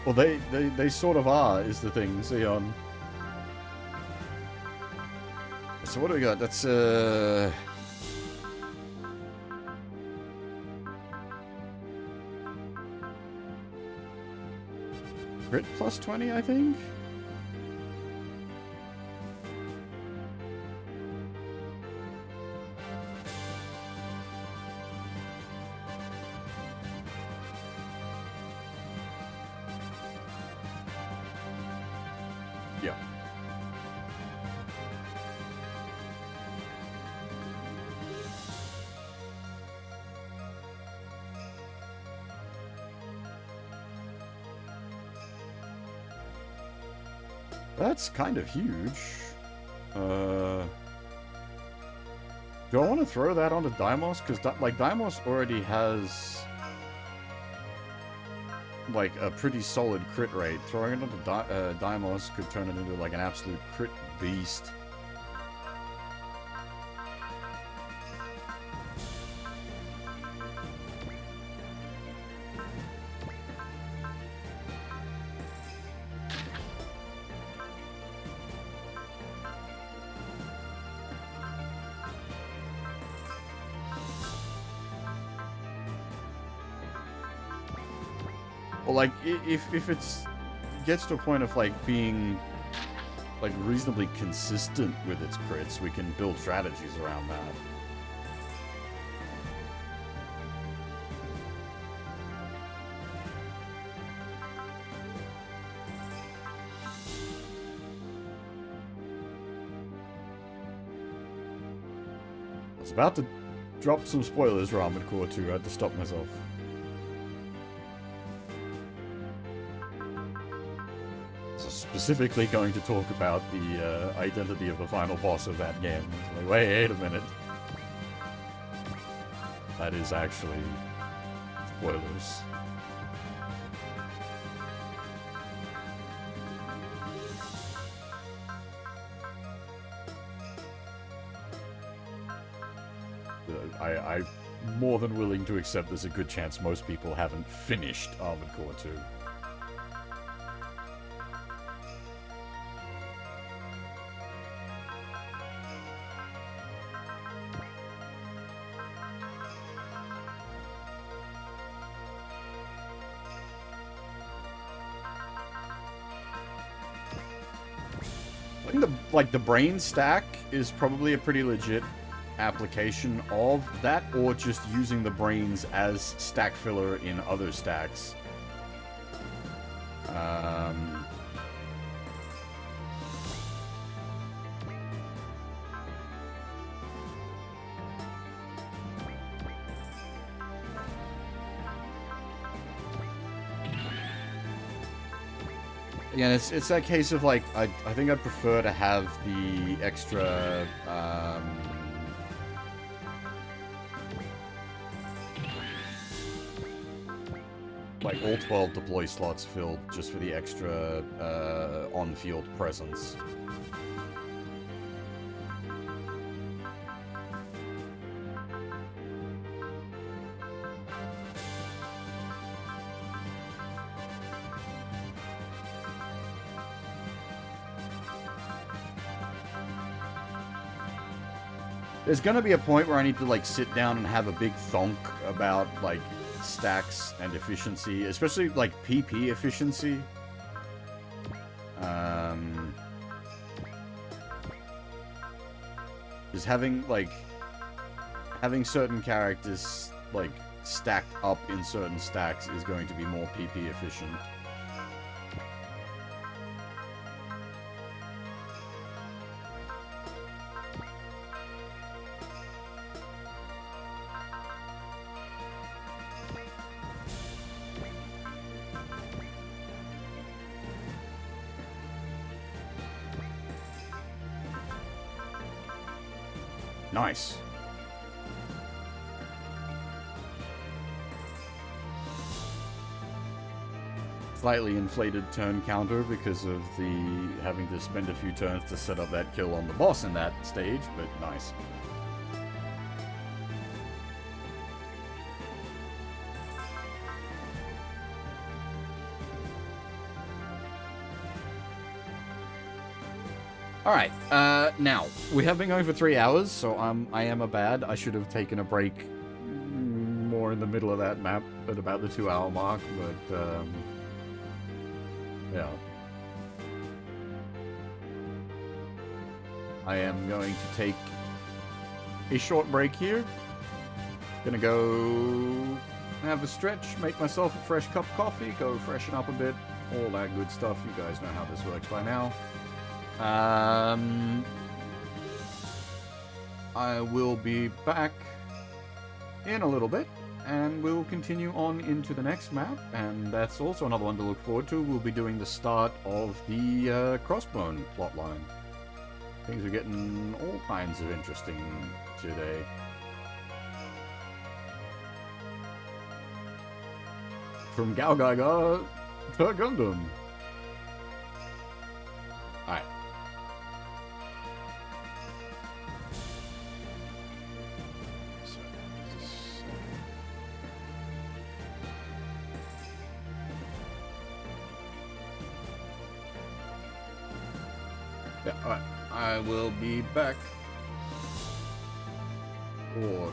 Well, they sort of are, is the thing, Xeon. So what do we got? That's, crit plus 20, I think? Yeah. That's kind of huge. Do I want to throw that onto Deimos? Because, like, Deimos already has, like, a pretty solid crit rate. Throwing it onto Deimos could turn it into, like, an absolute crit beast. Well, like, if it's gets to a point of, like, being, like, reasonably consistent with its crits, we can build strategies around that. I was about to drop some spoilers for Armored Core 2, I had to stop myself. Specifically going to talk about the identity of the final boss of that game. It's like, wait a minute. That is actually spoilers. I'm more than willing to accept there's a good chance most people haven't finished Armored Core 2. I think the brain stack is probably a pretty legit application of that, or just using the brains as stack filler in other stacks. Again, it's that case of like I think I'd prefer to have the extra like all 12 deploy slots filled just for the extra on-field presence. There's gonna be a point where I need to like sit down and have a big thonk about like stacks and efficiency, especially like PP efficiency. Just having certain characters like stacked up in certain stacks is going to be more PP efficient. Nice. Slightly inflated turn counter because of the having to spend a few turns to set up that kill on the boss in that stage, but nice. Alright, now, we have been going for 3 hours, so I am a bad. I should have taken a break more in the middle of that map at about the 2-hour mark, but, yeah. I am going to take a short break here. Gonna go have a stretch, make myself a fresh cup of coffee, go freshen up a bit, all that good stuff. You guys know how this works by now. I will be back in a little bit, and we'll continue on into the next map, and that's also another one to look forward to. We'll be doing the start of the Crossbone plotline. Things are getting all kinds of interesting today. From Gao Gaiga to Gundam. Alright. Yeah, alright. I will be back shortly.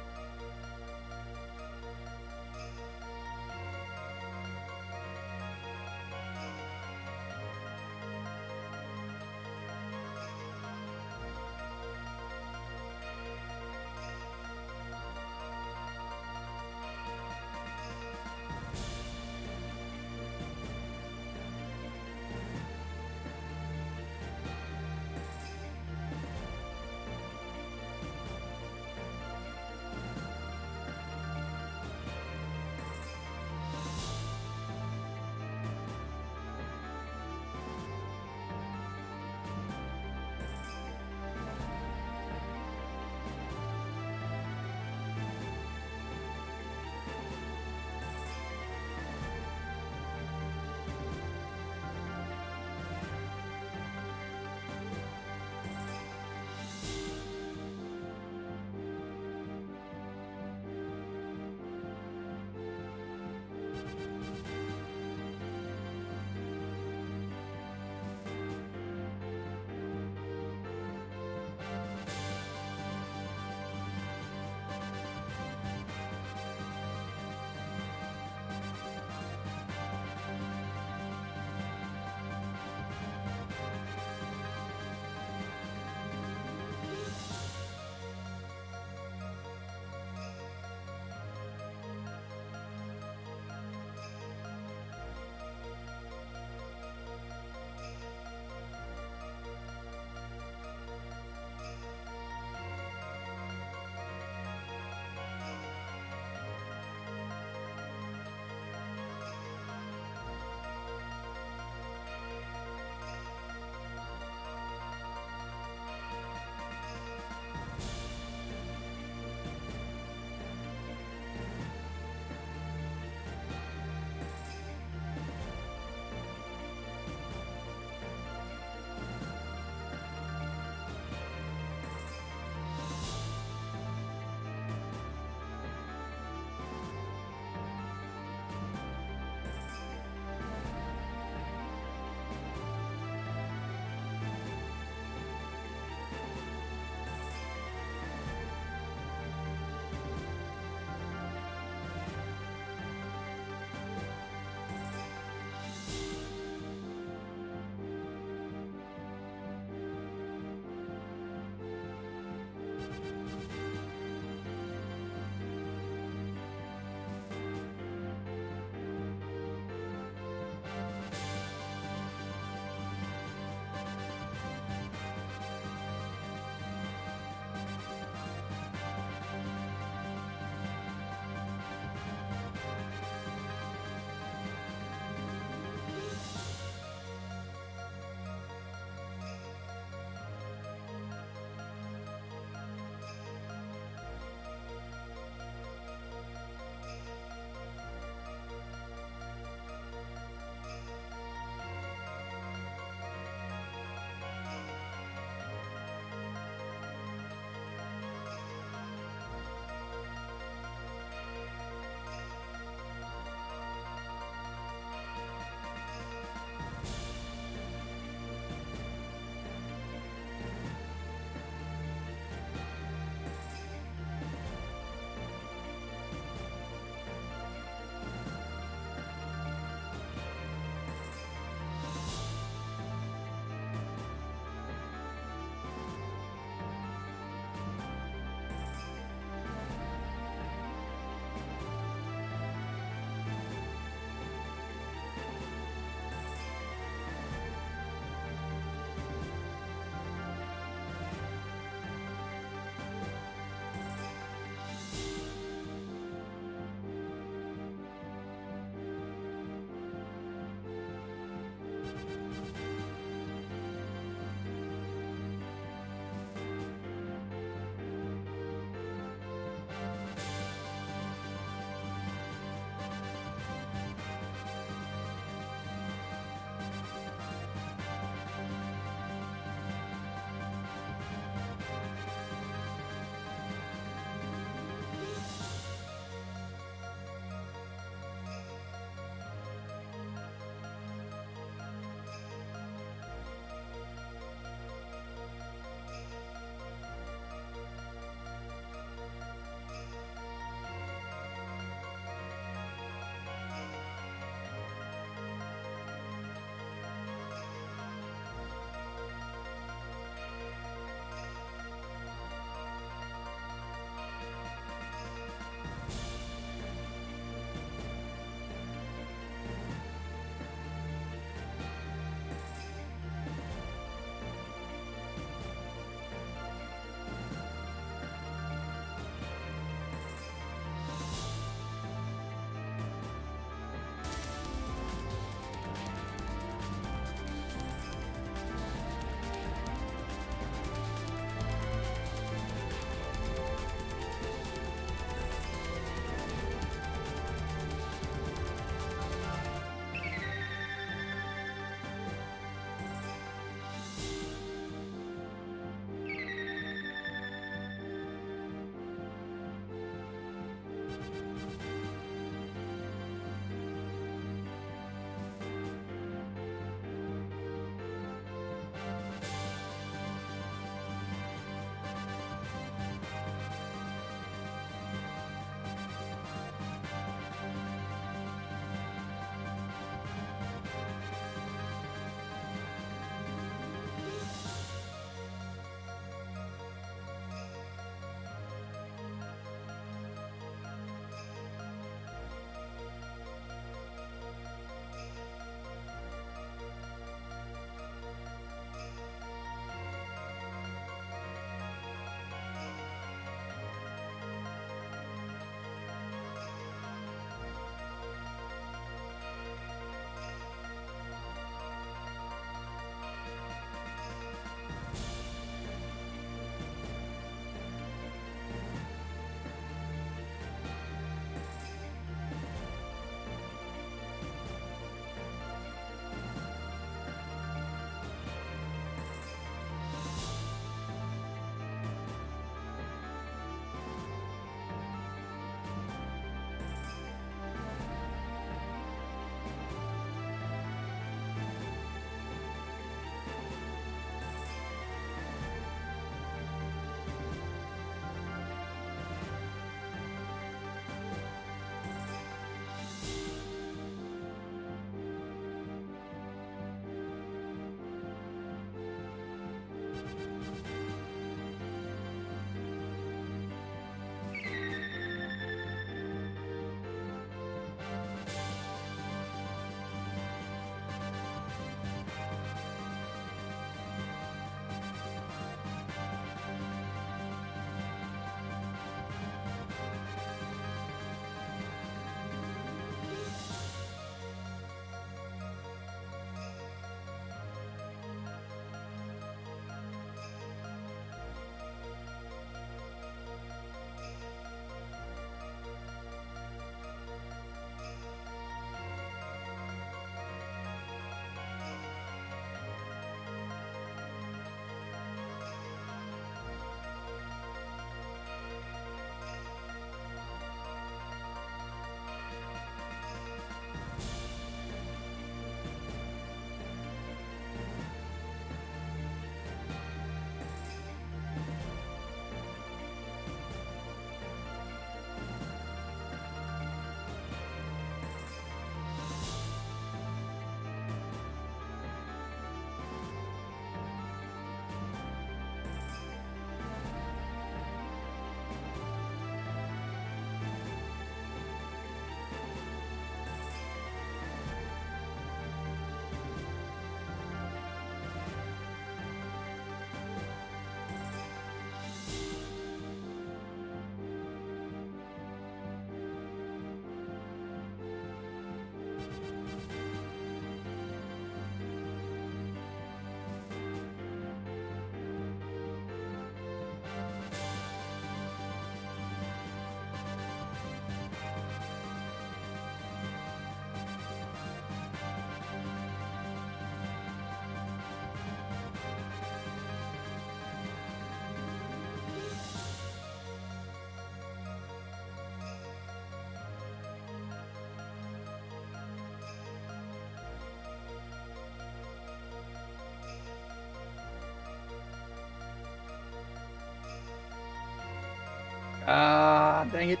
Ah, dang it.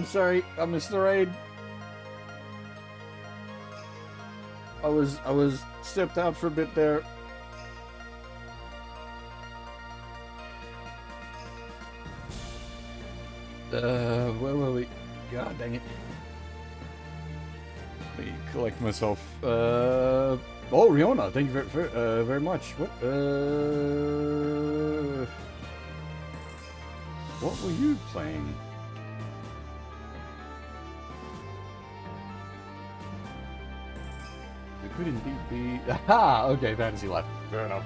Sorry, I missed the raid. I was stepped out for a bit there. Where were we? God dang it. Let me collect myself. Oh, Riona, thank you very much. What were you playing? It could indeed be. Aha! Okay, Fantasy Life. Fair enough.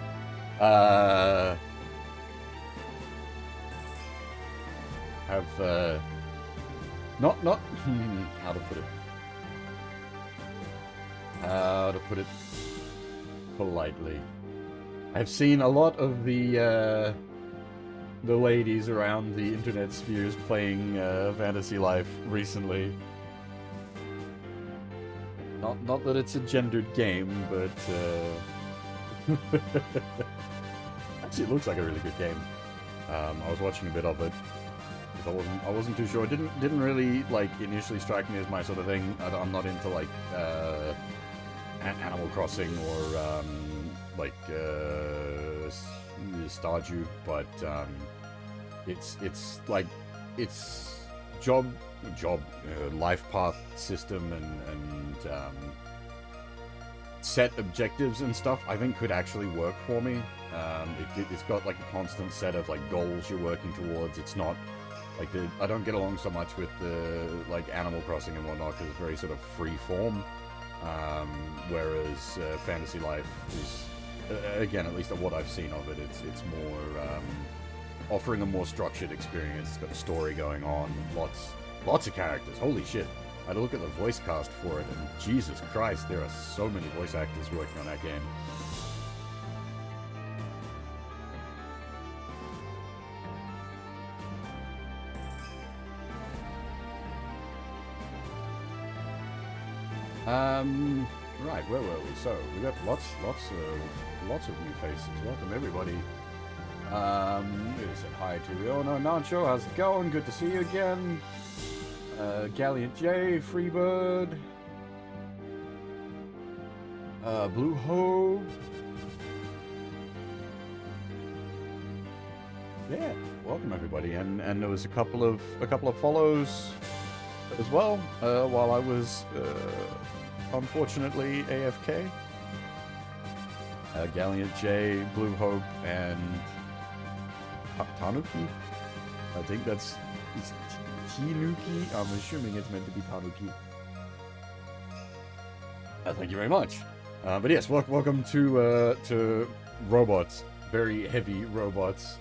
Not how to put it. How to put it politely. I've seen a lot of the ladies around the internet spheres playing Fantasy Life recently. Not that it's a gendered game, but actually it looks like a really good game. I was watching a bit of it. I wasn't too sure. It didn't really like initially strike me as my sort of thing. I'm not into like Animal Crossing or like Stardew, but it's like its life path system and set objectives and stuff I think could actually work for me. It's got like a constant set of like goals you're working towards. It's not like I don't get along so much with the like Animal Crossing and whatnot because it's very sort of free form, whereas Fantasy Life is again, at least of what I've seen of it, it's more offering a more structured experience. It's got a story going on, lots of characters. Holy shit! I had to look at the voice cast for it, and Jesus Christ, there are so many voice actors working on that game. Right, where were we? So we got lots of new faces. Welcome everybody. We said hi to Riona, Nacho, how's it going? Good to see you again. Galliant J, Freebird, Blue Ho. Yeah, welcome everybody, and there was a couple of follows as well while I was unfortunately AFK. Galliant J, Blue Hope, and Tanuki. I think it's Tinuki. I'm assuming it's meant to be Tanuki. Thank you very much. But yes, welcome to robots. Very heavy robots.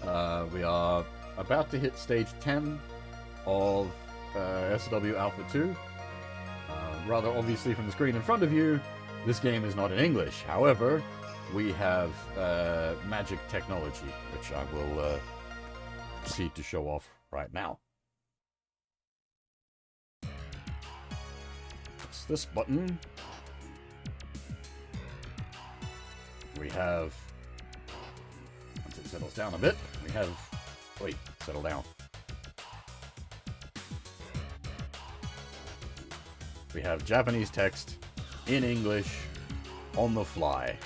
We are about to hit stage 10 of SW Alpha 2. Rather obviously from the screen in front of you, this game is not in English. However, we have magic technology, which I will proceed to show off right now. It's this button. We have, once it settles down a bit, we have, wait, settle down. We have Japanese text in English on the fly.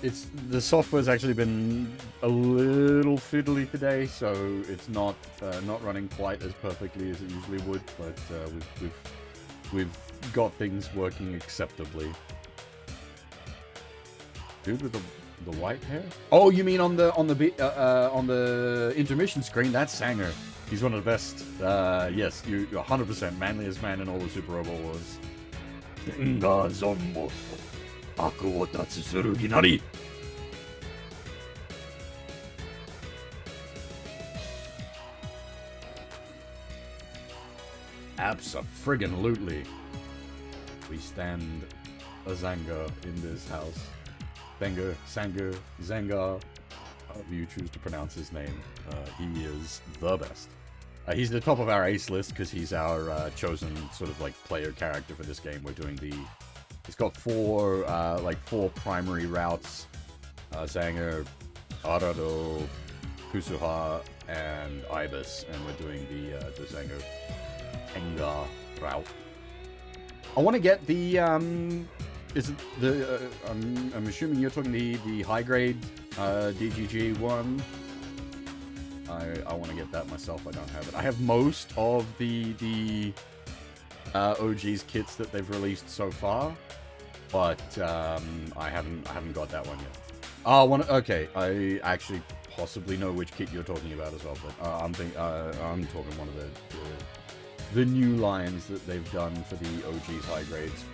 It's the software's actually been a little fiddly today, so it's not running quite as perfectly as it usually would, but we've got things working acceptably. Dude with the white hair? Oh, you mean on the intermission screen? That's Sanger. He's one of the best. Yes, you're 100% manliest man in all the Super Robot Wars. Abso-friggin-lutely. We stand a Zanga in this house. Sanger, Zanga, however you choose to pronounce his name. He is the best. He's the top of our ace list because he's our chosen sort of like player character for this game. We're doing the... It's got four primary routes. Zanger, Arado, Kusuha, and Ibis. And we're doing the Zanger Tenga route. I want to get the... is it the... I'm assuming you're talking the high grade DGG one. I want to get that myself. I don't have it. I have most of the OG's kits that they've released so far, but I haven't got that one yet. Okay, I actually possibly know which kit you're talking about as well, but I'm talking one of the new lines that they've done for the OG's high grades.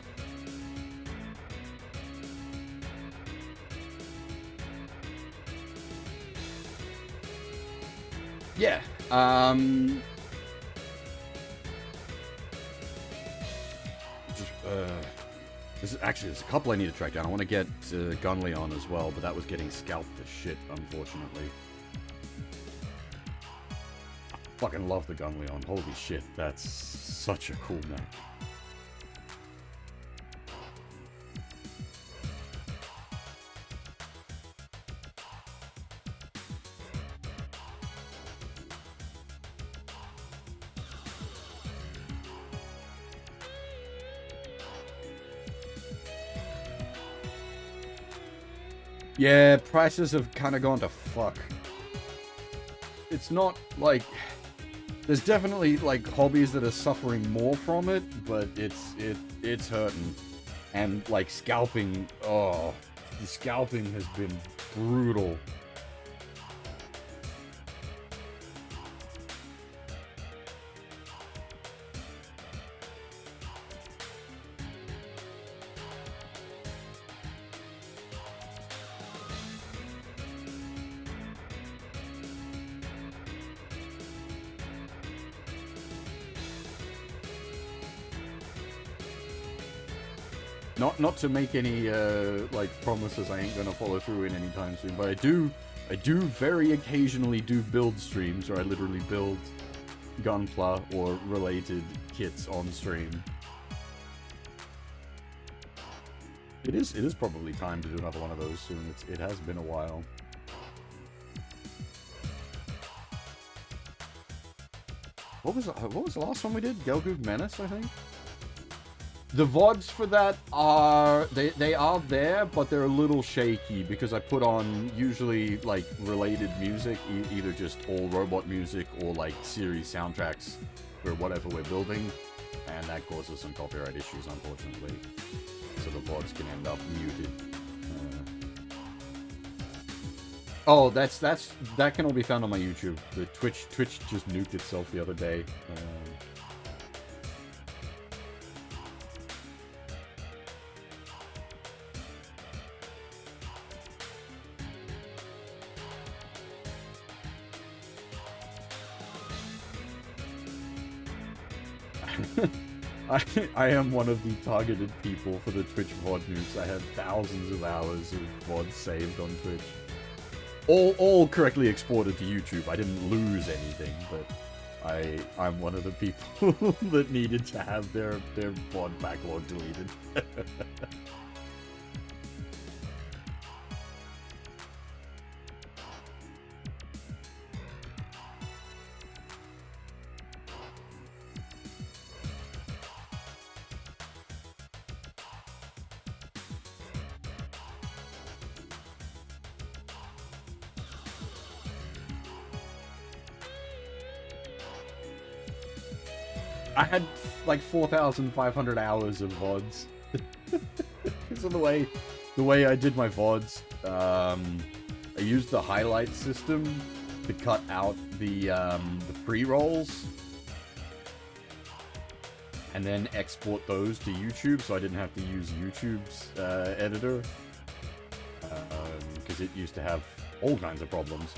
Yeah, there's a couple I need to track down. I want to get Gunleon as well, but that was getting scalped to shit, unfortunately. I fucking love the Gunleon. Holy shit, that's such a cool mech. Yeah, prices have kind of gone to fuck. It's not like... There's definitely like hobbies that are suffering more from it, but it's hurting. And like scalping, oh, the scalping has been brutal. Not to make any like promises I ain't gonna follow through in anytime soon, but I do very occasionally do build streams where I literally build Gunpla or related kits on stream. It is probably time to do another one of those soon. It has been a while. What was the last one we did? Gelgoog Menace, I think. The VODs for that are they are there, but they're a little shaky because I put on usually like related music, either just all robot music or like series soundtracks for whatever we're building, and that causes some copyright issues, unfortunately. So the VODs can end up muted. Oh, that can all be found on my YouTube. The Twitch just nuked itself the other day. I am one of the targeted people for the Twitch VOD nukes. I had thousands of hours of VODs saved on Twitch. All correctly exported to YouTube. I didn't lose anything, but I'm one of the people that needed to have their VOD backlog deleted. I had like 4,500 hours of VODs. Because of the way I did my VODs. I used the highlight system to cut out the pre-rolls. And then export those to YouTube, so I didn't have to use YouTube's editor. Because it used to have all kinds of problems.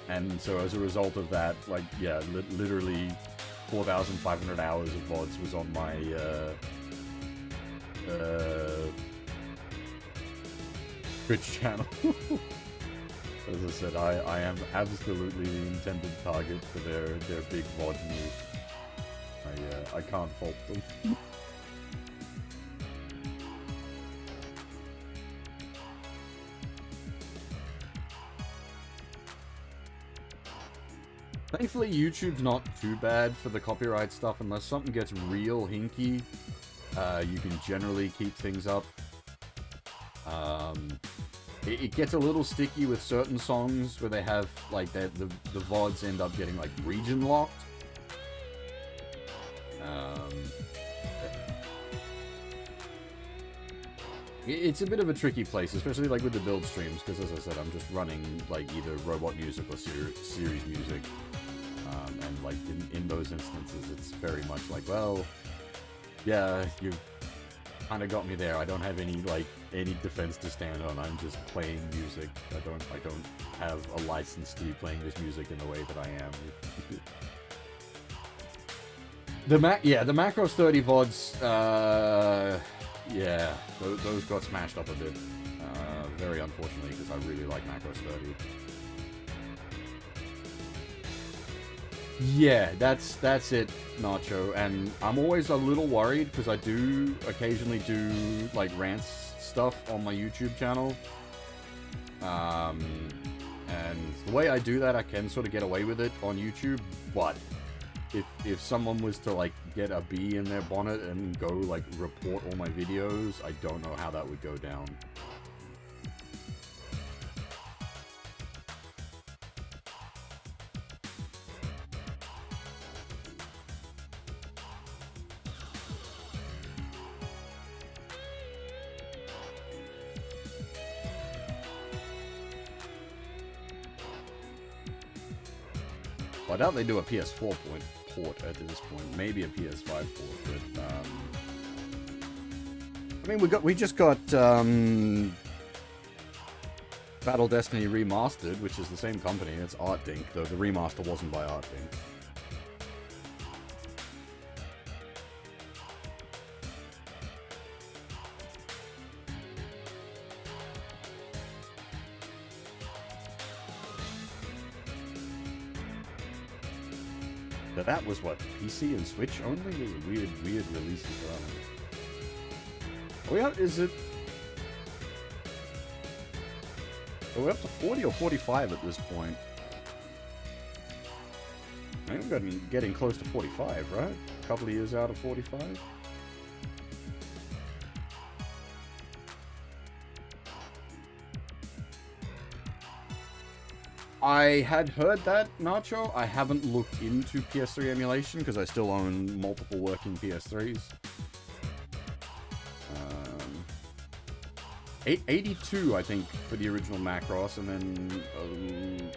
And so as a result of that, like, yeah, literally 4,500 hours of VODs was on my, Twitch channel. As I said, I am absolutely the intended target for their big VOD news. I can't fault them. Thankfully, YouTube's not too bad for the copyright stuff. Unless something gets real hinky, you can generally keep things up. It gets a little sticky with certain songs where they have, like, the VODs end up getting, like, region locked. It's a bit of a tricky place, especially, like, with the build streams, because, as I said, I'm just running, like, either robot music or series music. And, like, in those instances, it's very much like, well, yeah, you kind of got me there. I don't have any, like, any defense to stand on. I'm just playing music. I don't have a license to be playing this music in the way that I am. The Macros 30 VODs, yeah, those got smashed up a bit. Very unfortunately, because I really like Macros 30. Yeah, that's it, Nacho. And I'm always a little worried because I do occasionally do like rants stuff on my YouTube channel. And the way I do that, I can sort of get away with it on YouTube. But if someone was to like get a bee in their bonnet and go like report all my videos, I don't know how that would go down. I doubt they do a PS4 port at this point. Maybe a PS5 port, but I mean, we just got Battle Destiny Remastered, which is the same company. It's ArtDink, though the remaster wasn't by ArtDink. That was what, PC and Switch only? It was a weird release as well. Oh yeah, is it? Are we up to 40 or 45 at this point? I think we're getting close to 45, right? A couple of years out of 45? I had heard that, Nacho. I haven't looked into PS3 emulation because I still own multiple working PS3s. 82, I think, for the original Macross, and then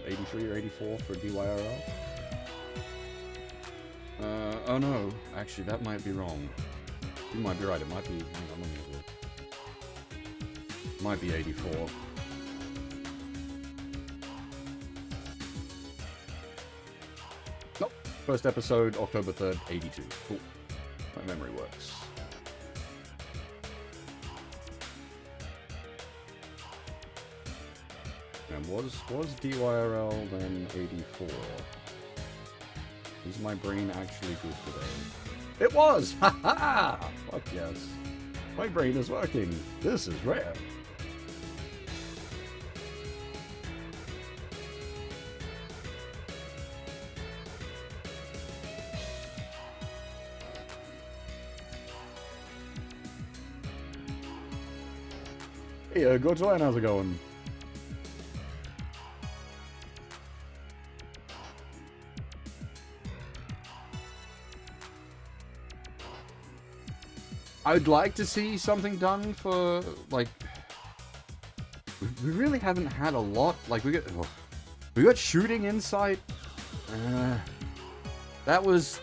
83 or 84 for DYRL. Oh no, actually that might be wrong. You might be right, it might be, hang on, let me have a look. Might be 84. Nope, first episode, October 3rd, 82. Cool, my memory works. And was DYRL then 84? Is my brain actually good today? It was! Ha ha! Fuck yes. My brain is working. This is rare. Hey, go join, how's it going? I'd like to see something done for, like, we really haven't had a lot. Like, we got Shooting Insight. That was,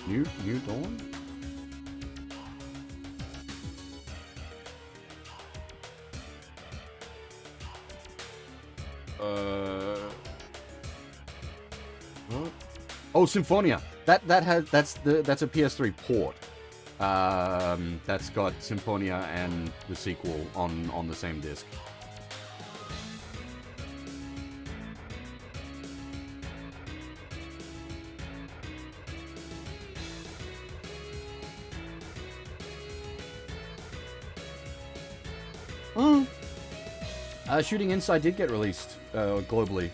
New Dawn? Oh, Symphonia. That's a PS3 port. That's got Symphonia and the sequel on the same disc. Shooting Inside did get released globally.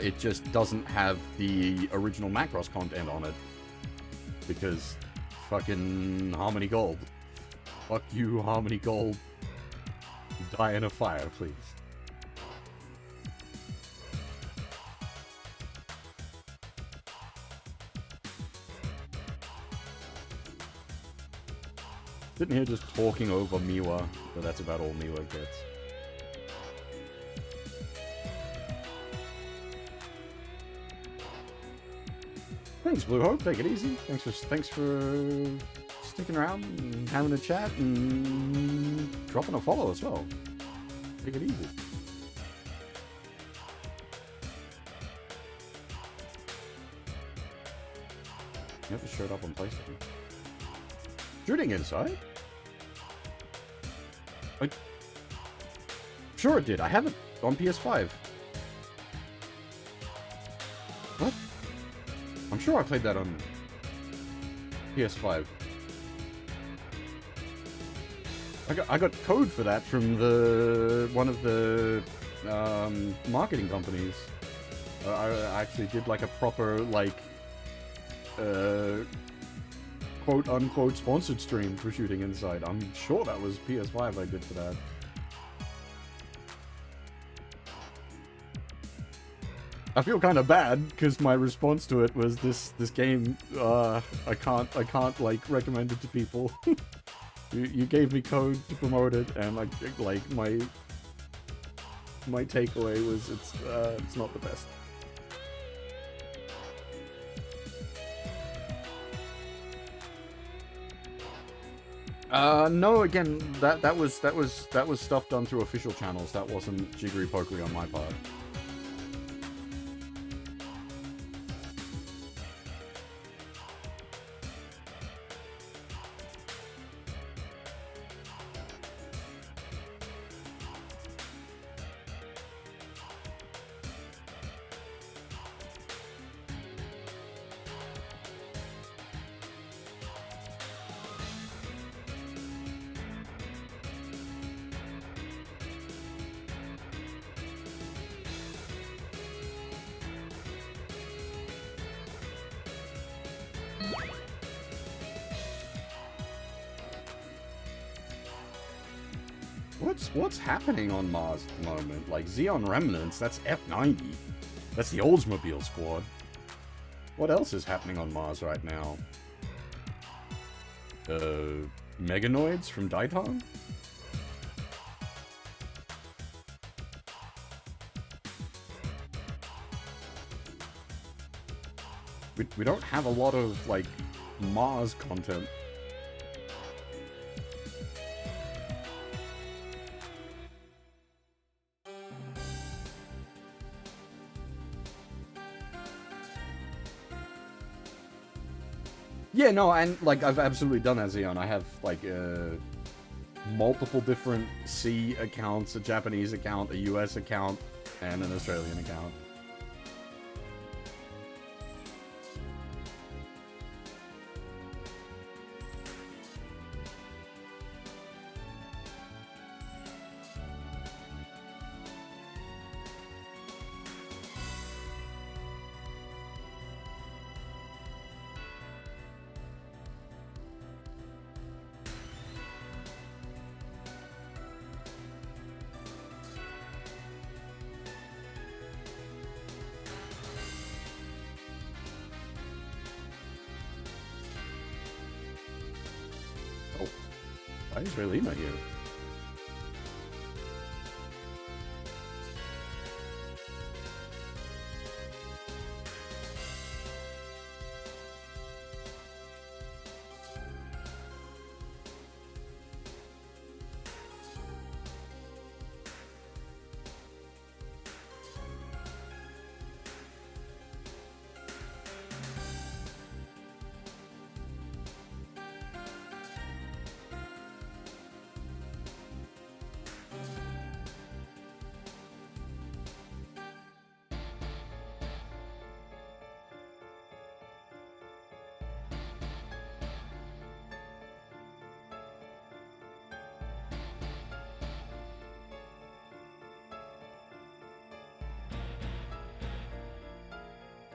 It just doesn't have the original Macross content on it. Because fucking Harmony Gold. Fuck you, Harmony Gold. Die in a fire, please. Sitting here just talking over Miwa, but that's about all Miwa gets. Thanks, Blue Hope. Take it easy. Thanks for sticking around and having a chat and dropping a follow as well. Take it easy. You never showed up on PlayStation. Shooting Inside? Sure it did. I have it on PS5. What? I'm sure I played that on PS5. I got code for that from one of the marketing companies. I actually did like a proper like quote unquote sponsored stream for Shooting Inside. I'm sure that was PS5 I did for that. I feel kind of bad because my response to it was this game. I can't like recommend it to people. you gave me code to promote it, and like my takeaway was it's not the best. No, again, that was stuff done through official channels. That wasn't jiggery pokery on my part. What's happening on Mars at the moment? Like Xeon Remnants, that's F90. That's the Oldsmobile squad. What else is happening on Mars right now? Meganoids from Daitong? We don't have a lot of, like, Mars content. Yeah, no, and, like, I've absolutely done that, Xeon. I have, like, multiple different C accounts, a Japanese account, a US account, and an Australian account. Why is Raylina here?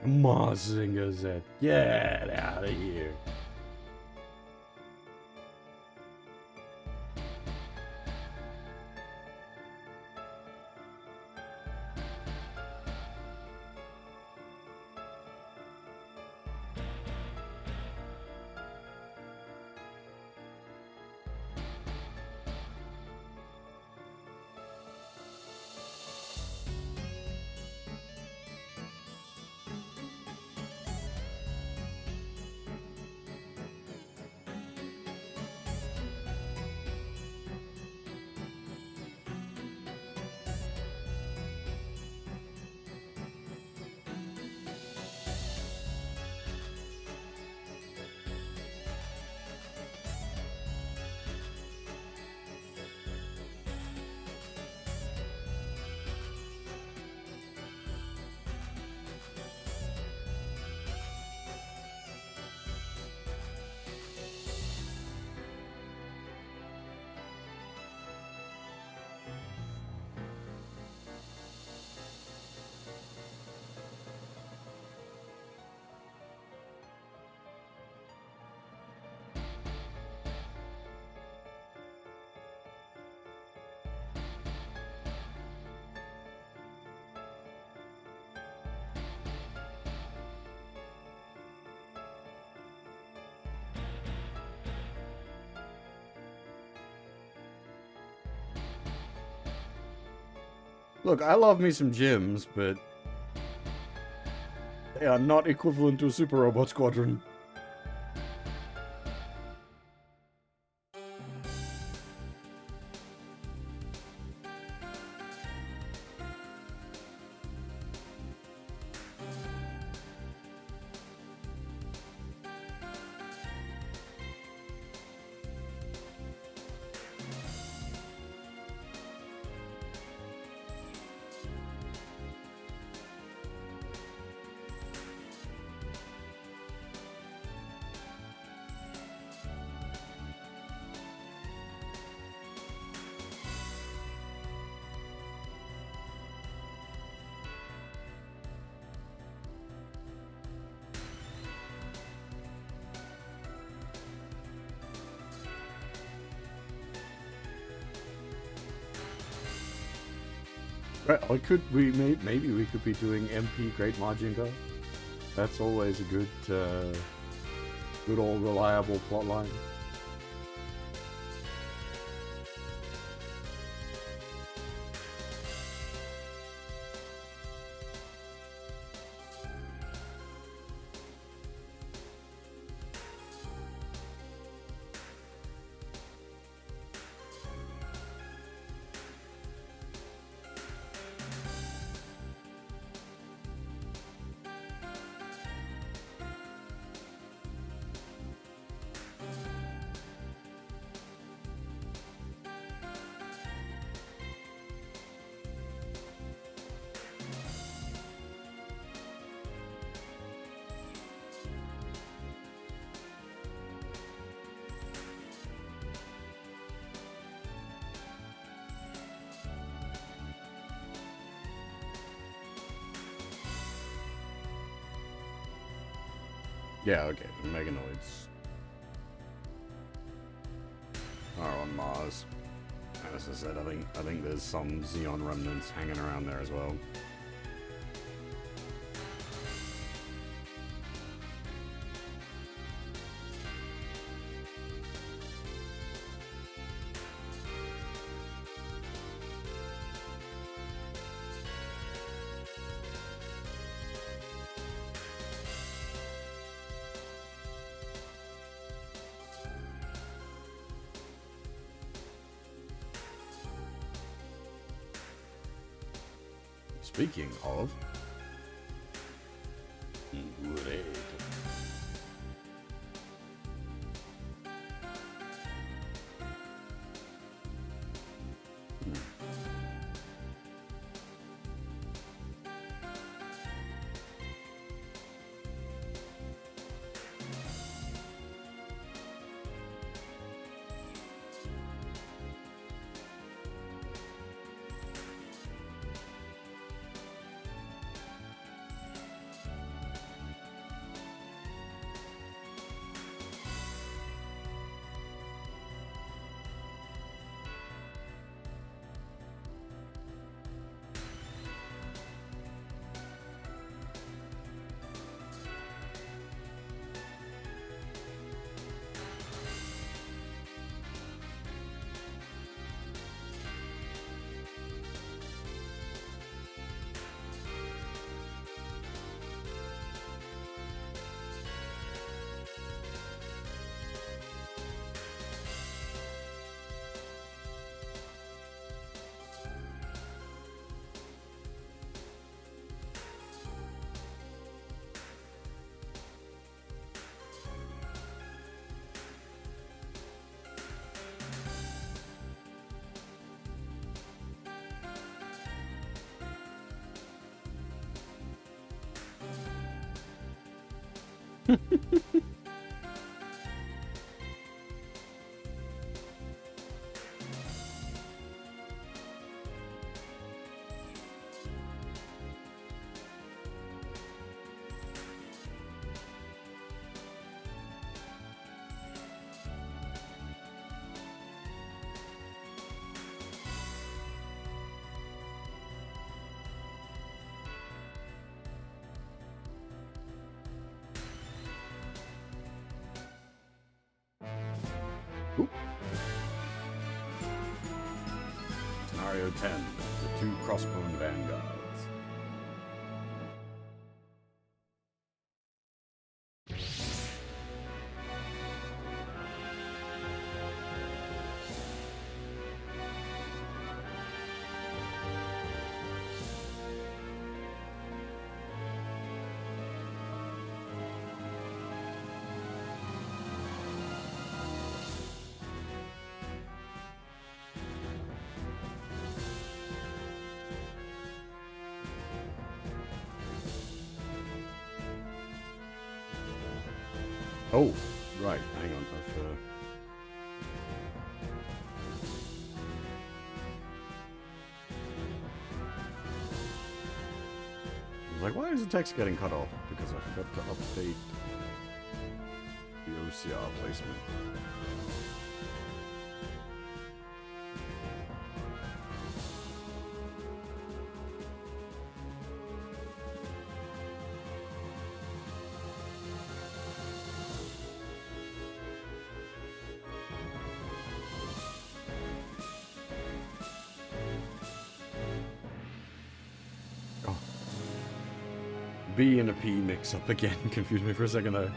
Mazinger Z. Get out of here. Look, I love me some gyms, but they are not equivalent to a Super Robot Squadron. Right, maybe we could be doing MP Great Majinga. That's always a good old reliable plotline. Yeah, okay, the Meganoids are on Mars. As I said, I think there's some Xeon remnants hanging around there as well. Speaking of, great. Scenario 10, the two Crossbone Vanguards. Oh, right. Hang on. I was like, why is the text getting cut off? Because I forgot to update the OCR placement. B and a P mix up again. Confused me for a second there.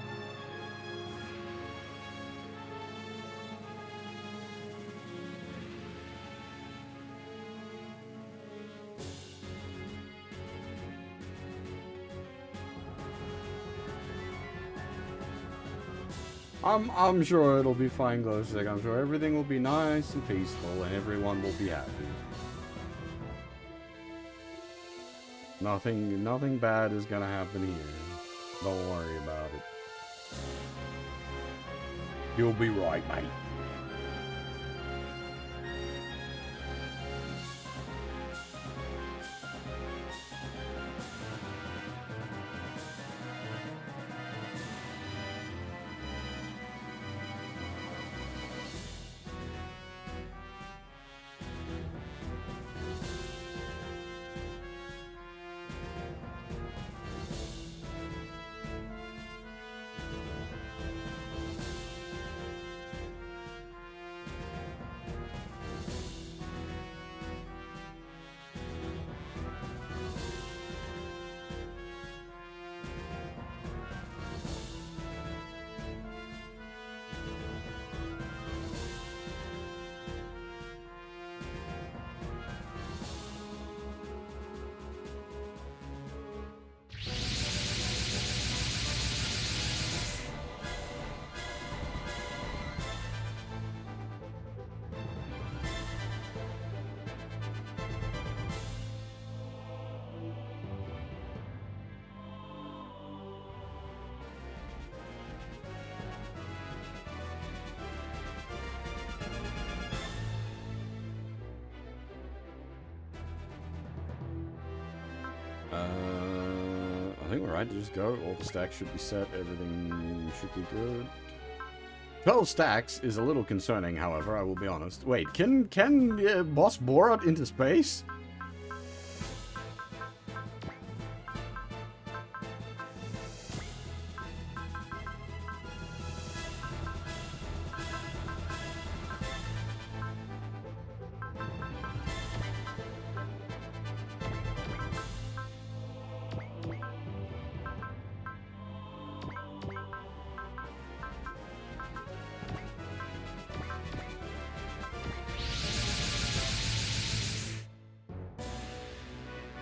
I'm sure it'll be fine, Glowstick. I'm sure everything will be nice and peaceful and everyone will be happy. Nothing bad is gonna happen here. Don't worry about it. You'll be right, mate. I think we're right to just go. All the stacks should be set. Everything should be good. 12 stacks is a little concerning, however, I will be honest. Wait, can Boss Borat into space?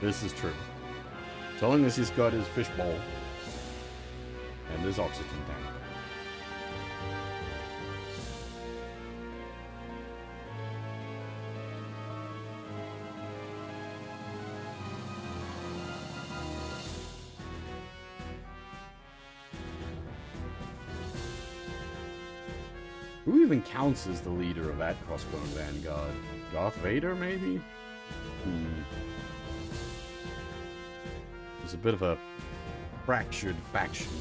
This is true. So long as he's got his fishbowl and his oxygen tank. Who even counts as the leader of that Crossbone Vanguard? Darth Vader, maybe? It's a bit of a fractured faction.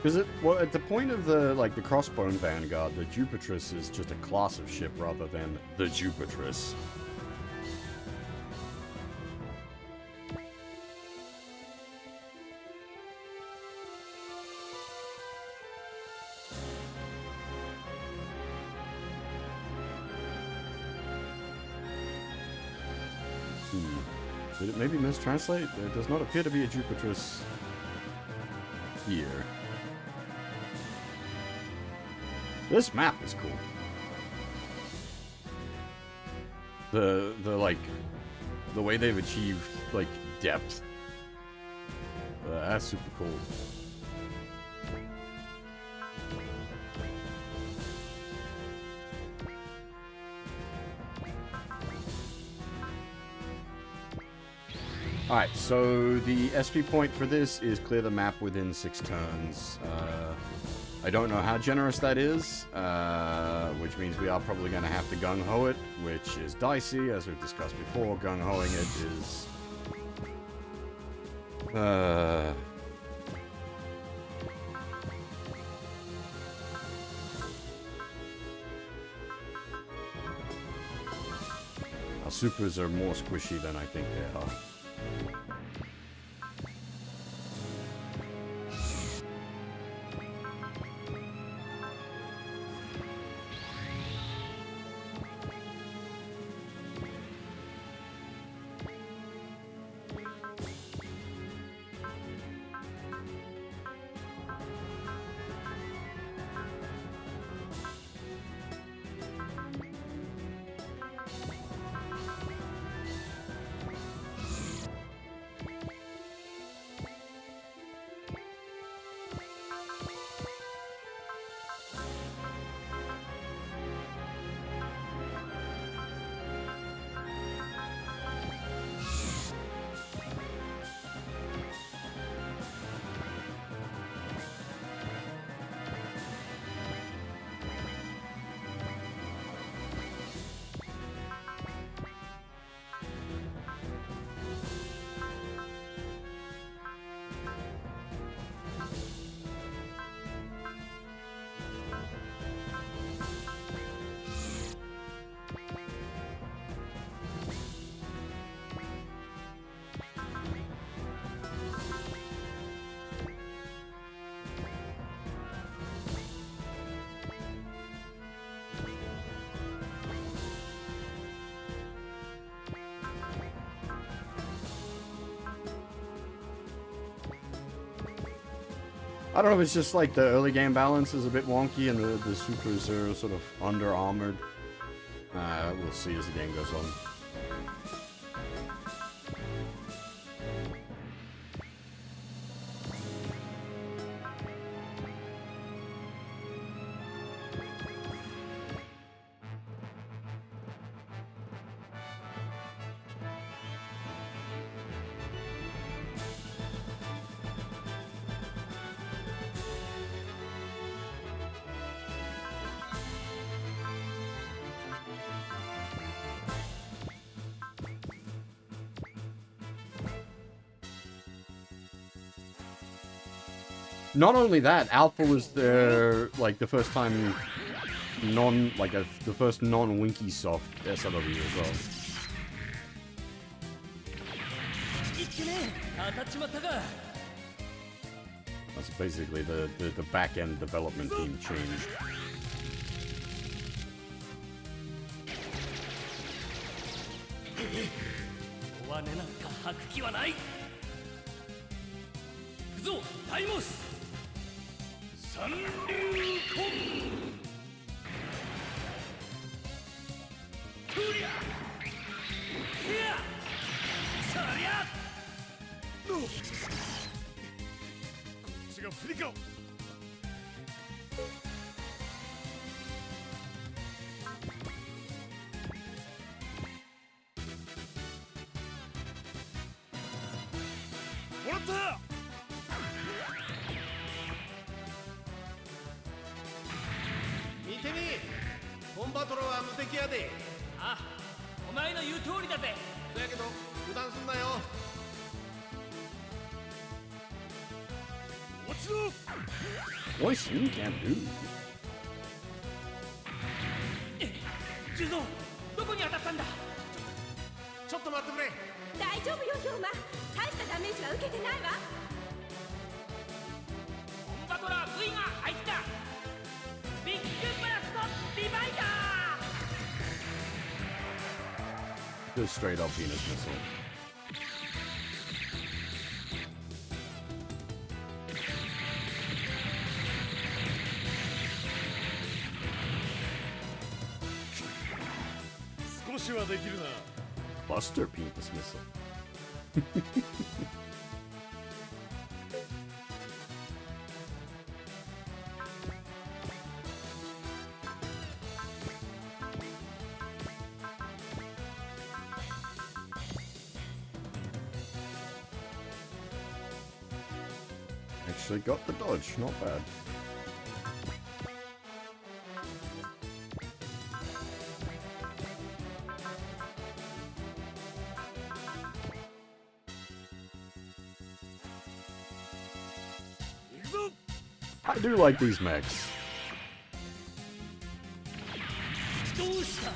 Because well, at the point of the Crossbone Vanguard, the Jupitrus is just a class of ship rather than the Jupitrus. Did it maybe mistranslate? There does not appear to be a Jupitrus here. This map is cool. The way they've achieved like depth. That's super cool. Alright, so the SP point for this is clear the map within 6 turns. I don't know how generous that is, which means we are probably going to have to gung-ho it, which is dicey, as we've discussed before. Gung-hoing it is... Our supers are more squishy than I think they are. I don't know if it's just like the early game balance is a bit wonky and the supers are sort of under armored. We'll see as the game goes on. Not only that, Alpha was the first time the first non-Winky soft SRW as well. 当たっちまったか。 That's basically the back end development team changed. 弱音なんか吐く気はない。行くぞタイモス。三流コン。トゥリア。ティア。そりゃ。こっちが不利か。もらった。見てみ、コンバトロは無敵やで。あ、お前の言う通りだぜ。そやけど油断すんなよ。落ちろ。 Voice you can't do. ジュゾ、どこに当たったんだ。ちょっと待ってくれ。大丈夫よヒョウマ、大したダメージは受けてないわ。コンバトラー V があいつか。ビッグブラストディバイダー。 Just straight up Venus missile. Buster penis missile. Actually got the dodge, not bad. I do like these mechs. どうした。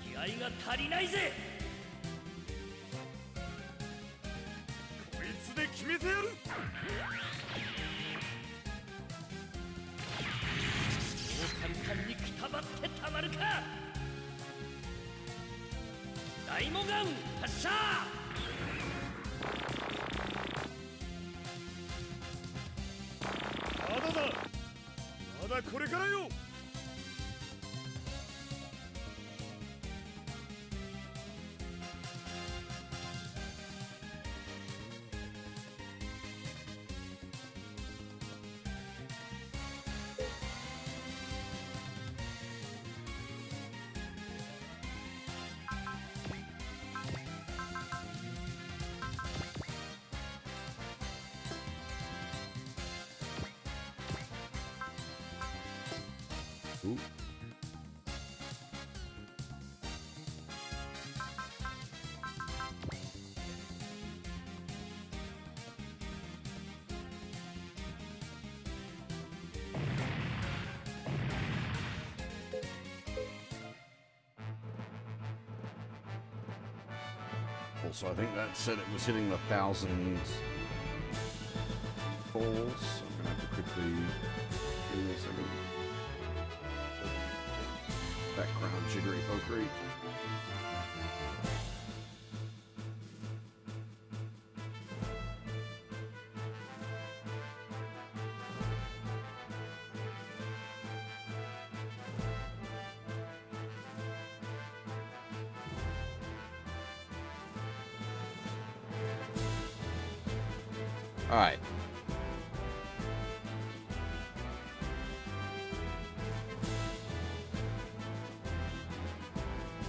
気合が足りないぜ。こいつで決めてやる。そう簡単にくたばってたまるか。ダイモガン発射。まだだ。まだこれからよ。Ooh. Also, I think that said it was hitting the 1,000 balls. I'm gonna have to quickly give me a second. Background jiggery pokery. All right.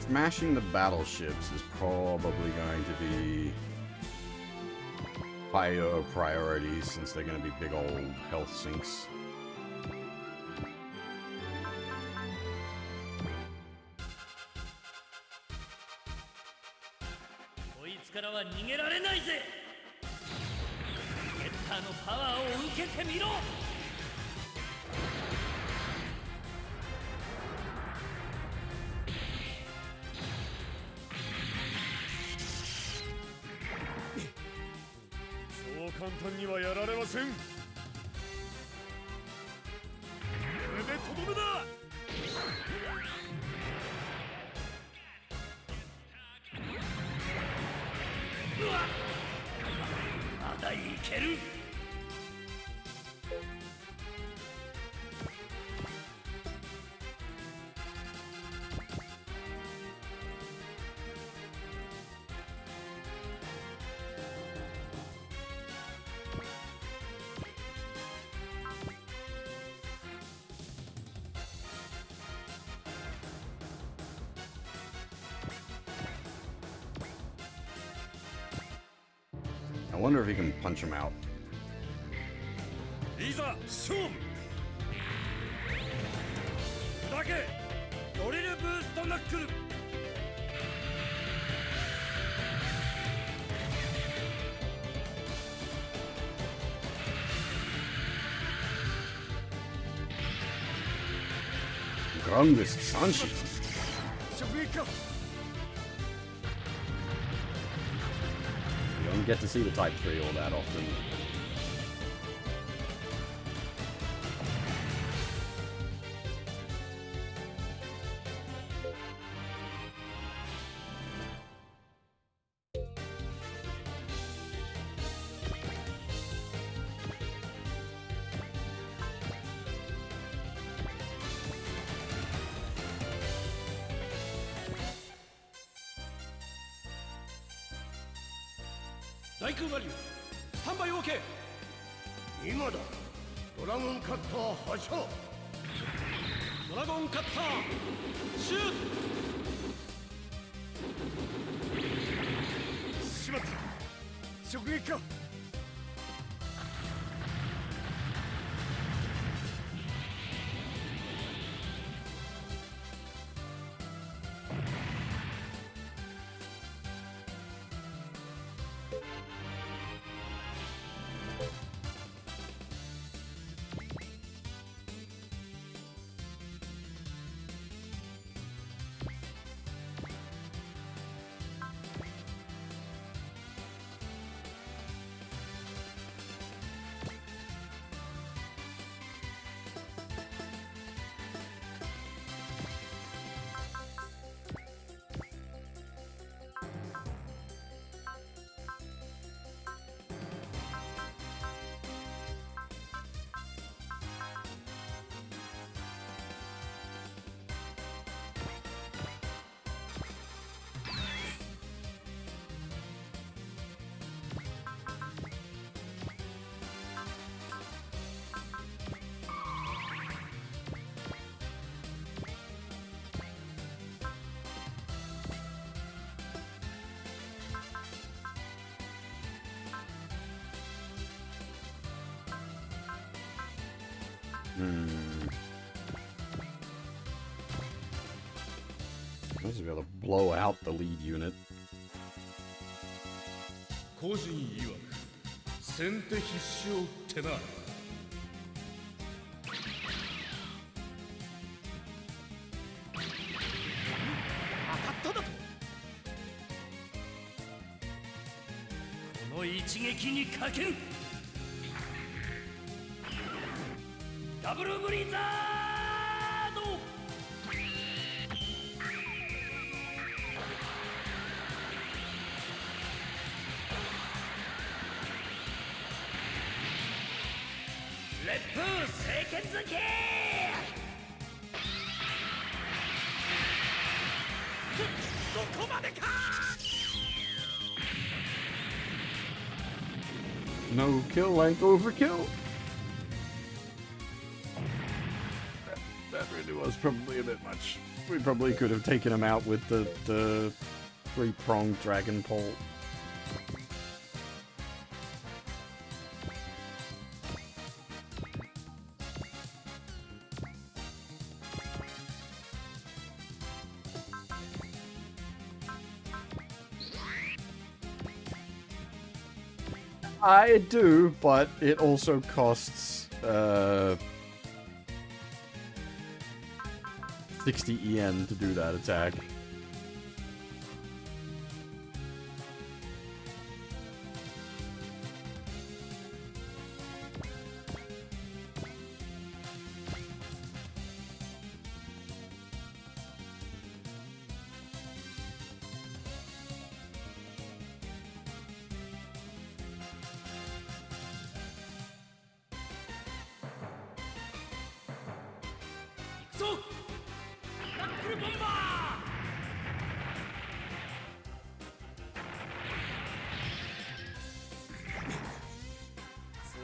Smashing the battleships is probably going to be higher priority since they're going to be big old health sinks. られません。これでとどめだ。うわっ、まだいける。I wonder if he can punch him out. いざ勝負。砕けドリルブーストナックル。Grandest Sanshi. 直撃か。 You don't get to see the Type 3 all that often.大空マリオスタンバイ OK。 今だ。ドラゴンカッター発射。ドラゴンカッターシュート。しまった。直撃か。Supposed to be able to blow out the lead unit. 個人曰く先手必勝ってな。当たっただと。この一撃にかける。ダブルブリザード。烈風聖剣付け。ここまでか。 No kill like overkill. That really was probably a bit much. We probably could have taken him out with the three-pronged dragon pole. I do, but it also costs 60 EN to do that attack. そうナックルボンバー。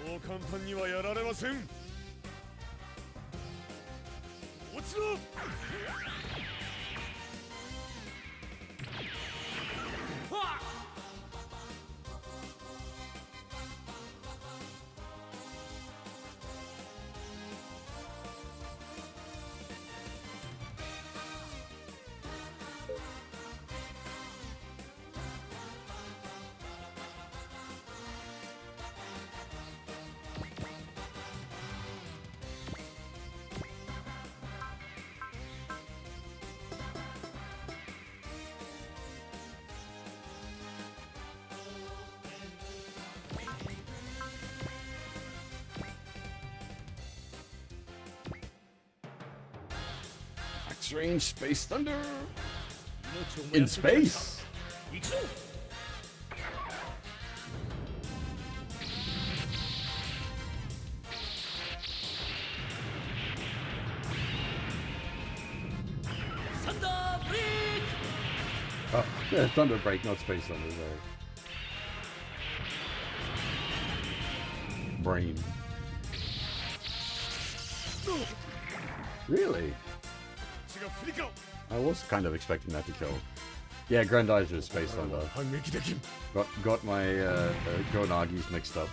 そう簡単にはやられません。落ちろ。Strange Space Thunder in space. 行くぞ。サンダーブレイク。 Oh, yeah, Thunder Break, not Space Thunder. Sorry. Brain. Really? I was kind of expecting that to kill. Yeah, Grandizer Space Thunder. Got my Gonagis mixed up.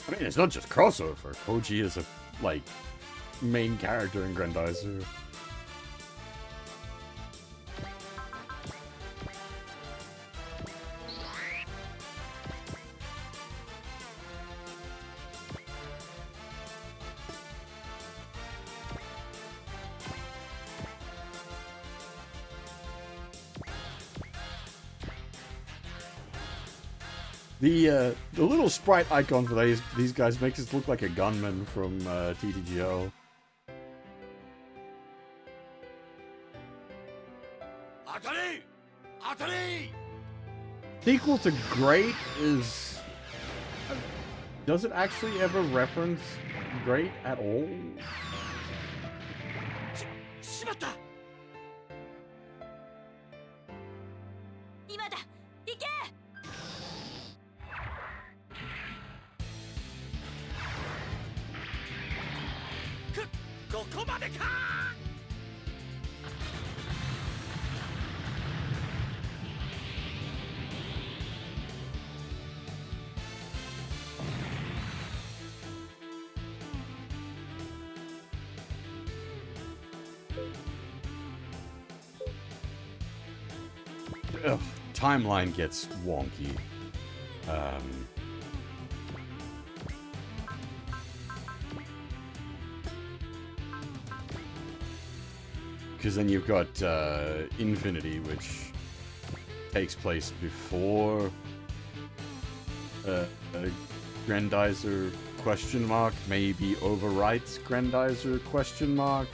I mean, it's not just crossover. Koji is a, like, main character in Grandizer. The little sprite icon for these guys makes it look like a gunman from TTGO. Sequel to Great is... Does it actually ever reference Great at all? Ugh, timeline gets wonky. Because then you've got Infinity, which takes place before Grandizer question mark, maybe overwrites Grandizer question mark.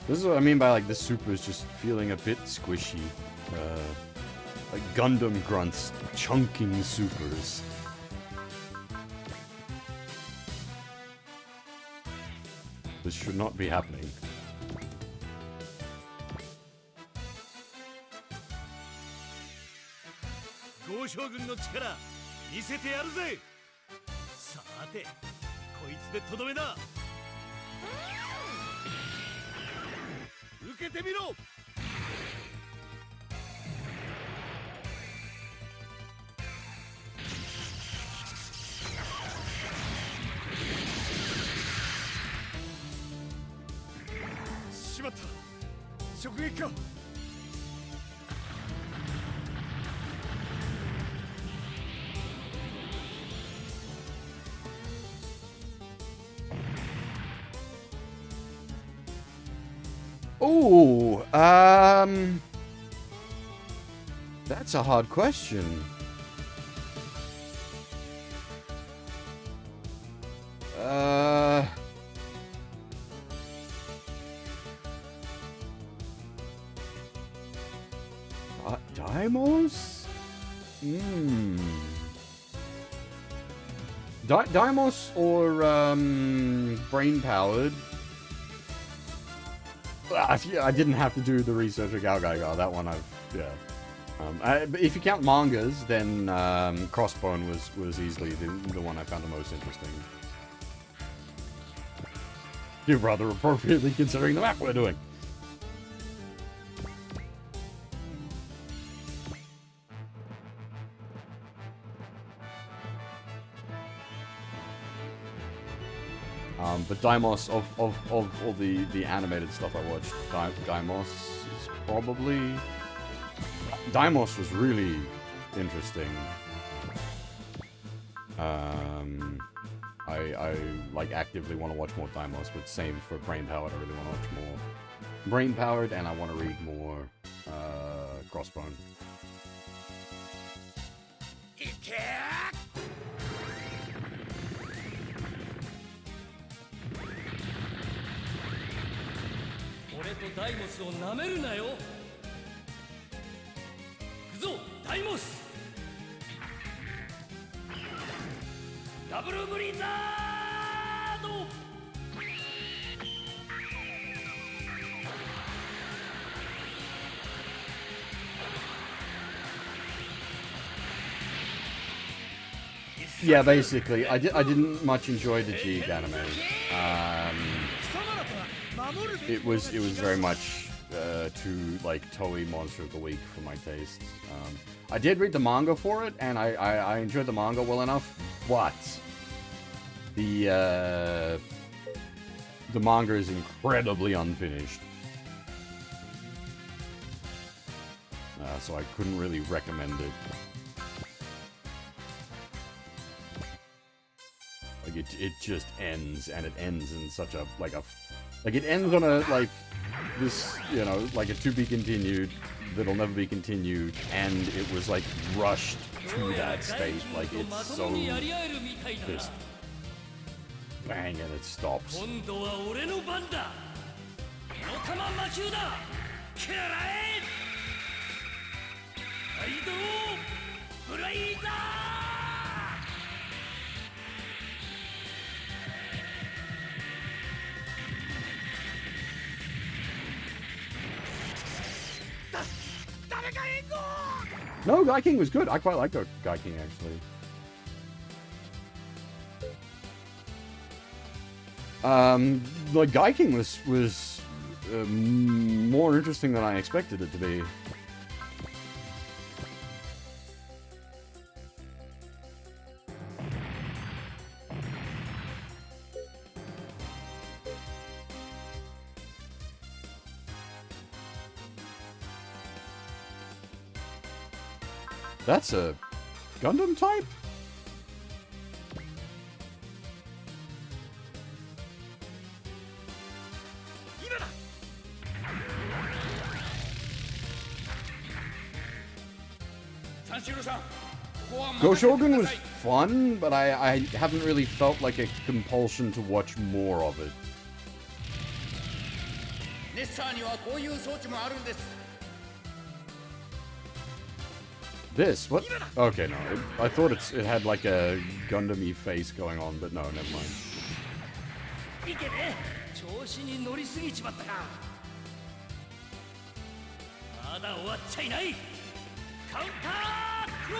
This is what I mean by like the supers just feeling a bit squishy. Like Gundam grunts chunking supers. This should not be happening. Go Shogunの力見せてやるぜ。さて、こいつでとどめだ。受けてみろ。しまった。直撃か。Oh, that's a hard question. Daimos? Daimos or, brain-powered? Yeah, I didn't have to do the research of Galgaigar. That one yeah. But if you count mangas, then Crossbone was easily the one I found the most interesting. You're rather appropriately considering the map we're doing. But Daimos, of all the animated stuff I watched, Daimos is probably... Daimos was really interesting. I like actively want to watch more Daimos, but same for Brain Powered. I really want to watch more Brain Powered, and I want to read more Crossbone. Daimos を舐めるなよ。行くぞ、ダイモス。ダブルブリザード。Yeah, basically, I didn't much enjoy the GGG anime. It was very much too like Toei Monster of the Week for my tastes. I did read the manga for it, and I enjoyed the manga well enough, but the manga is incredibly unfinished, so I couldn't really recommend it. Like it just ends, and it ends in such a like it ends on a like this, you know, like a to be continued that'll never be continued, and it was like rushed to that state. Like it's so just bang, and it stops. No, Guy King was good. I quite liked Guy King, actually. Like, Guy King was more interesting than I expected it to be. That's a Gundam type? Go Shogun was fun, but I haven't really felt like a compulsion to watch more of it. レッサーにはこういう装置もあるんです。 This? What? Okay, no. I thought it had like a Gundam-y face going on, but no, never mind. いけね、調子に乗りすぎちまったか。まだ終わっちゃいない。カウンタークロ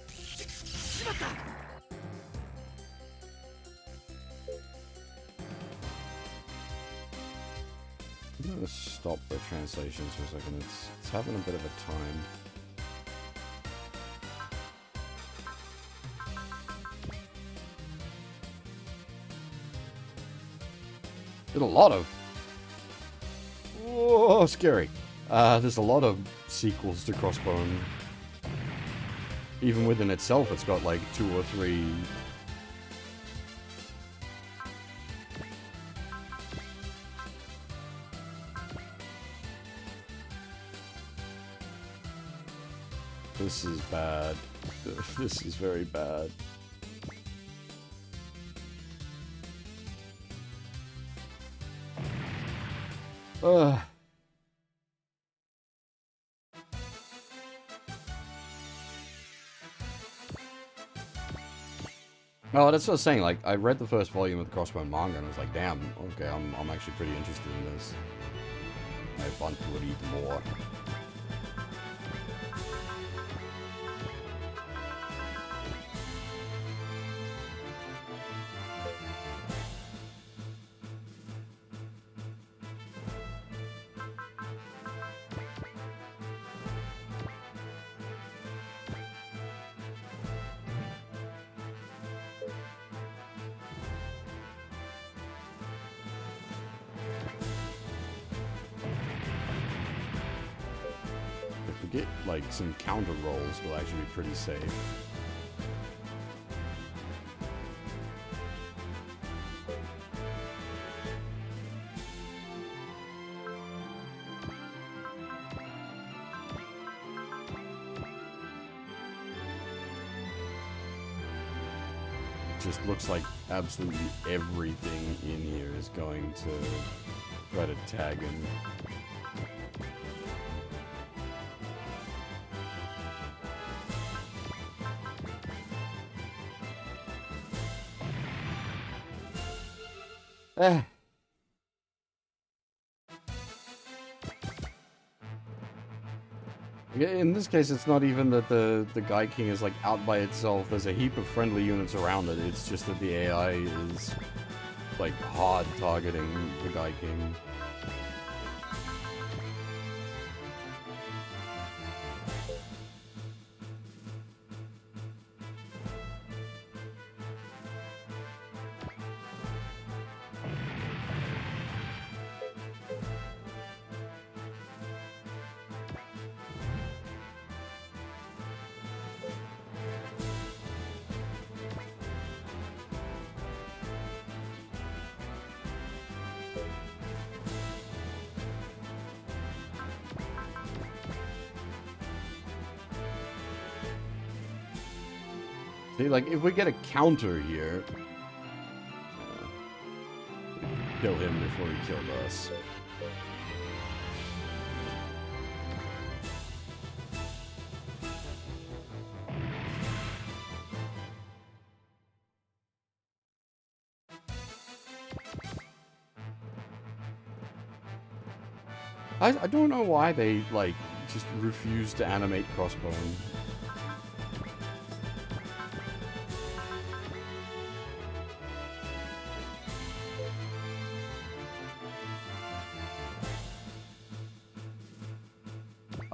ス。しまった。 I'm gonna stop the translations for a second. It's having a bit of a time. There's a lot of... Whoa, scary. There's a lot of sequels to Crossbone. Even within itself, it's got like 2 or 3... This is bad. This is very bad. No, that's what I was saying. Like, I read the first volume of the Crossbone manga and I was like, damn, okay, I'm actually pretty interested in this. I want to read more. Get like some counter rolls will actually be pretty safe. It just looks like absolutely everything in here is going to try to tag him. In this case, it's not even that the Guy King is like out by itself. There's a heap of friendly units around it. It's just that the AI is like hard targeting the Guy King. See, like, if we get a counter here, kill him before he killed us. I don't know why they, like, just refuse to animate Crossbone.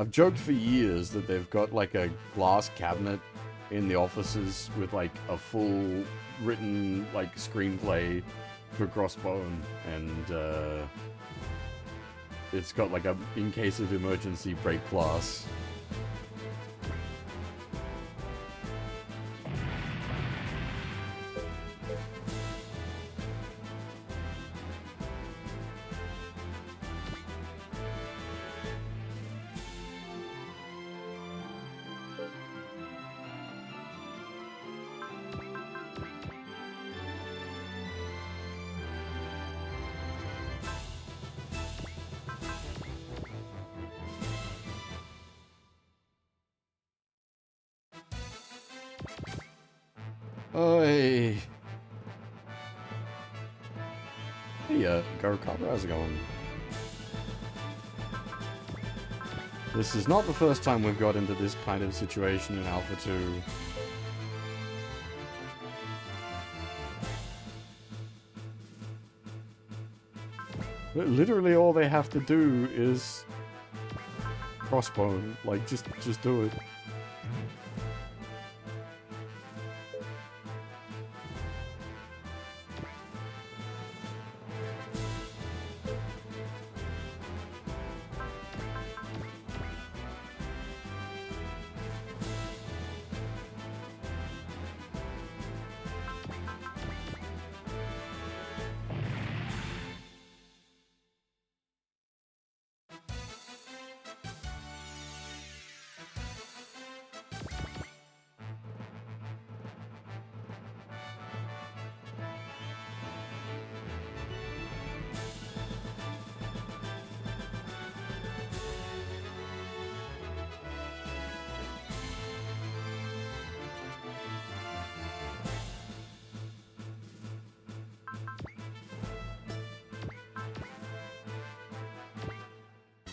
I've joked for years that they've got like a glass cabinet in the offices with like a full written like screenplay for Crossbone, and it's got like a in case of emergency break class. Hey, Go Cobra, how's it going? This is not the first time we've got into this kind of situation in Alpha 2. Literally all they have to do is Crossbone, like just do it.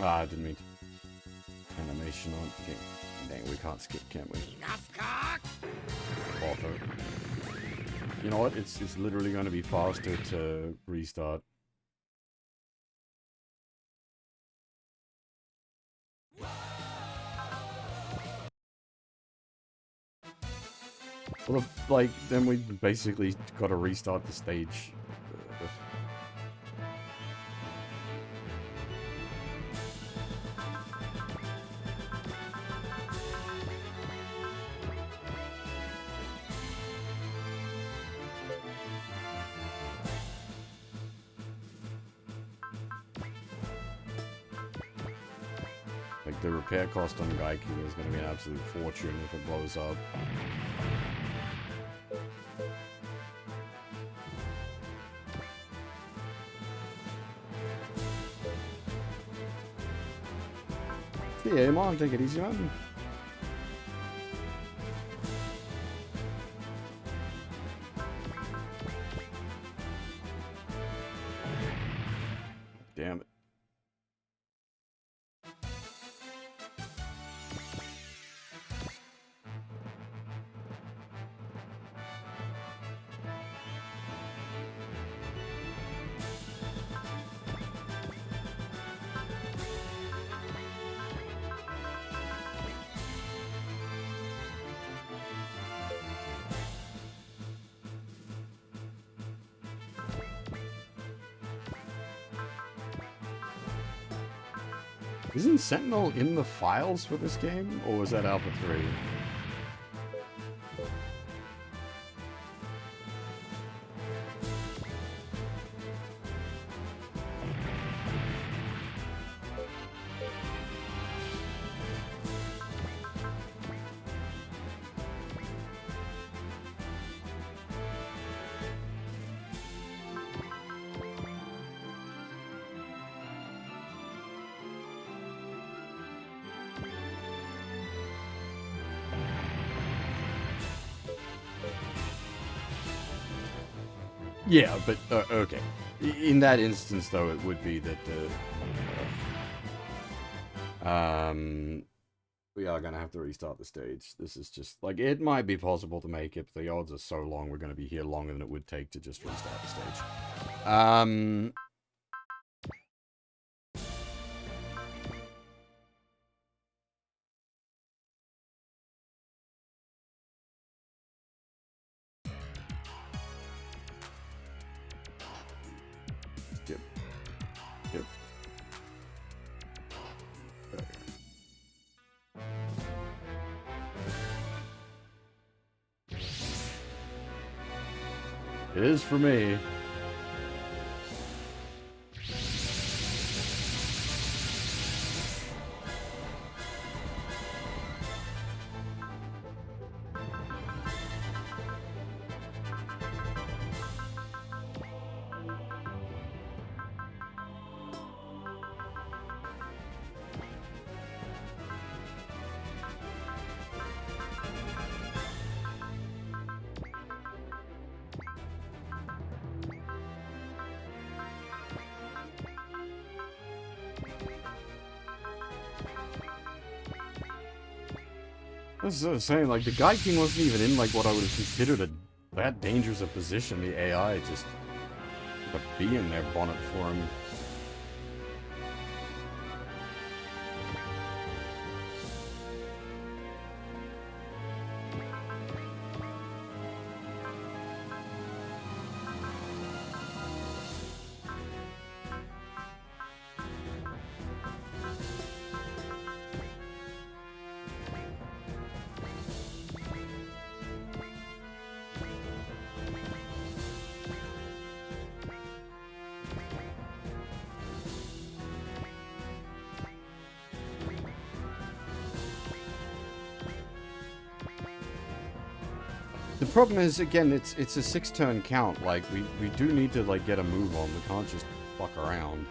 Ah, I didn't mean to. Animation on. Okay. Dang, we can't skip, can we? Auto. You know what? It's literally going to be faster to restart. Well, like, then we basically got to restart the stage. Like, the repair cost on Gaiku is going to be an absolute fortune if it blows up. Yeah, Mom, take it easy, man. Damn it. Isn't Sentinel in the files for this game, or was that Alpha 3? Yeah, but, okay. In that instance, though, it would be that, we are gonna have to restart the stage. This is just, like, it might be possible to make it, but the odds are so long, we're gonna be here longer than it would take to just restart the stage. Yep. Yep. It is for me. was saying, like, the Guy King wasn't even in, like, what I would have considered a that dangerous a position. The AI just put a bee in their bonnet for him. The problem is, again, it's a 6-turn count. Like, we do need to, like, get a move on. We can't just fuck around.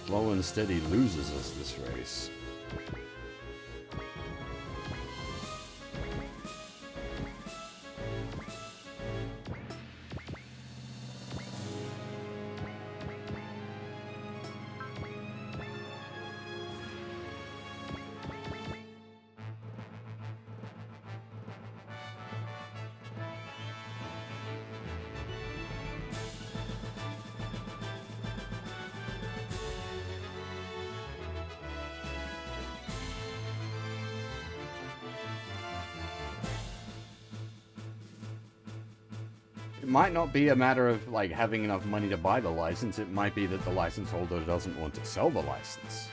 Slow and steady loses us this race. It might not be a matter of, like, having enough money to buy the license. It might be that the license holder doesn't want to sell the license.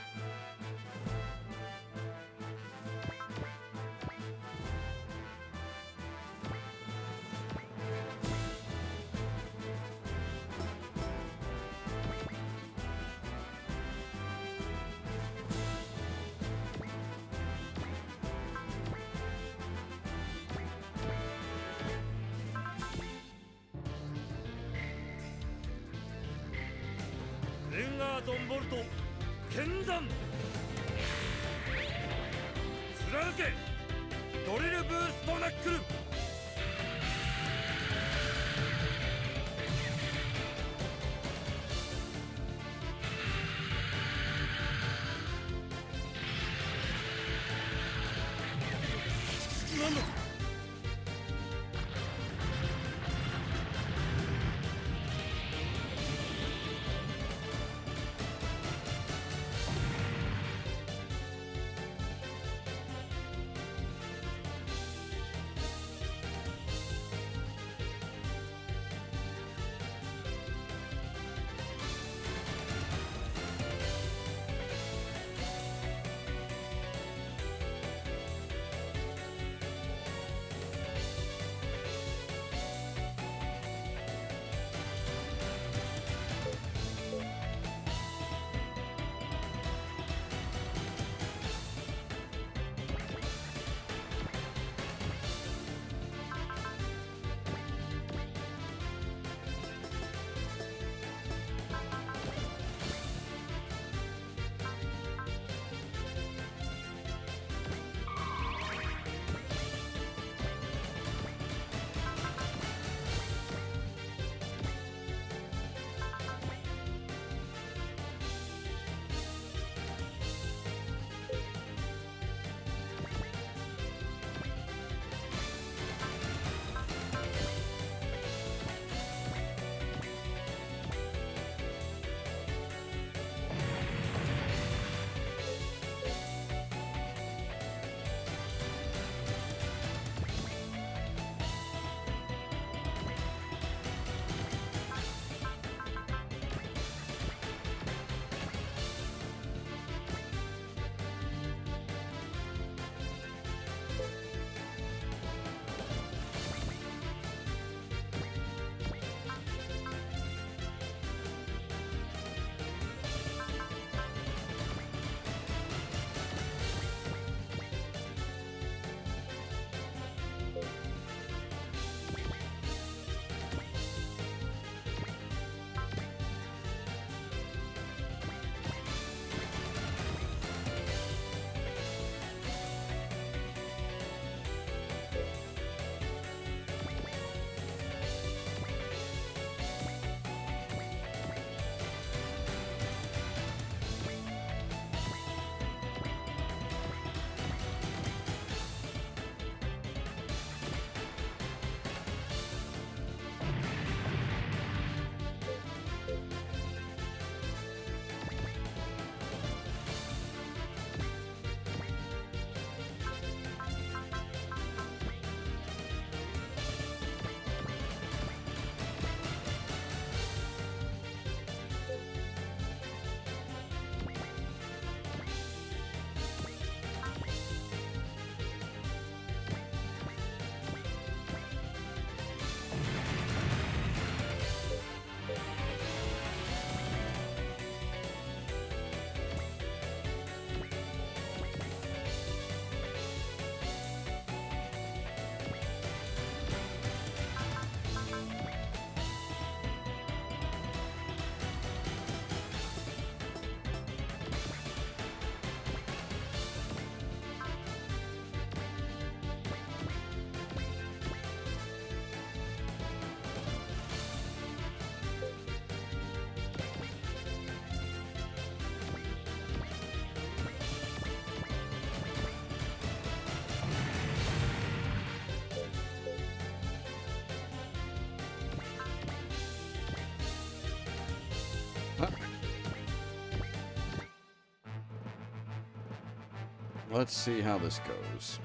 Let's see how this goes.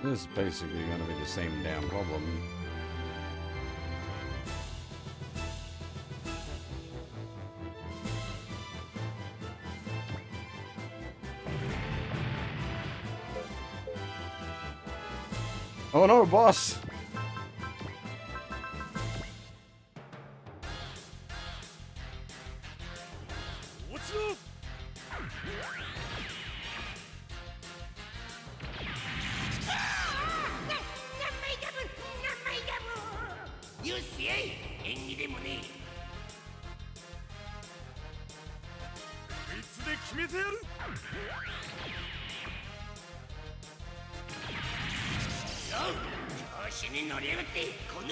This is basically going to be the same damn problem. Oh no, boss! What's up? よしやい縁起でもねいつで決めてやる。調子に乗りやがってこの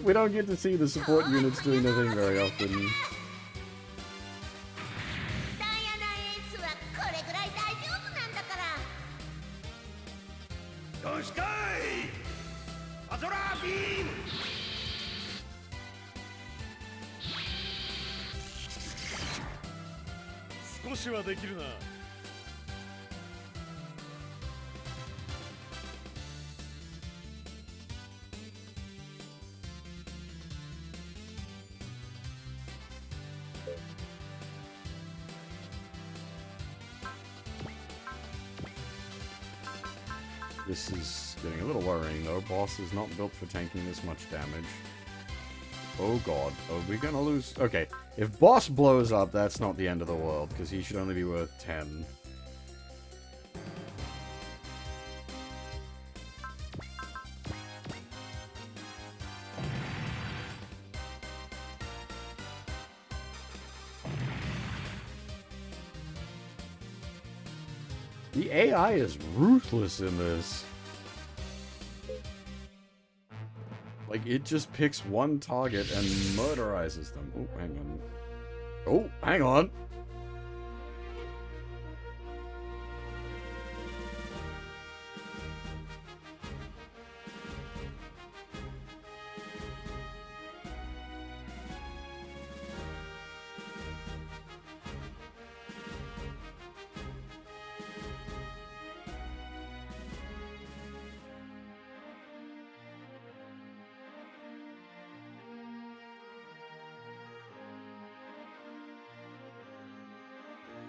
We don't get to see the support units doing their thing very often. ダイアナエースはこれぐらい大丈夫なんだから。よしかいパトラービーム少しはできるな。This is getting a little worrying though. Boss is not built for tanking this much damage. Oh god, are we gonna lose? Okay, if boss blows up, that's not the end of the world, because he should only be worth 10. The AI is ruthless in this. Like, it just picks one target and murderizes them. Oh, hang on. Oh, hang on!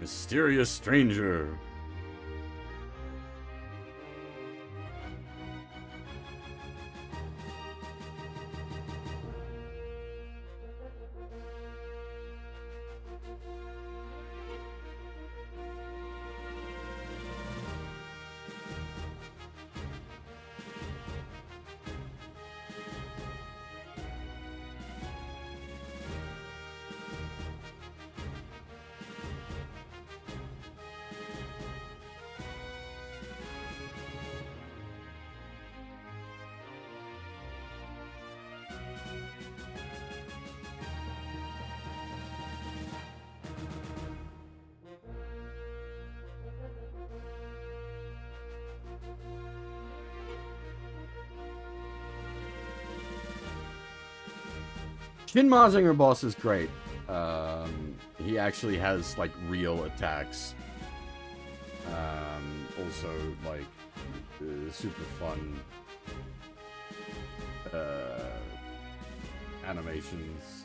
Mysterious stranger. Shin Mazinger boss is great. He actually has like real attacks. Also like super fun animations.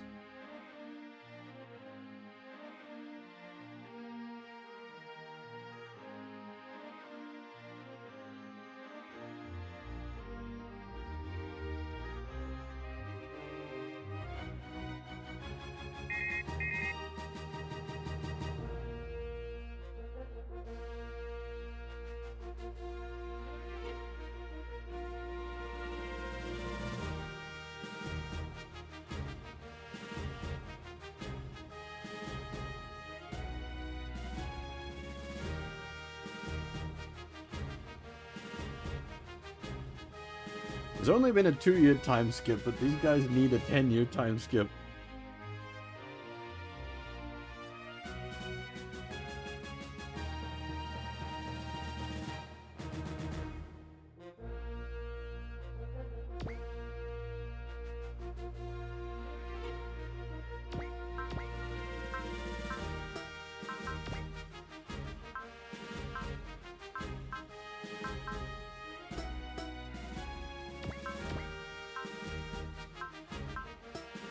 There's only been a 2-year time skip, but these guys need a 10-year time skip.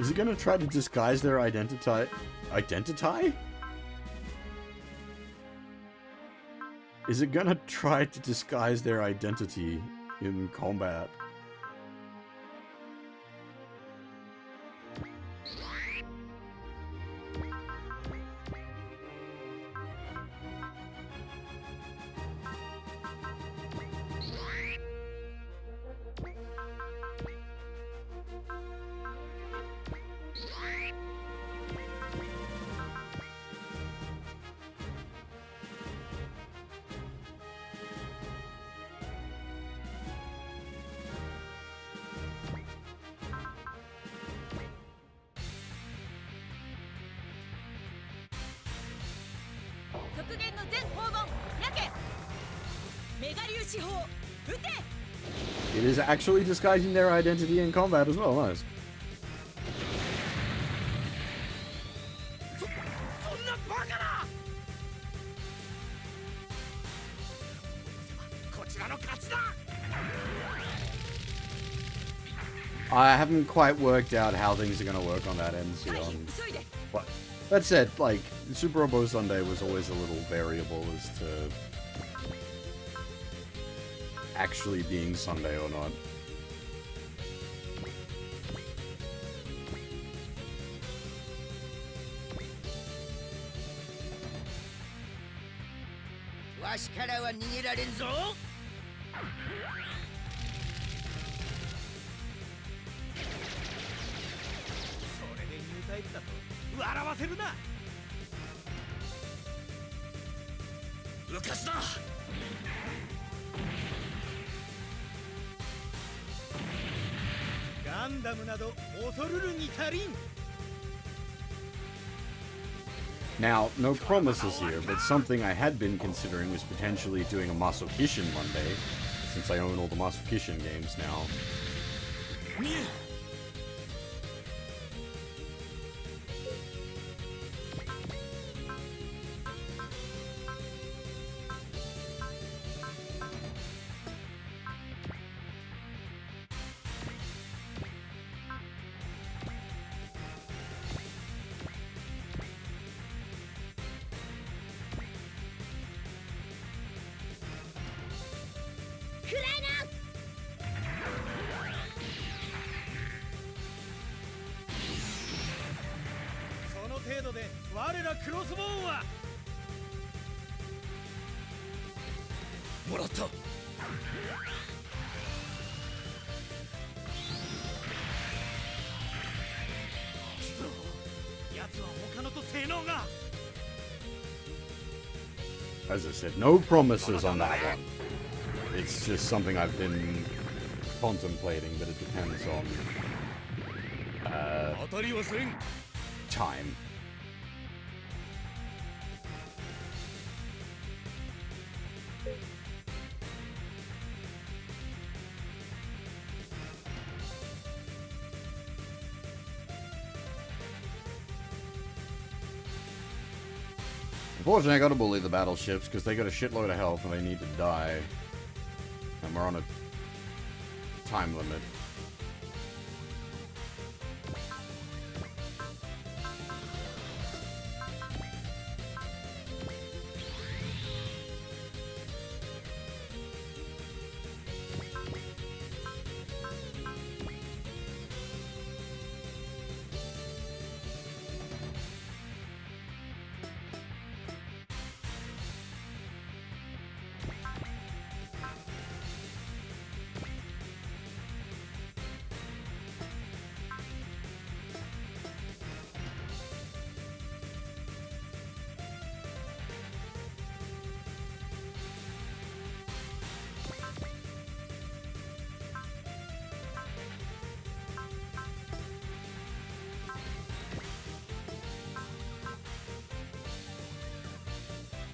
Is it gonna try to disguise their identity? Identity? Is it gonna try to disguise their identity in combat? It is actually disguising their identity in combat as well, nice. I haven't quite worked out how things are going to work on that end, so but that said, like, Super Robo Sunday was always a little variable as to actually being Sunday or not. Now, no promises here, but something I had been considering was potentially doing a Masokishin Monday, since I own all the Masokishin games now. As I said, no promises on that one. It's just something I've been contemplating, but it depends on time. Unfortunately, I gotta bully the battleships because they got a shitload of health and they need to die. And we're on a time limit.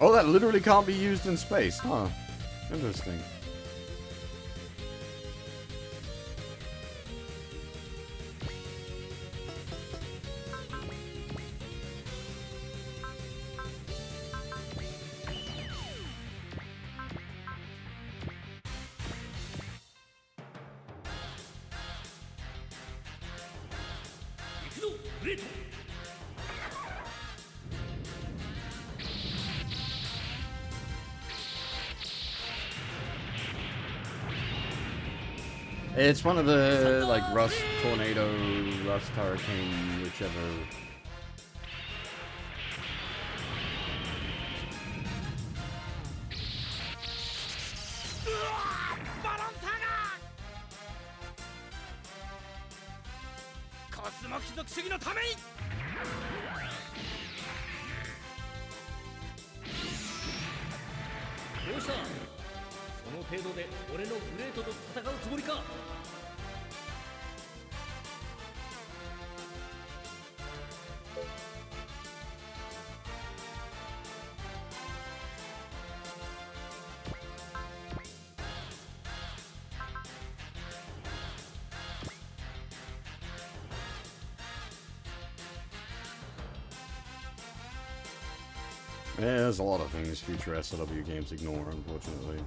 Oh, that literally can't be used in space, huh? Interesting. It's one of the, like, Rust Tornado, Rust Hurricane, whichever. Yeah, there's a lot of things future SLW games ignore, unfortunately.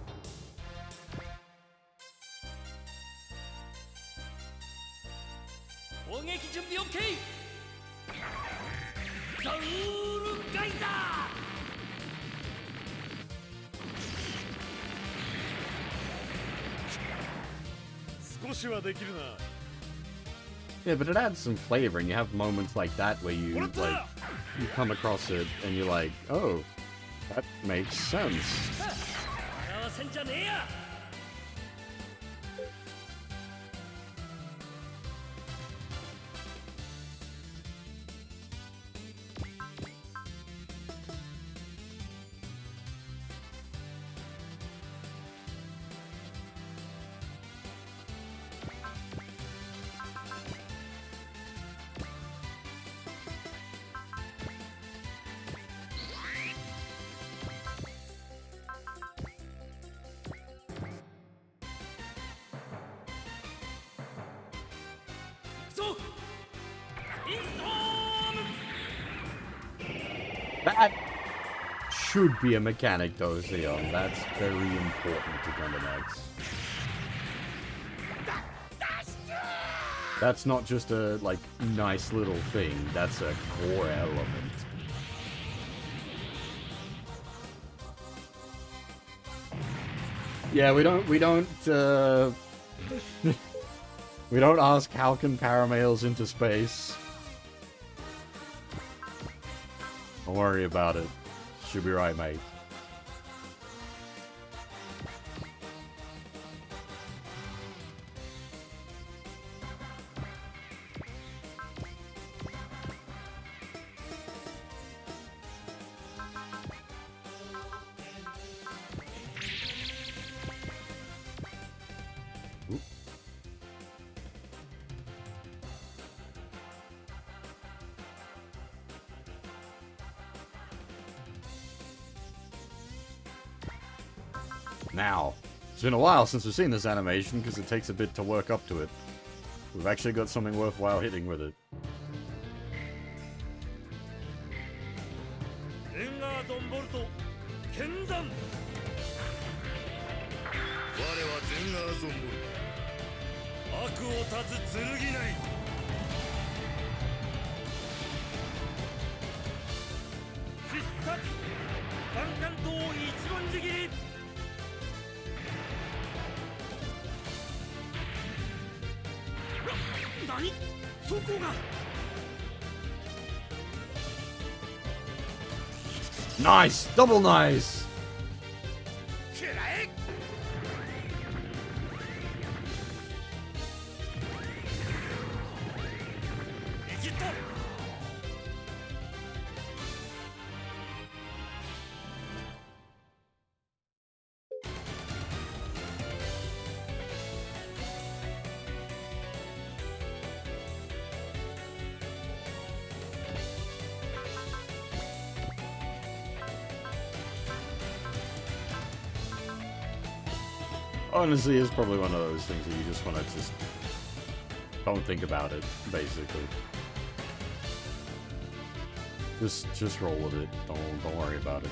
Yeah, but it adds some flavor, and you have moments like that where you, like, you come across it, and you're like, oh, that makes sense. That should be a mechanic, though, Zeon. That's very important to Gundam X. That's not just a, like, nice little thing. That's a core element. Yeah, we don't, we don't ask how can paramails into space. Don't worry about it. Should be right, mate. Now, it's been a while since we've seen this animation because it takes a bit to work up to it. We've actually got something worthwhile hitting with it. ゼンガーゾンボルト剣山。我はゼンガーゾンボルト、悪を断つ剣なり。必殺三冠刀一文字切り。何？そこが。Nice! Double nice! くらえ。いきった。Honestly, it's probably one of those things that you just want to just don't think about it, basically. Just roll with it. Don't worry about it.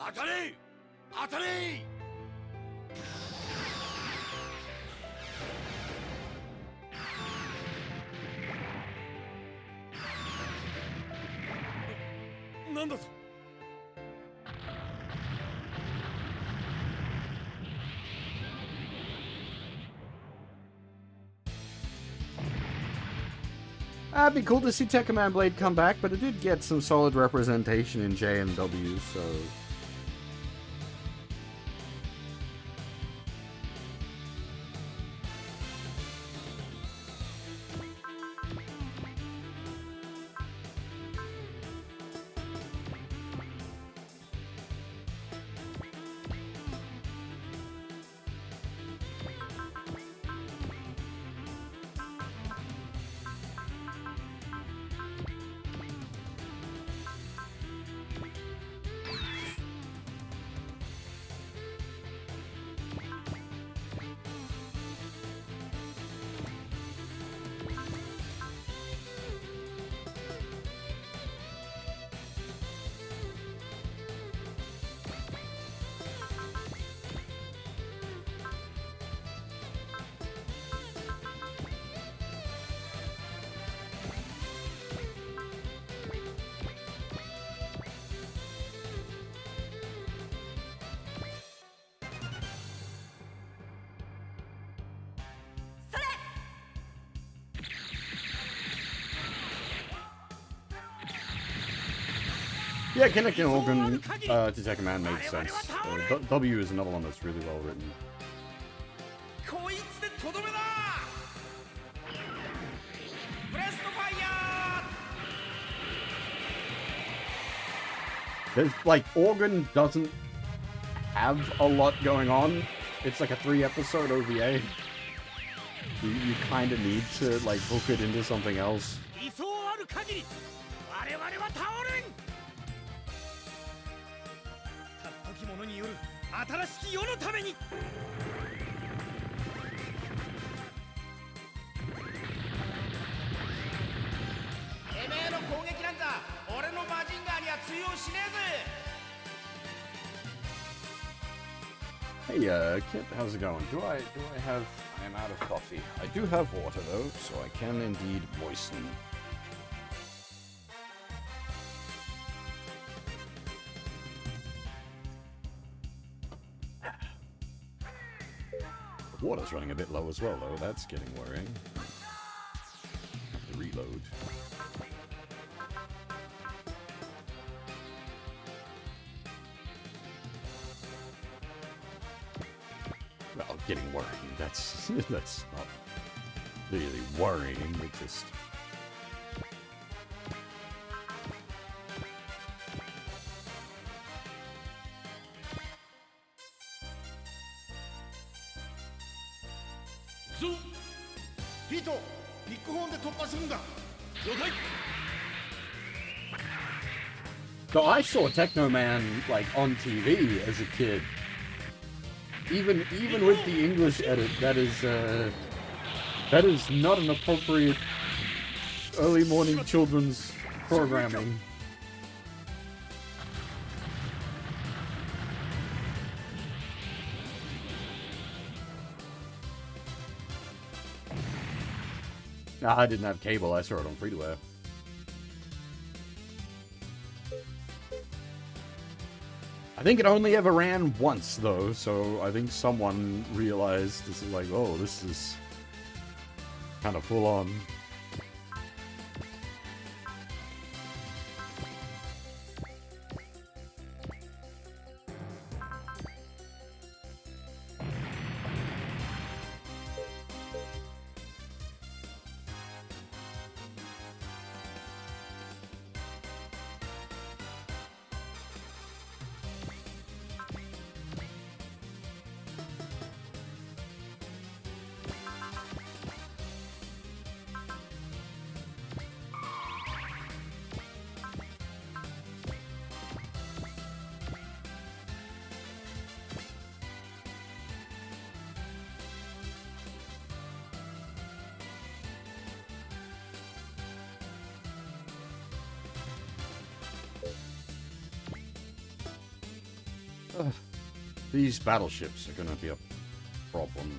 Atare! Atare! なんだと。It'd be cool to see Tekkaman Blade come back, but it did get some solid representation in J and W, so... Yeah, connecting Organ to Tekkaman makes sense. W is another one that's really well written. こいつでとどめだ。ブレストファイヤー。 There's, like, Organ doesn't have a lot going on. It's like a 3-episode OVA. You kind of need to, like, hook it into something else. 理想ある限り我々は倒れん。たっとき者による新しき世のために。てめえの攻撃なんか俺のマジンガーには通用しねえぜ。 Hey, Kip, how's it going? Do I have... I'm out of coffee. I do have water, though, so I can indeed moisten. The water's running a bit low as well, though. That's getting worrying. The reload. Well, getting worrying. That's not really worrying. It just... ビッグホーンで突破するんだ。了解。 So I saw Techno Man like on TV as a kid. Even with the English edit, that is not an appropriate early morning children's programming. Nah, I didn't have cable. I saw it on free-to-air. I think it only ever ran once, though, so I think someone realized this is like, oh, this is kind of full on. These battleships are gonna be a problem.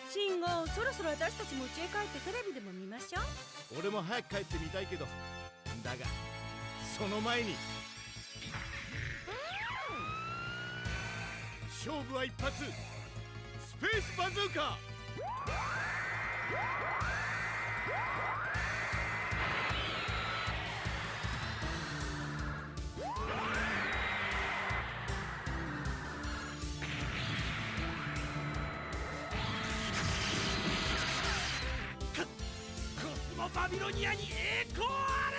信号、そろそろ私たちも家へ帰ってテレビでも見ましょう。俺も早く帰ってみたいけど、だがその前に勝負は一発。スペースバズーカ。バビロニアに栄光あれ。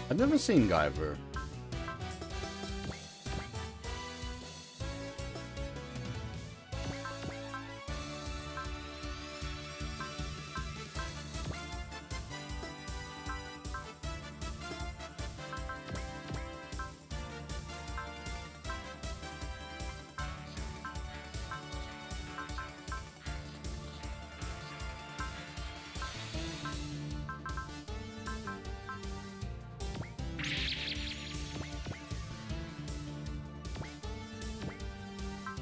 I've never seen Guyver.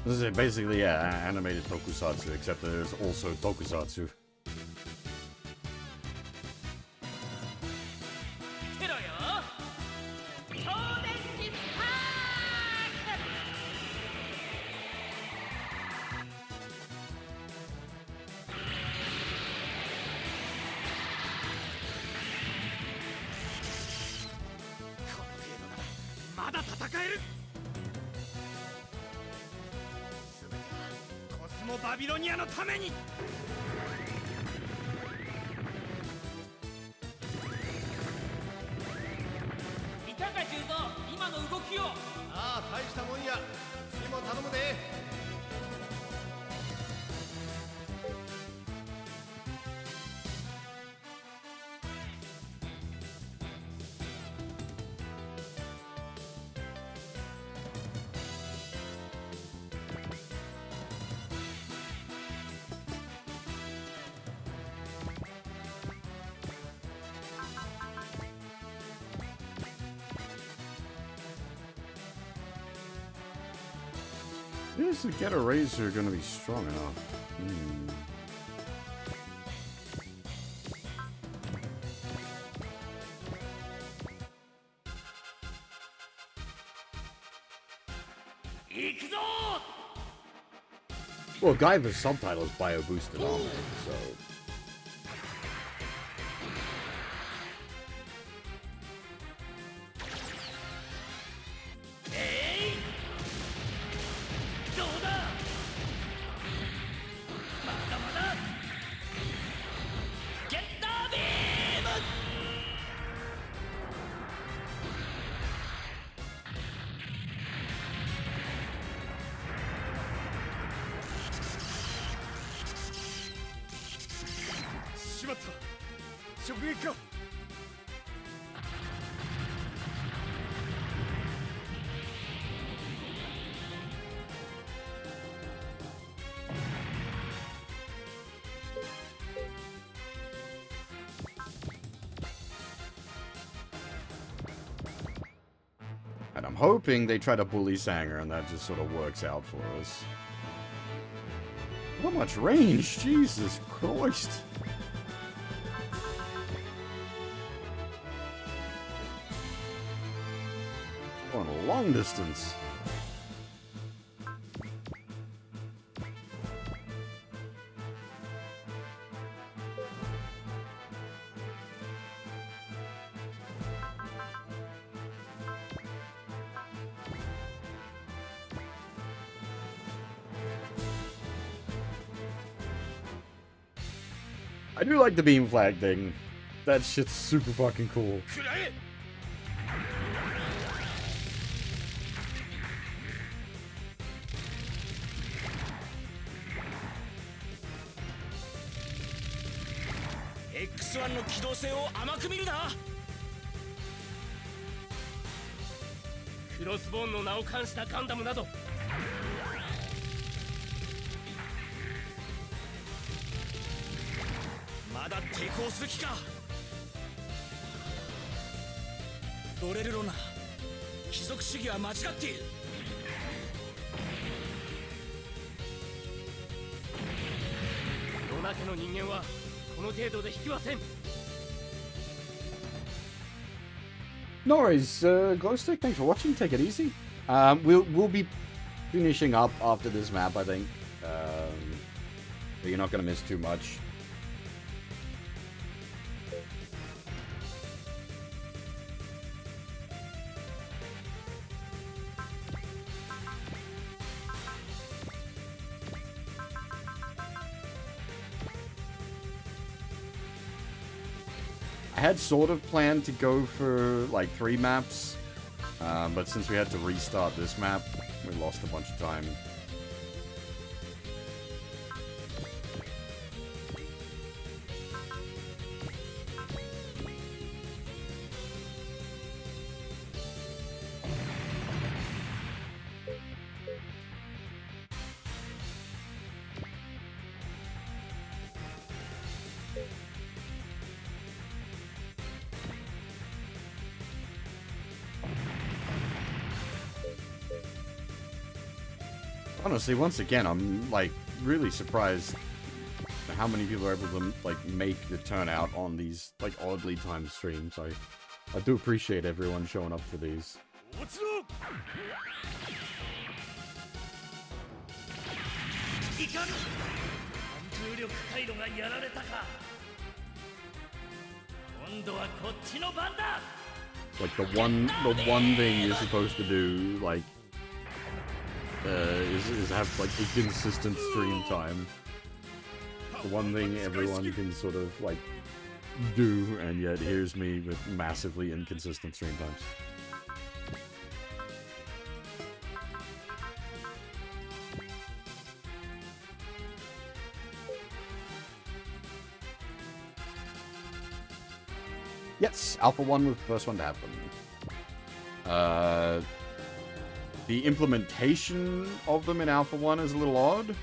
This is basically, yeah, animated tokusatsu, except that there's also tokusatsu. テロよ。超電気スパーク。この程度ならまだ戦える。コスモバビロニアのために。いかが十三、今の動きを。ああ、大したもんや。次も頼むで。Is the Get a Razor gonna be strong enough? Hmm. Well, Guyver's subtitle is Bio Boosted Armor, so. And I'm hoping they try to bully Sanger and that just sort of works out for us. How much range? Jesus Christ. Going a long distance. I do like the beam flag thing. That shit's super fucking cool. X1 の機動性を甘く見るな。クロスボーンの名を冠したガンダムなどまだ抵抗する気か。ドレルロナ、貴族主義は間違っている。ロナ家の人間はこの程度で引きません。No worries, Glowstick, thanks for watching, take it easy. We'll be finishing up after this map, I think. But you're not gonna miss too much. I had sort of planned to go for like 3 maps, but since we had to restart this map, we lost a bunch of time. Honestly, once again, I'm like really surprised at how many people are able to like make the turnout on these like oddly timed streams. I do appreciate everyone showing up for these. What's up? いかん。重力回路がやられたか。今度はこっちの番だ。 Like the one thing you're supposed to do, like. Is have like a consistent stream time. The one thing everyone can sort of like do, and yet here's me with massively inconsistent stream times. Yes, Alpha 1 was the first one to happen. The implementation of them in Alpha 1 is a little odd.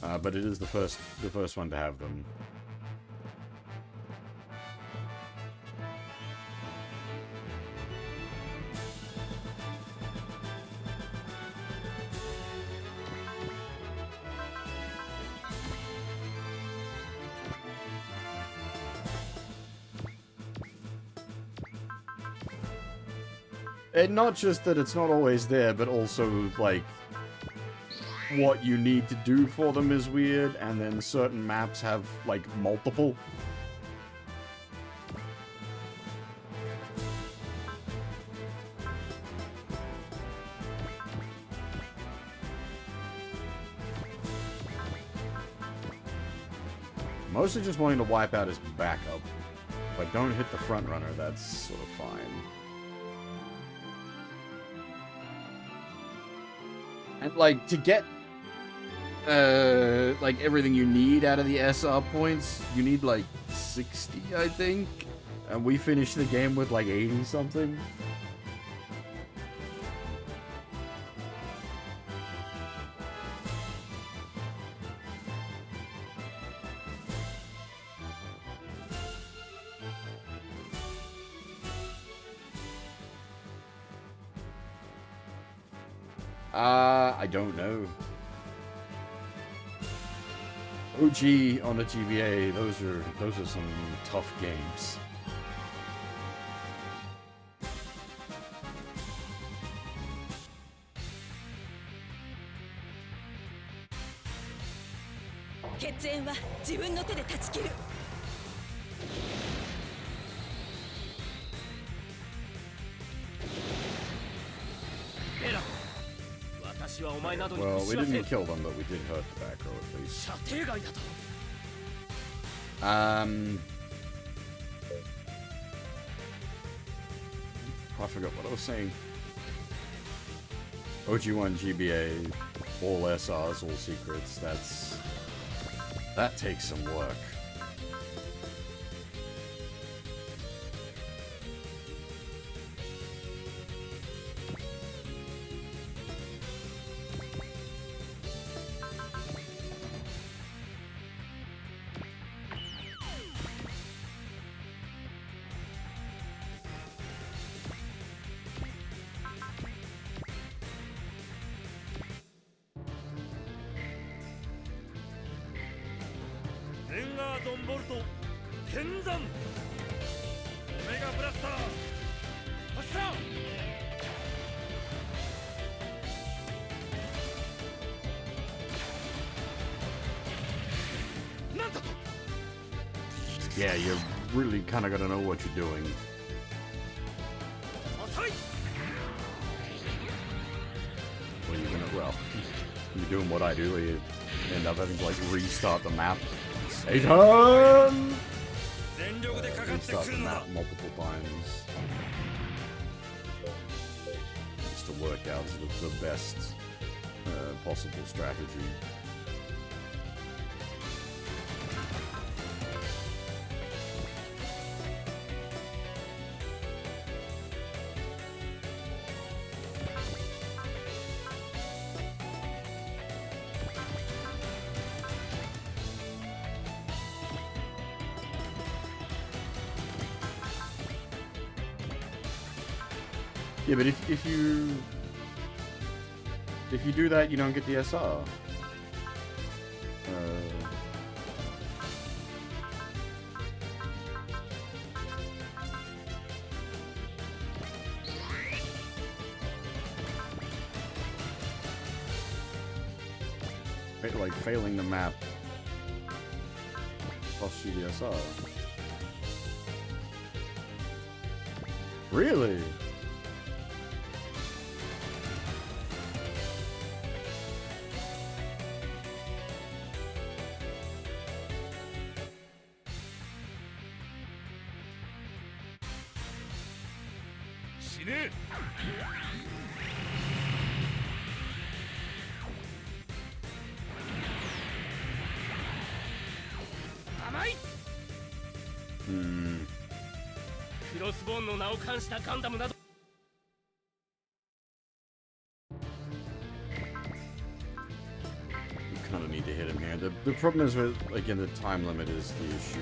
But it is the first one to have them. And not just that it's not always there, but also, like, what you need to do for them is weird, and then certain maps have, like, multiple. Mostly just wanting to wipe out his backup. If I don't hit the front runner, that's sort of fine. And, like, to get, like, everything you need out of the SR points, you need, like, 60, I think? And we finished the game with, like, 80-something. I don't know. OG on the GBA, those are some tough games. Well, we didn't kill them, but we did hurt the back row at least. I forgot what I was saying. OG1 GBA, all SRs, all secrets, that takes some work. Yeah, you really kind of got to know what you're doing. Well, you're doing what I do, where you end up having to, like, restart the map. Satan! Restart the map multiple times. Just to work out sort of the best possible strategy. Yeah, but if you do that, you don't get the SR. Like failing the map costs you the SR. Really? Kind of need to hit him here. The problem is with, again, the time limit is the issue.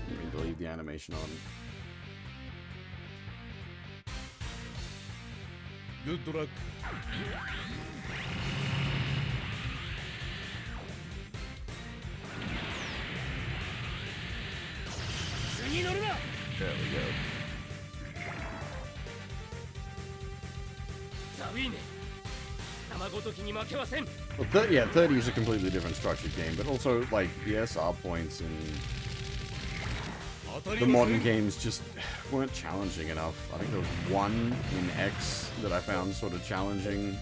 Let me leave the animation on. グッドラック。次乗るな。 There we go. ザウィーネ玉ごときに負けません。 Well, yeah, 30 is a completely different structured game, but also, like, the SR points in the modern games just weren't challenging enough. I think there was one in X that I found sort of challenging.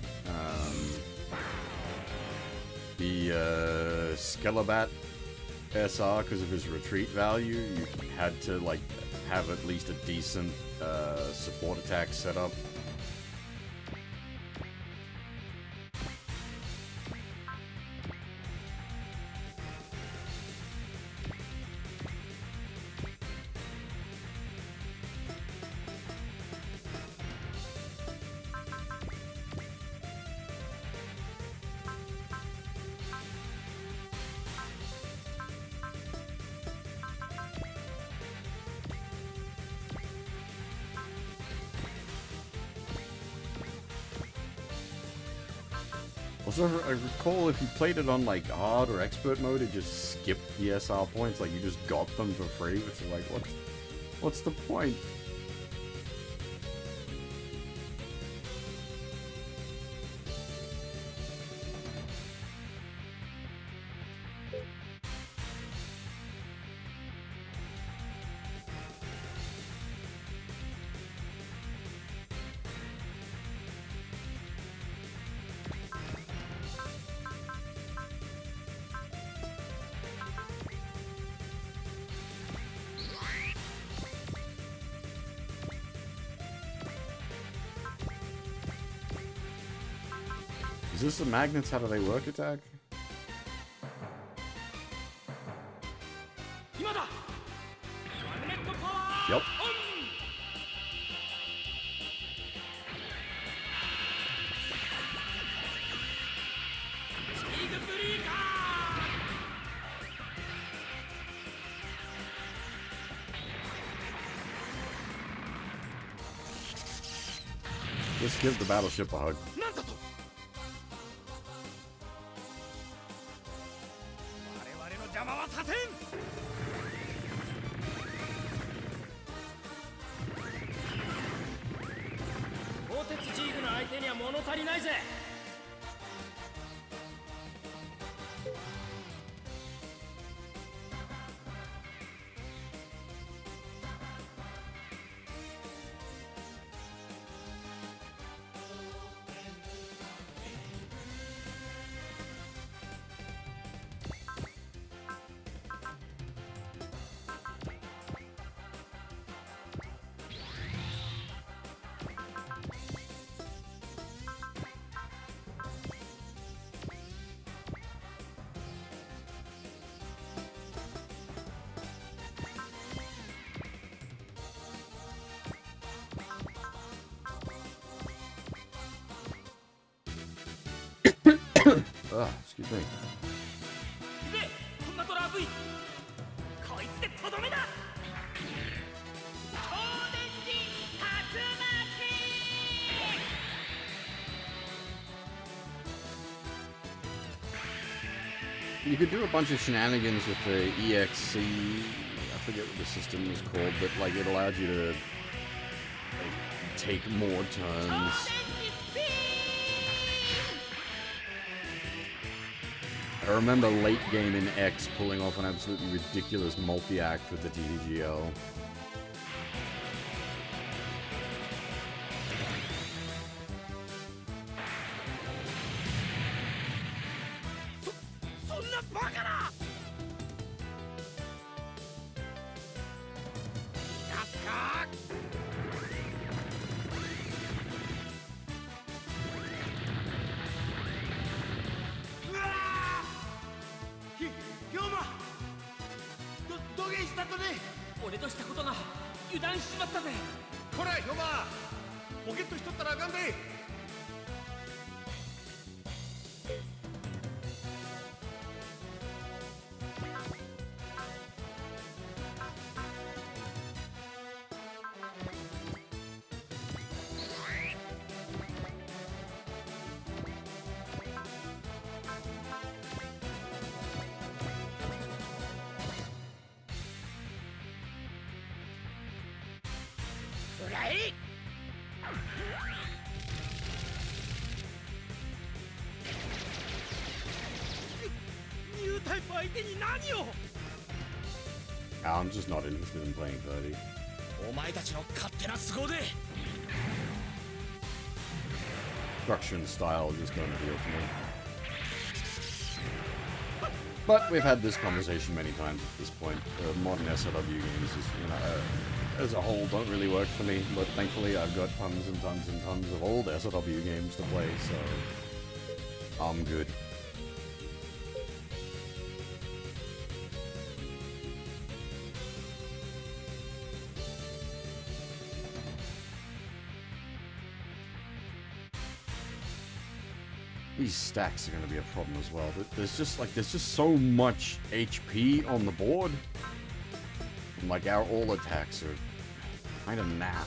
The Skelebat SR, because of his retreat value, you had to, like, have at least a decent support attack set up. Also, I recall if you played it on like hard or expert mode, it just skipped the SR points. Like you just got them for free, which is like, what's the point? Is this the magnets? How do they work attack? 今だ。マグネットパワー Yep. オン。チーグブリーカ Just give the battleship a hug. ー。なんだと。我々の邪魔はさせん。鋼鉄ジーグの相手には物足りないぜ。Excuse me. で、こんなドラ V。こいつでとどめだ。超電磁竜巻。 You could do a bunch of shenanigans with the EXC. I forget what the system was called, but like it allowed you to like, take more turns. I remember late game in X pulling off an absolutely ridiculous multi-act with the TDGL. そんなバカな。逃がすか。うわー。ひょうま。どげんしたとね。俺としたことが油断しちまったぜ。こら、ひょま。ポケットしとったらあかんで。い。ニュータイプ相手に何を。 I'm just not interested in playing 30. お前たちの勝手な都合で Structure and style just don't appeal to me. But we've had this conversation many times at this point. Modern SLW games, is, you know, as a whole, don't really work for me. But thankfully, I've got tons and tons and tons of old SLW games to play, so I'm good. These stacks are going to be a problem as well. There's just so much HP on the board. And like our all attacks are kind of naff.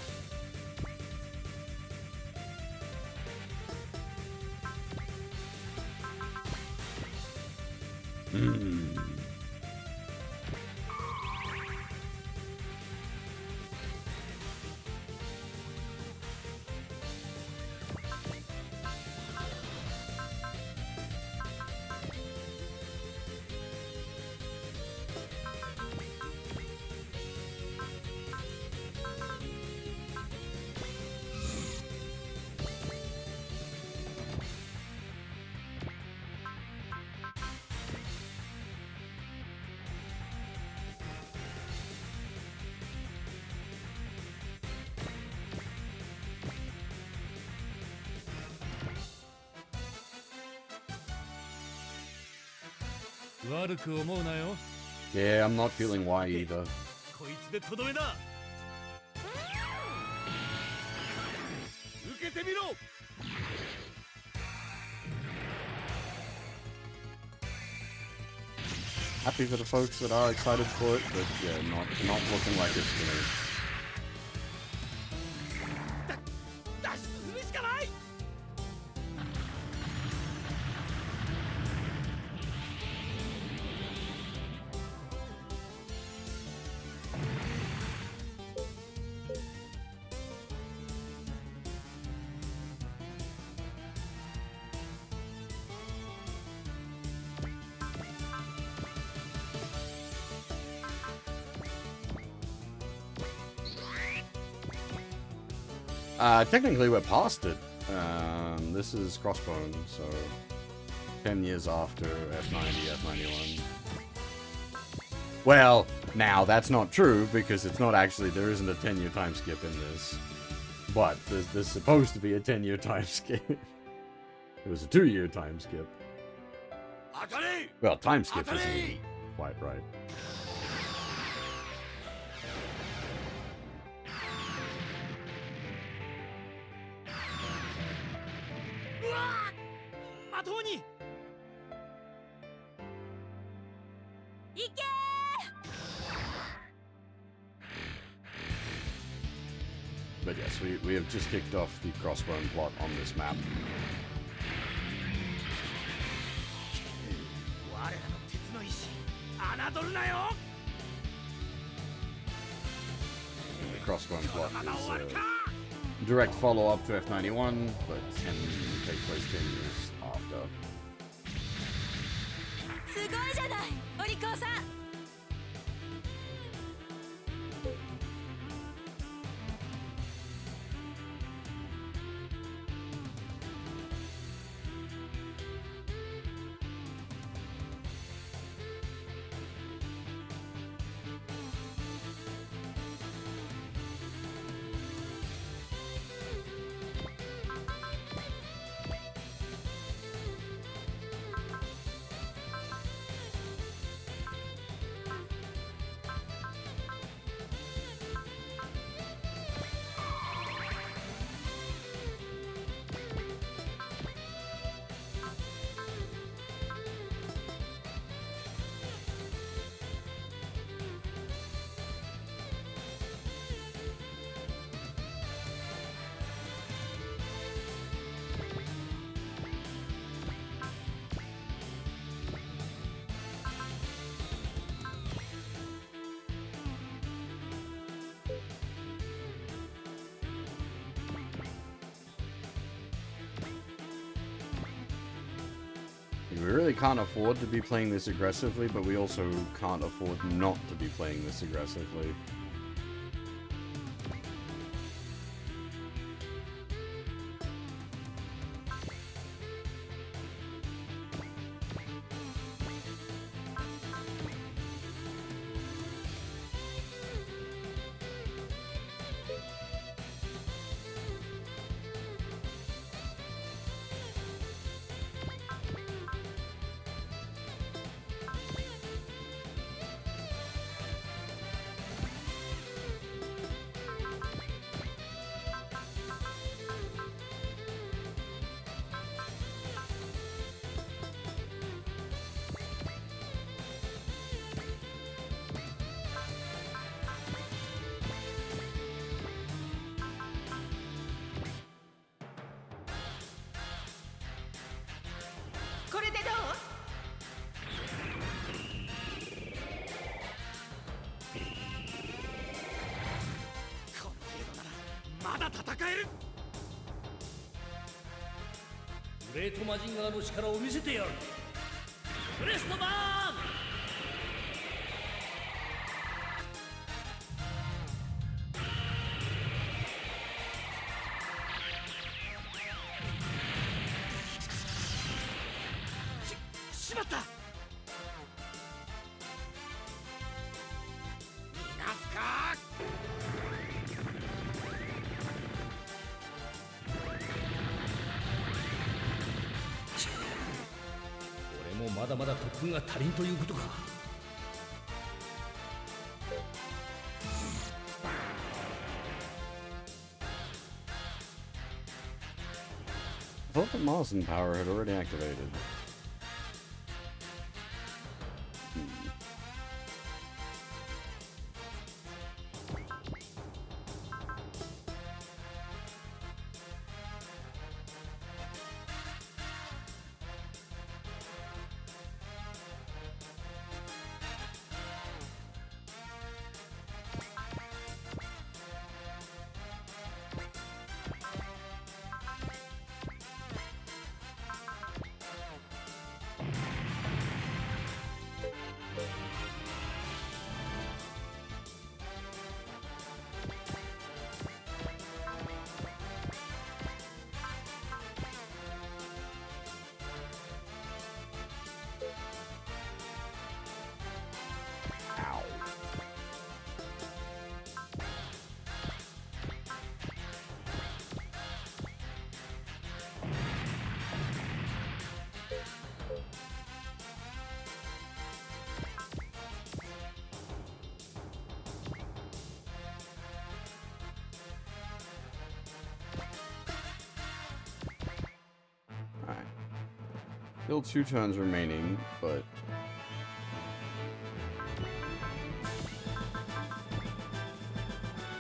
Yeah, I'm not feeling why either. こいつでとどめだ受けてみろ Happy for the folks that are excited for it, but yeah, not looking like it's for me. 脱出するしかない。 Technically we're past it. This is Crossbone, so 10 years after F90, F91. Well, now that's not true because it's not actually, there isn't a 10-year time skip in this. But there's supposed to be a 10-year time skip. It was a 2-year time skip. Well, time skip isn't quite right. But yes, we have just kicked off the Crossbone plot on this map. The Crossbone plot is a direct follow-up to F91, but take place 10 years after. すごいじゃないお利口さん。We really can't afford to be playing this aggressively, but we also can't afford not to be playing this aggressively.グレートマジンガーの力を見せてやる。ブレストバーン。しまった。逃がすか。俺もまだまだ特訓が足りんということか。I thought the Marson power had already activated. Still 2 turns remaining, but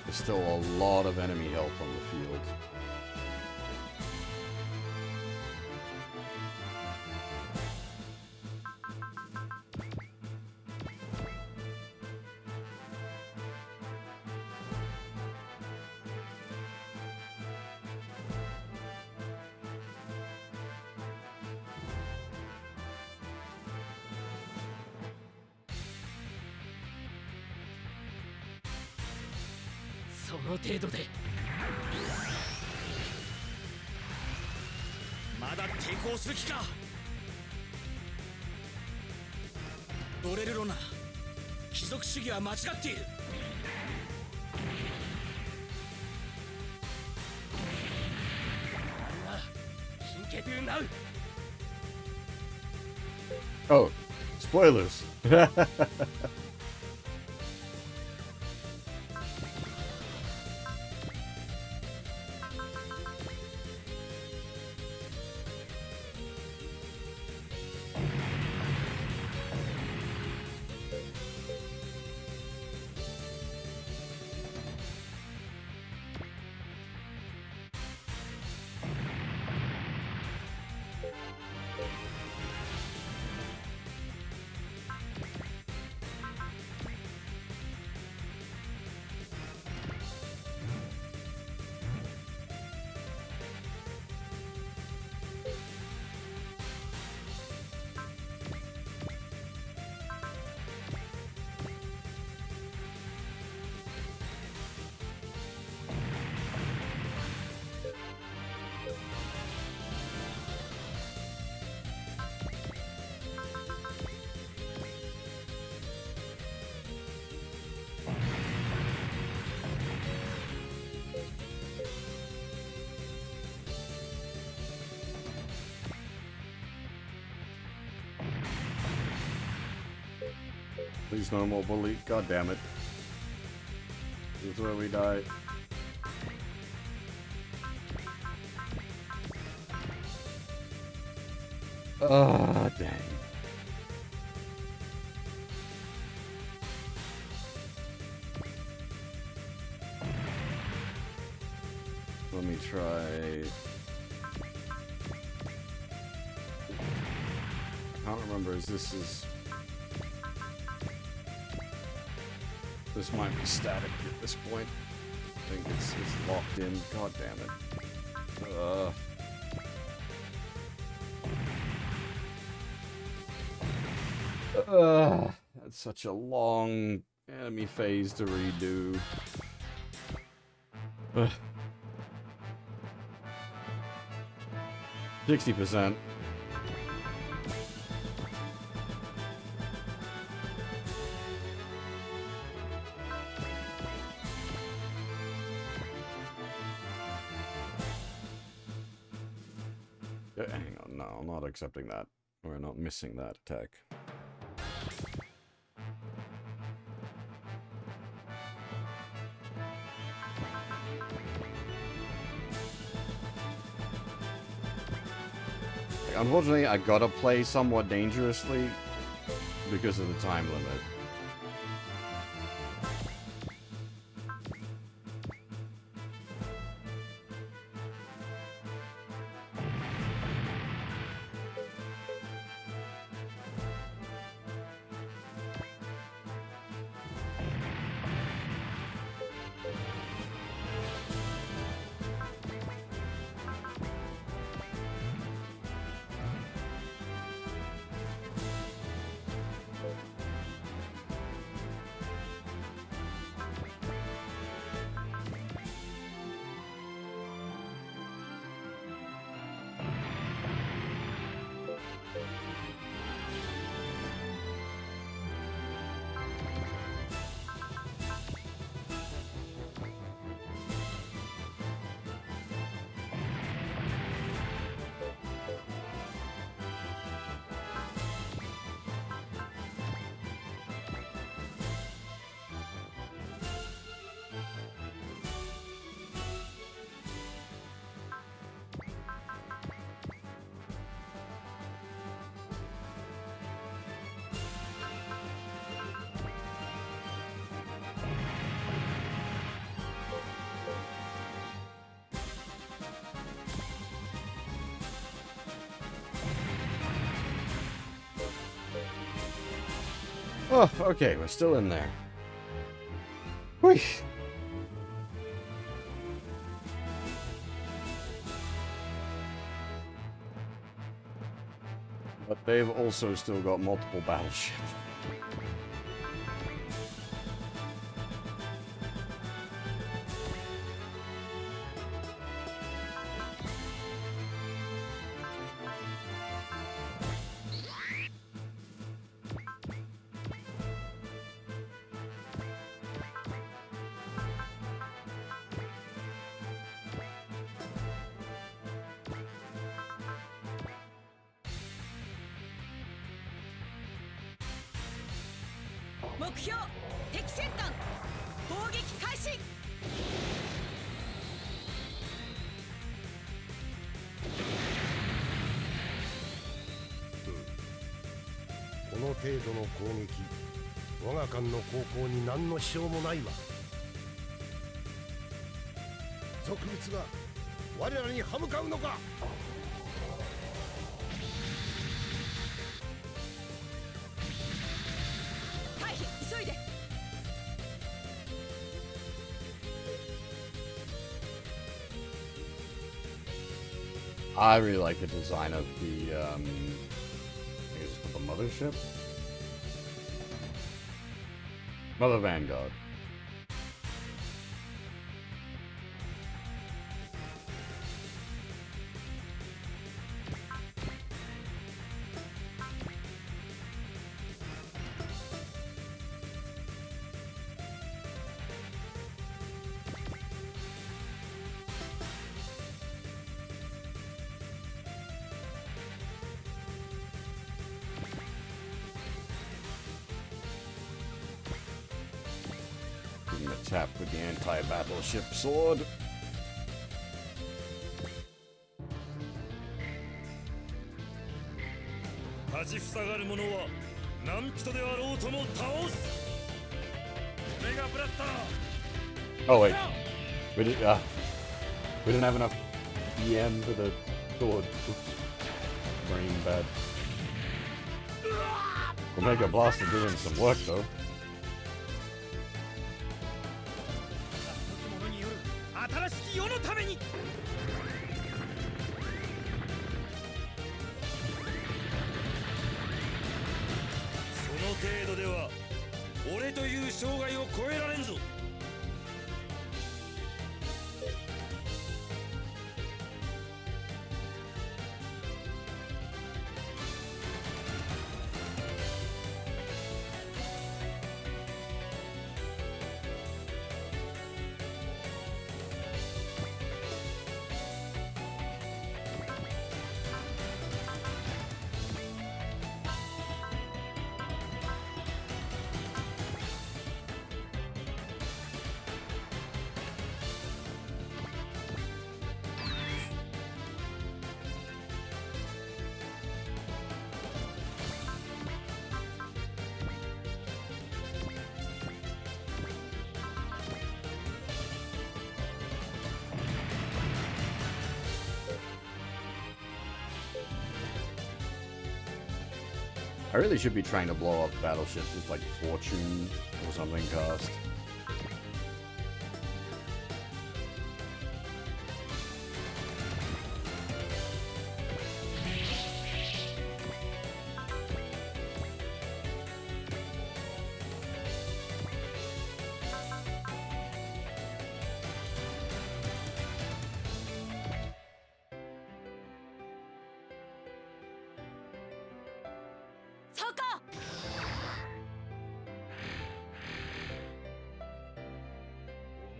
there's still a lot of enemy health on the field.その程度でまだ抵抗する気か。ドレルロナ、貴族主義は間違っている。貧血なう。 Oh, spoilers. Please no more bully. God damn it. This is where we die. Ah, dang. Let me try. I can't remember. This might be static at this point. I think it's locked in. God damn it. That's such a long enemy phase to redo. 60%. Hang on, no, I'm not accepting that. We're not missing that attack. Unfortunately, I gotta play somewhat dangerously because of the time limit. Oh, okay, we're still in there. Whee! But they've also still got multiple battleships.この程度の攻撃、我が艦の航行に何の支障もないわ。俗物が我らに歯向かうのか。退避、急いで。I really like the design of the, I think it's called the mothership? Mother Vanguard. tap with the anti-battleship sword. 立ちふさがる者は何人であろうとも倒す。メガブラスター。 Oh wait, we didn't have enough EM for the sword. Oops, brain bad. Omega Blaster doing some work though. 者による新しき世のために。その程度では俺という障害を超えられんぞ。I really should be trying to blow up battleships with like fortune or something cost.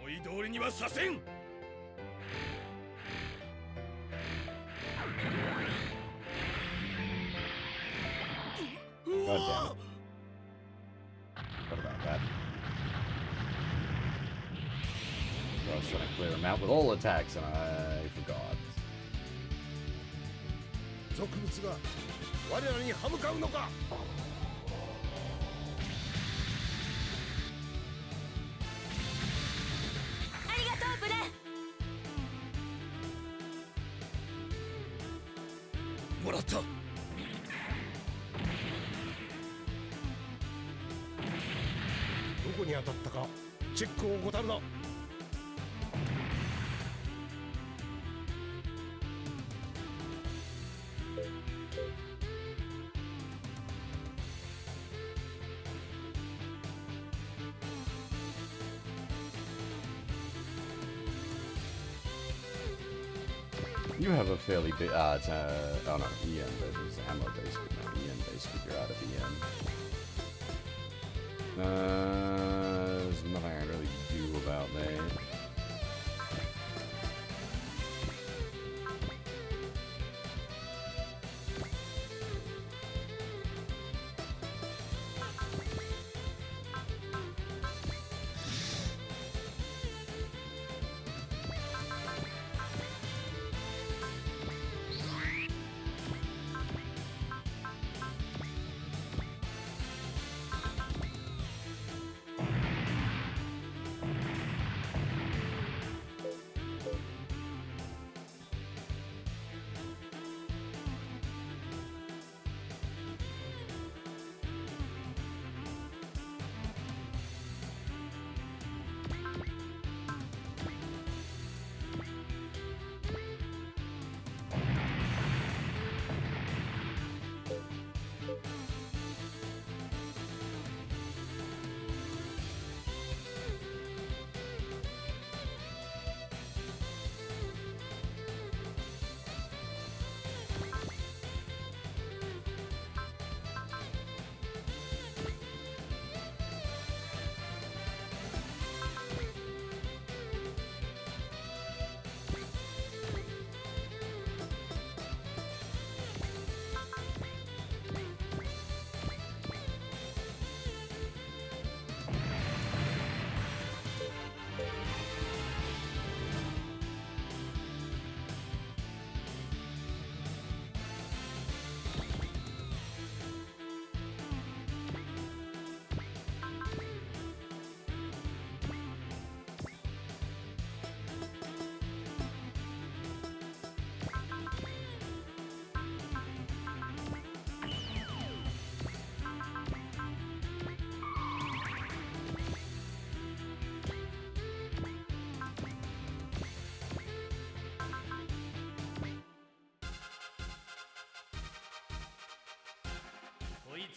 Omoi通りにはさせん。 God damn it. What about that? I was trying to clear him out with all attacks and I forgot. 俗物が我らに歯向かうのか。ありがとうブレン。もらった。どこに当たったかチェックを怠るな。 You have a fairly big, it's oh no, EM, but it's ammo based, but not EM based, but you're out of EM. There's nothing I can really do about that.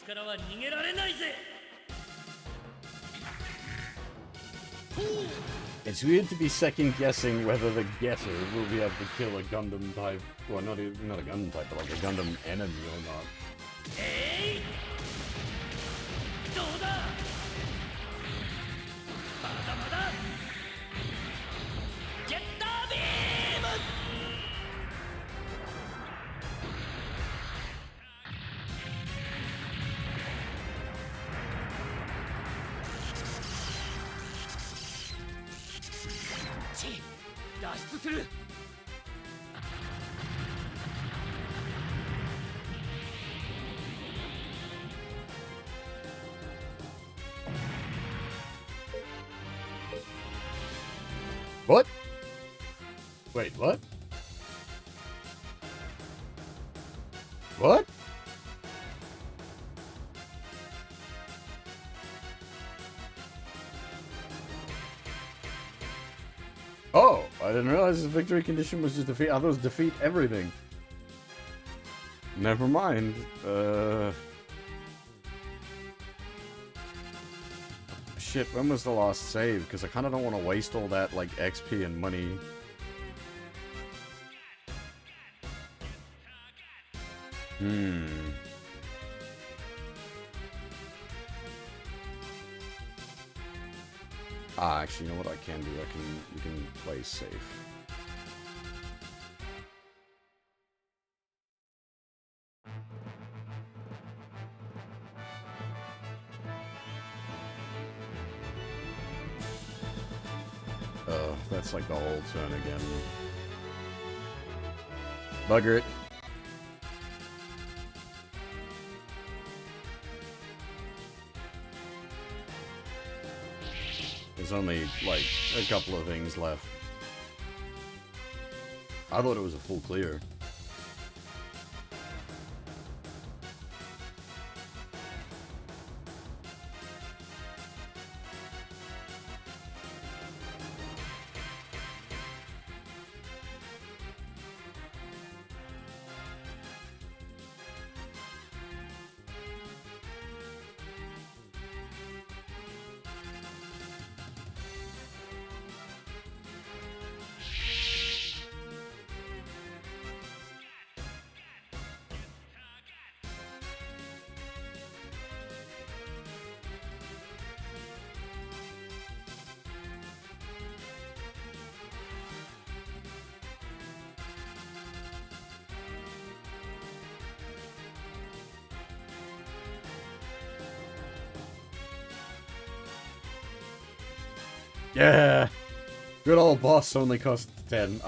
つからは逃げられないぜ。 It's weird to be second guessing whether the guesser will be able to kill a Gundam type, well, not a Gundam type, but like a Gundam enemy or not. どうだ。まだまだ。ジェッタービーム。 脱出する。 What? Wait, what? What? Oh, I didn't realize the victory condition was just defeat. I thought it was defeat everything. Never mind. Shit, when was the last save? Because I kind of don't want to waste all that, like, XP and money. Ah, actually, you know what I can do? You can play safe. That's like the whole turn again. Bugger it. There's only, like, a couple of things left. I thought it was a full clear. Yeah, good old boss only cost 10.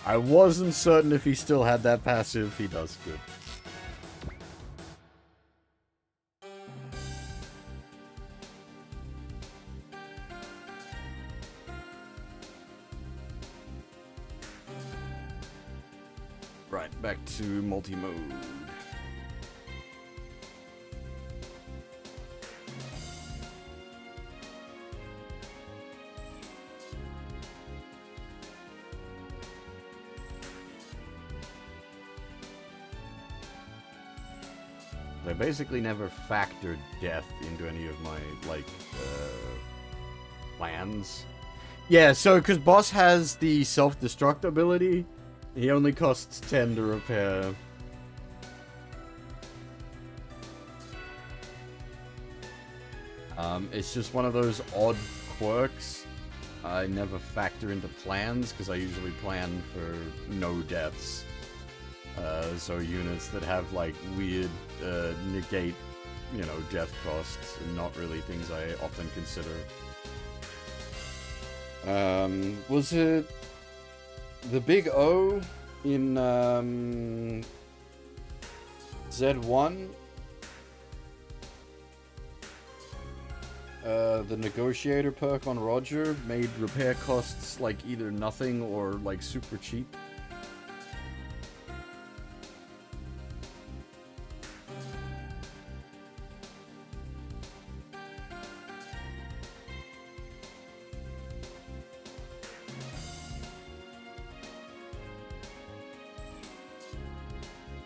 I wasn't certain if he still had that passive. He does. Good. Right, back to multi-mode. I basically never factored death into any of my, like, plans. Yeah, so, because boss has the self-destruct ability, he only costs 10 to repair. It's just one of those odd quirks I never factor into plans, because I usually plan for no deaths. So units that have, like, weird, negate, you know, death costs, and not really things I often consider. Was it the big O in, Z1? The negotiator perk on Roger made repair costs, like, either nothing or, like, super cheap.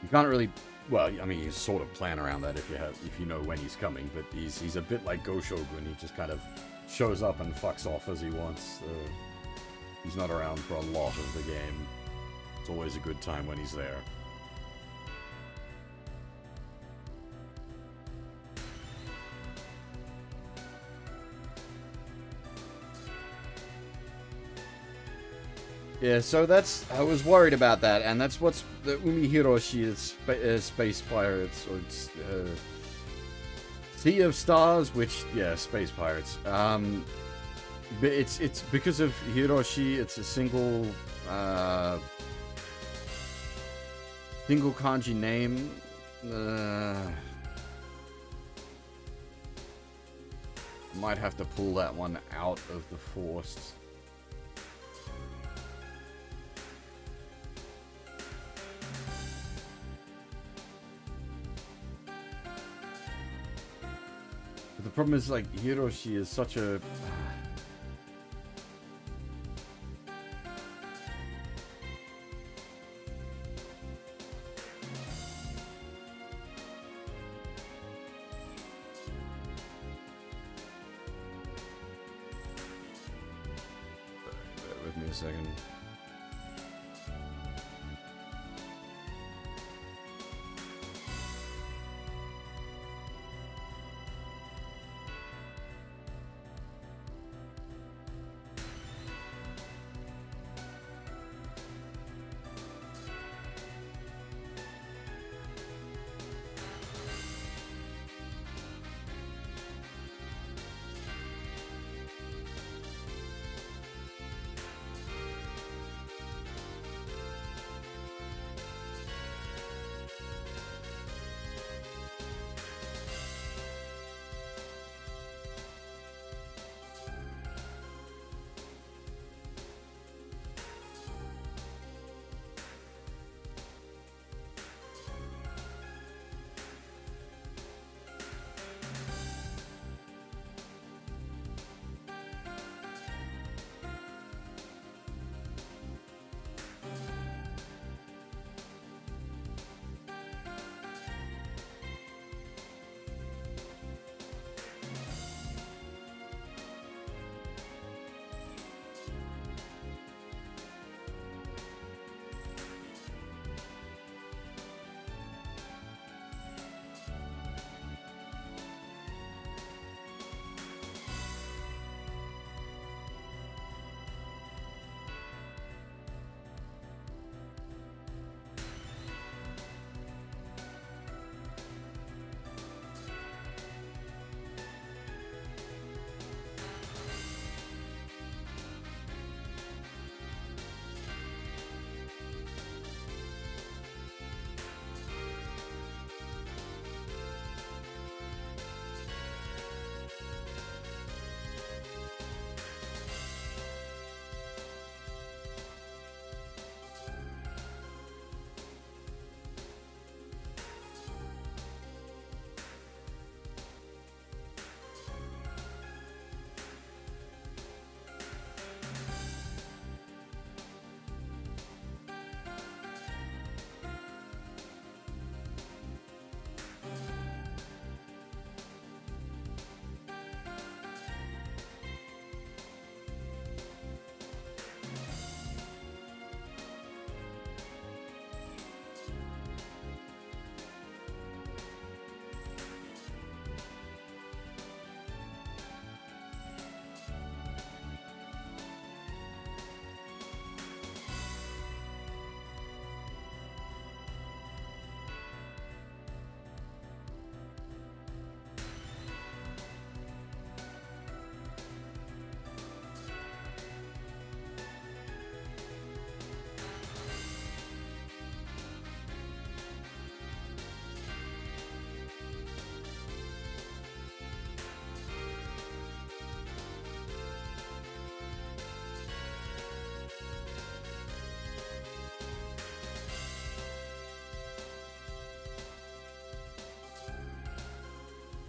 You can't really well, I mean, you sort of plan around that if you know when he's coming, but he's a bit like Goshogun. He just kind of shows up and fucks off as he wants. He's not around for a lot of the game. It's always a good time when he's there. Yeah, so I was worried about that, and that's what's the Umi Hiroshi is Space Pirates, or it's Sea of Stars, which, yeah, Space Pirates. But it's because of Hiroshi, it's a single kanji name. Might have to pull that one out of the force. But the problem is, like, Hiroshi is such a... Bear with me a second.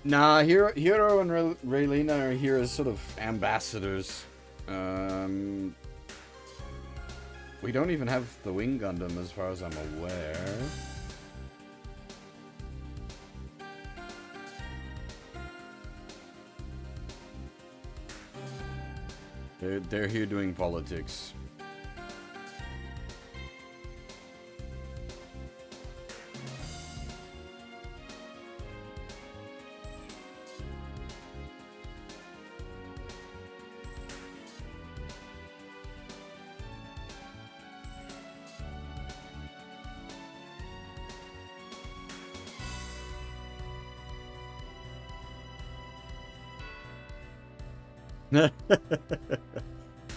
Nah, Hiro and Raylina are here as sort of ambassadors. We don't even have the Wing Gundam as far as I'm aware. They're here doing politics.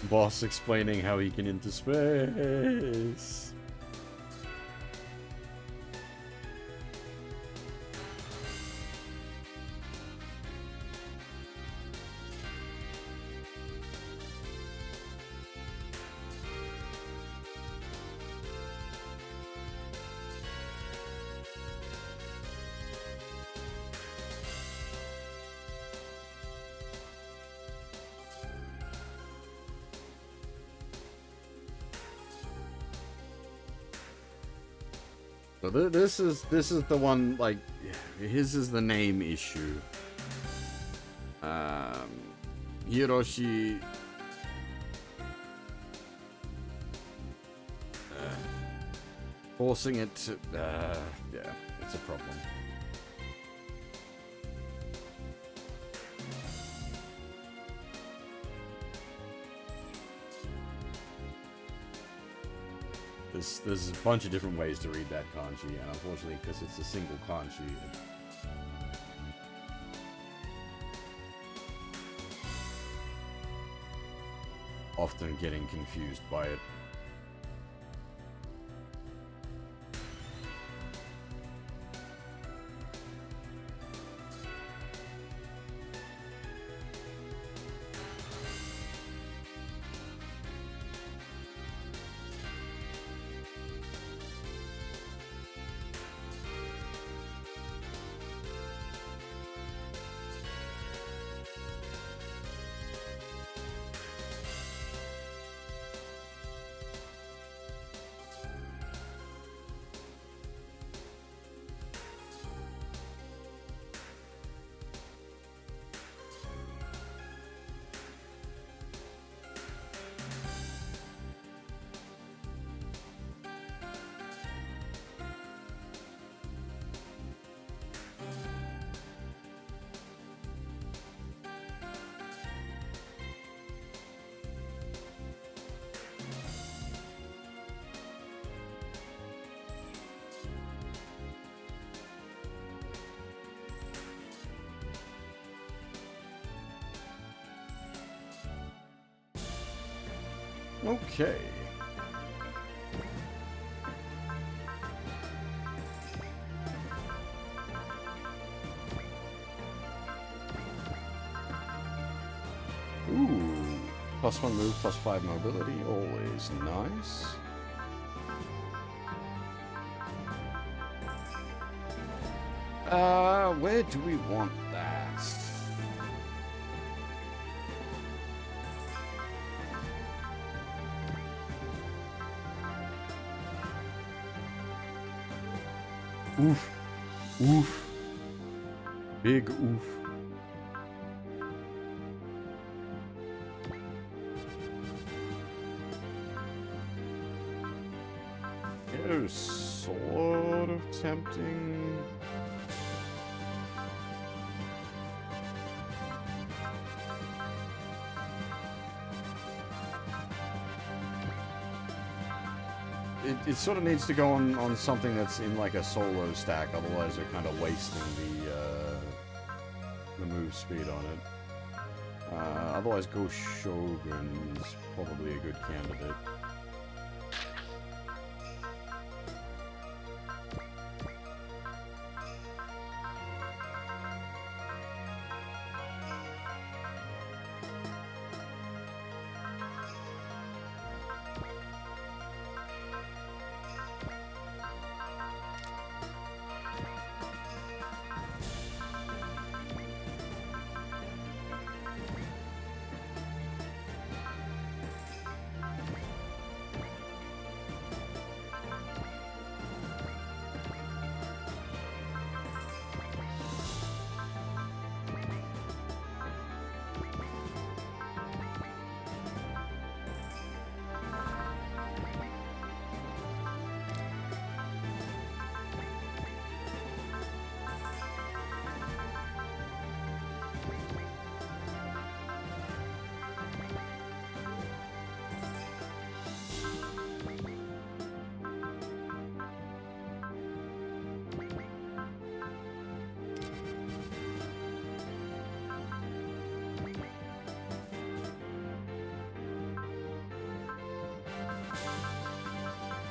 Boss explaining how he can into space. So this is the one, like, his is the name issue. Hiroshi forcing it to yeah, it's a problem. There's a bunch of different ways to read that kanji, and unfortunately, because it's a single kanji, often getting confused by it. Okay. Ooh, +1 move, +5 mobility, always nice. Where do we want that? Oof. Oof. Big oof. It was sort of tempting. It sort of needs to go on something that's in like a solo stack, otherwise they're kind of wasting the move speed on it. Otherwise, Go Shogun's probably a good candidate.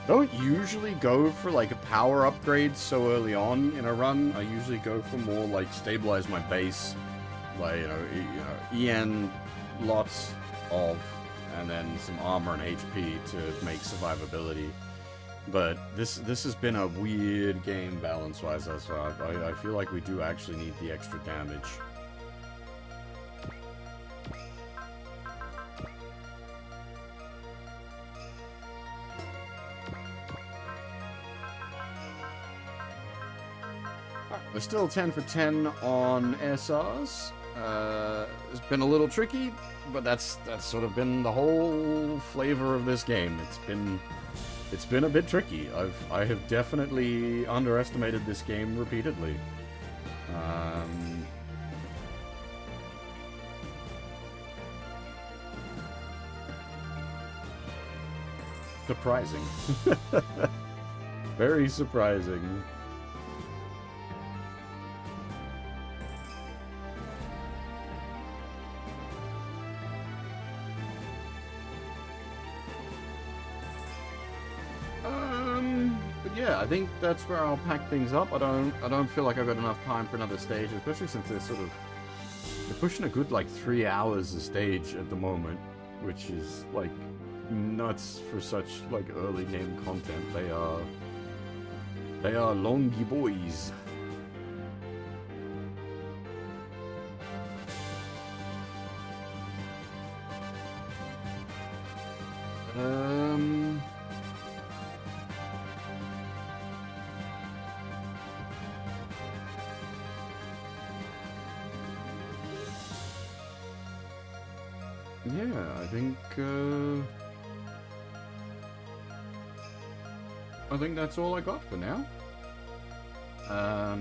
don't usually go for like a power upgrade so early on in a run. I usually go for more like stabilize my base, like EN lots of, and then some armor and HP to make survivability. But this has been a weird game balance-wise thus far. I feel like we do actually need the extra damage. We're still 10 for 10 on SRs. It's been a little tricky, but that's sort of been the whole flavor of this game. It's been a bit tricky. I have definitely underestimated this game repeatedly. Surprising. Very surprising. But yeah, I think that's where I'll pack things up. I don't feel like I've got enough time for another stage, especially since they're pushing a good like 3 hours a stage at the moment, which is like nuts for such like early game content. They are longy boys. Yeah, I think that's all I got for now. I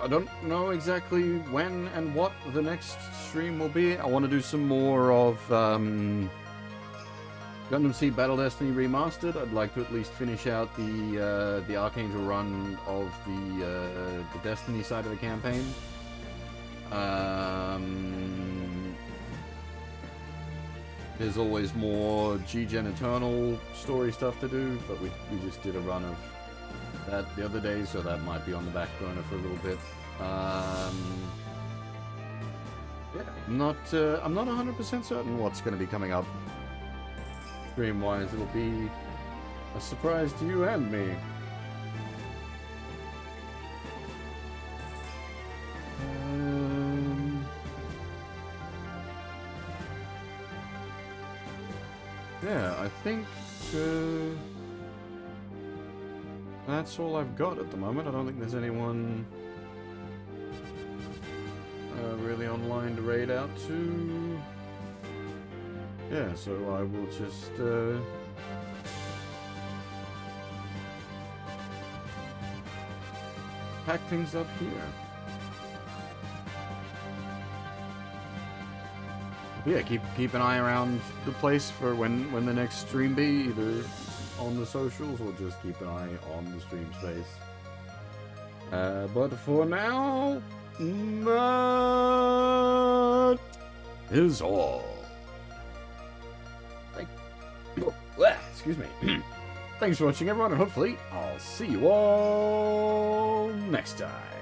don't know exactly when and what the next stream will be. I want to do some more of Gundam Seed Battle Destiny Remastered. I'd like to at least finish out the Archangel run of the Destiny side of the campaign. There's always more GGG and Eternal story stuff to do, but we just did a run of that the other day, so that might be on the back burner for a little bit. Yeah, I'm not 100% certain what's going to be coming up stream-wise. It'll be a surprise to you and me. Yeah, I think that's all I've got at the moment. I don't think there's anyone really online to raid out to. Yeah, so I will just pack things up here. Yeah, keep an eye around the place for when the next stream be, either on the socials or just keep an eye on the stream space. But for now, that is all. Excuse me. Thanks for watching, everyone, and hopefully I'll see you all next time.